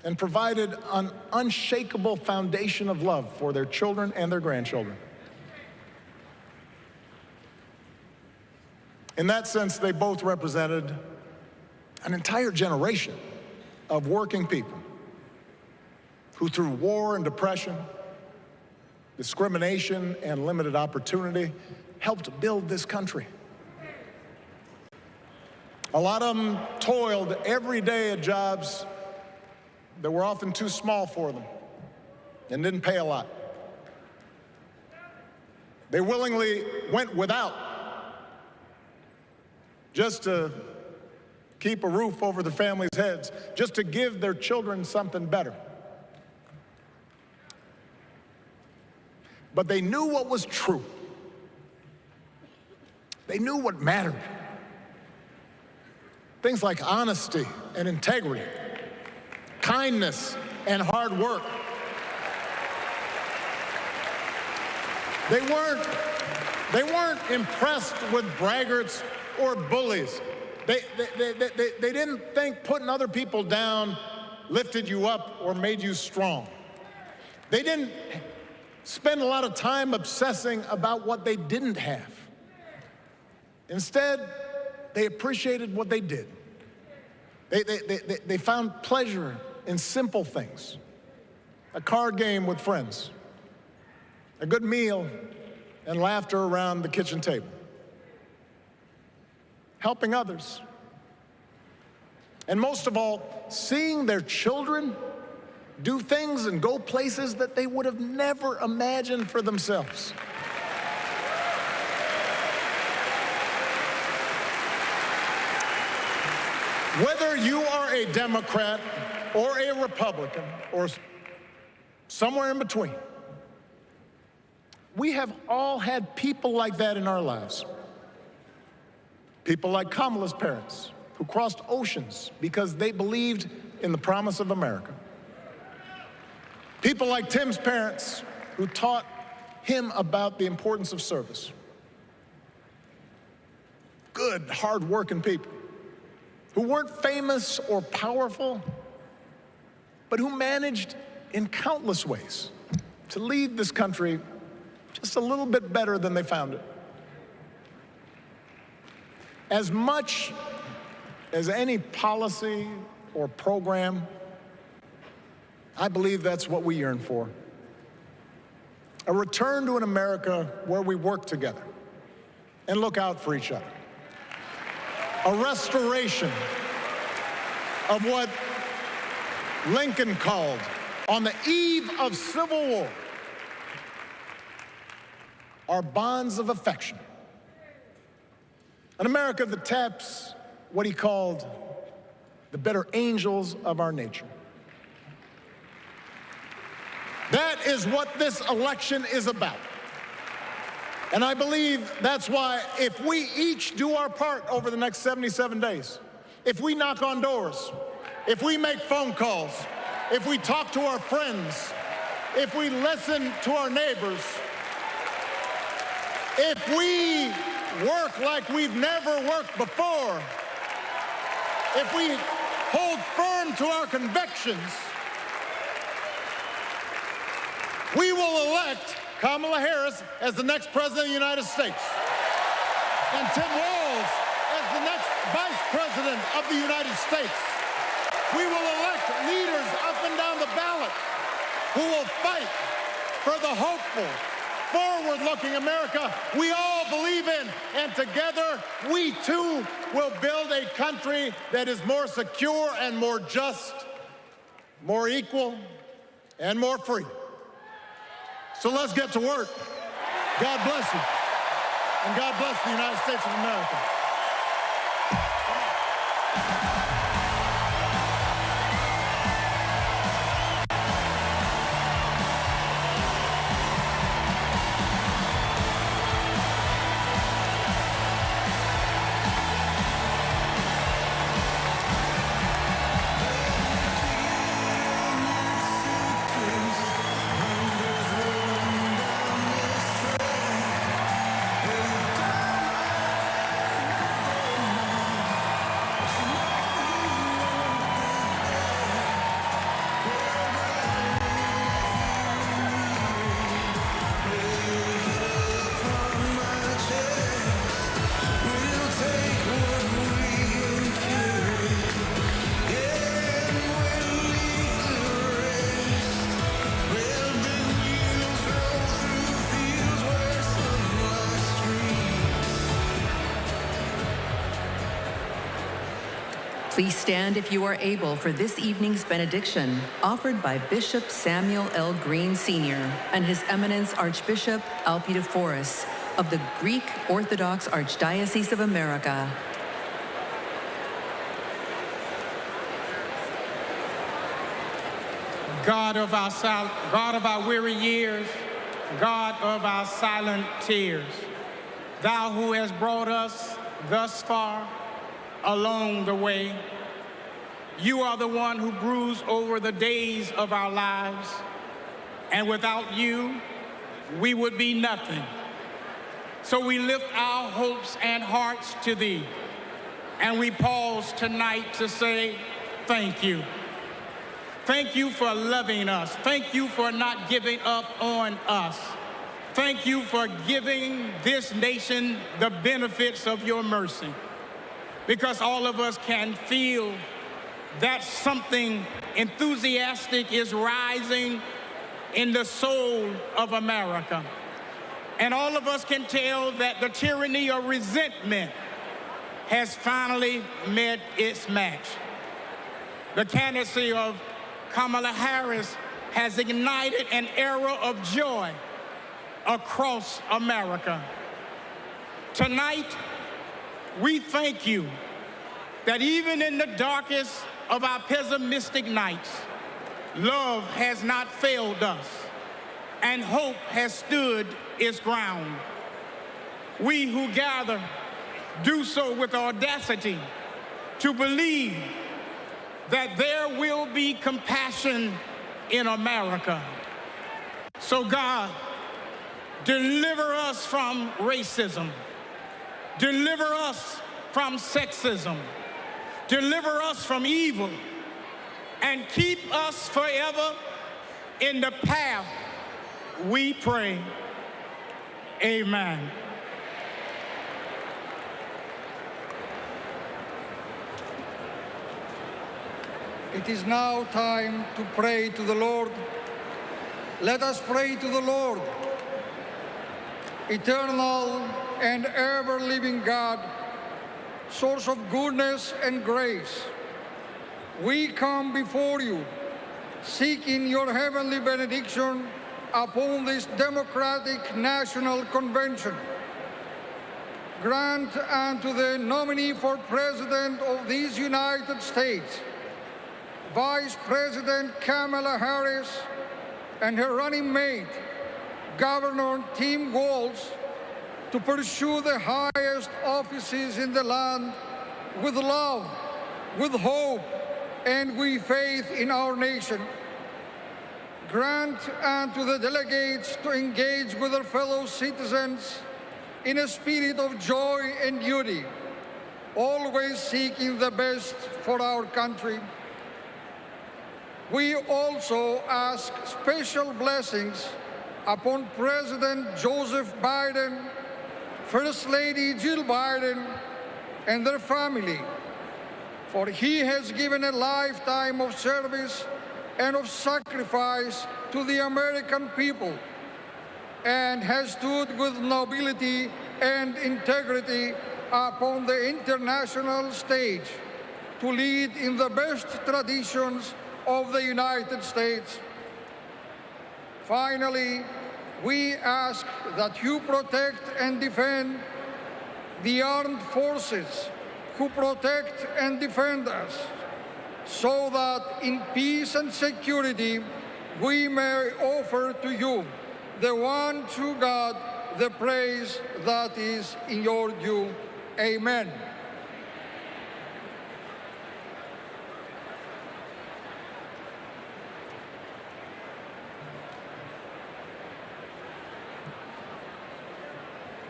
and provided an unshakable foundation of love for their children and their grandchildren. In that sense, they both represented an entire generation of working people who, through war and depression, discrimination and limited opportunity, helped build this country. A lot of them toiled every day at jobs that were often too small for them and didn't pay a lot. They willingly went without just to keep a roof over their families' heads, just to give their children something better. But they knew what was true. They knew what mattered. Things like honesty and integrity, kindness and hard work. They weren't impressed with braggarts or bullies. They didn't think putting other people down lifted you up or made you strong. They didn't spend a lot of time obsessing about what they didn't have. Instead, they appreciated what they did. They found pleasure in simple things. A card game with friends, a good meal, and laughter around the kitchen table. Helping others. And most of all, seeing their children do things and go places that they would have never imagined for themselves. Whether you are a Democrat or a Republican or somewhere in between, we have all had people like that in our lives. People like Kamala's parents, who crossed oceans because they believed in the promise of America. People like Tim's parents, who taught him about the importance of service. Good, hard-working people who weren't famous or powerful, but who managed in countless ways to leave this country just a little bit better than they found it. As much as any policy or program, I believe that's what we yearn for. A return to an America where we work together and look out for each other. A restoration of what Lincoln called, on the eve of Civil War, our bonds of affection. An America that taps what he called the better angels of our nature. That is what this election is about. And I believe that's why if we each do our part over the next 77 days, if we knock on doors, if we make phone calls, if we talk to our friends, if we listen to our neighbors, if we work like we've never worked before, if we hold firm to our convictions, we will elect Kamala Harris as the next president of the United States, and Tim Walz as the next vice president of the United States. We will elect leaders up and down the ballot who will fight for the hopeful, forward-looking America we all believe in, and together we too will build a country that is more secure and more just, more equal, and more free. So let's get to work. God bless you. And God bless the United States of America. Please stand if you are able for this evening's benediction, offered by Bishop Samuel L. Green Sr. and His Eminence Archbishop Alpidophoros of the Greek Orthodox Archdiocese of America. God of our weary years, God of our silent tears, thou who has brought us thus far along the way. You are the one who brews over the days of our lives, and without you, we would be nothing. So we lift our hopes and hearts to thee, and we pause tonight to say thank you. Thank you for loving us. Thank you for not giving up on us. Thank you for giving this nation the benefits of your mercy, because all of us can feel that something enthusiastic is rising in the soul of America. And all of us can tell that the tyranny of resentment has finally met its match. The candidacy of Kamala Harris has ignited an era of joy across America. Tonight, we thank you that even in the darkest of our pessimistic nights, love has not failed us, and hope has stood its ground. We who gather do so with audacity to believe that there will be compassion in America. So God, deliver us from racism. Deliver us from sexism. Deliver us from evil, and keep us forever in the path we pray. Amen. It is now time to pray to the Lord. Let us pray to the Lord. Eternal and ever-living God, source of goodness and grace, we come before you, seeking your heavenly benediction upon this democratic national convention. Grant unto the nominee for President of these United States, Vice President Kamala Harris, and her running mate, Governor Tim Walz, to pursue the highest offices in the land with love, with hope, and with faith in our nation. Grant unto the delegates to engage with their fellow citizens in a spirit of joy and duty, always seeking the best for our country. We also ask special blessings upon President Joseph Biden, First Lady Jill Biden, and their family, for he has given a lifetime of service and of sacrifice to the American people, and has stood with nobility and integrity upon the international stage to lead in the best traditions of the United States. Finally, we ask that you protect and defend the armed forces who protect and defend us, so that in peace and security we may offer to you, the one true God, the praise that is in your due. Amen.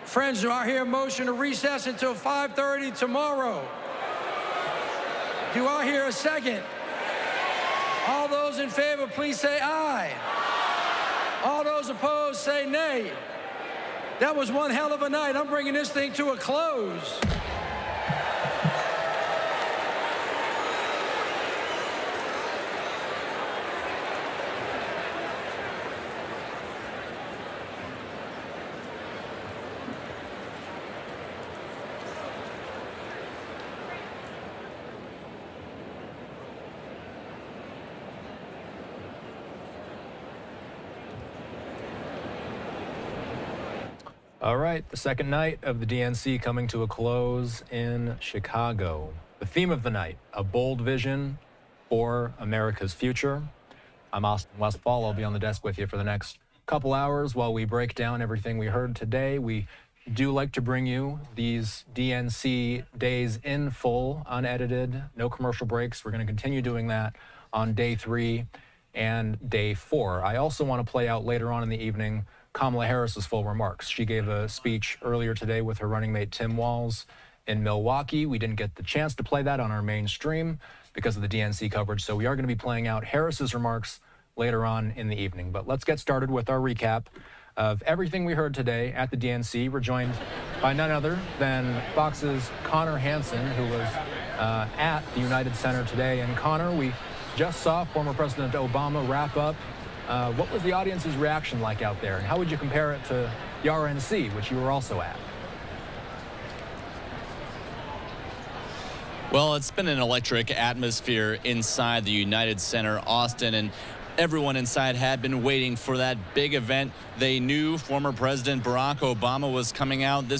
Friends, do I hear a motion to recess until 5:30 tomorrow? Do I hear a second? All those in favor, please say aye. All those opposed, say nay. That was one hell of a night. I'm bringing this thing to a close. All right, the second night of the DNC coming to a close in Chicago. The theme of the night, a bold vision for America's future. I'm Austin Westfall. I'll be on the desk with you for the next couple hours while we break down everything we heard today. We do like to bring you these DNC days in full, unedited, no commercial breaks. We're going to continue doing that on day 3 and day 4. I also want to play out later on in the evening Kamala Harris's full remarks. She gave a speech earlier today with her running mate Tim Walz in Milwaukee. We didn't get the chance to play that on our main stream because of the DNC coverage, so we are going to be playing out Harris's remarks later on in the evening. But let's get started with our recap of everything we heard today at the DNC. We're joined by none other than Fox's Connor Hansen, who was at the United Center today. And Connor, we just saw former President Obama wrap up. What was the audience's reaction like out there, and how would you compare it to the RNC, which you were also at? Well, it's been an electric atmosphere inside the United Center, Austin, and everyone inside had been waiting for that big event. They knew former President Barack Obama was coming out. This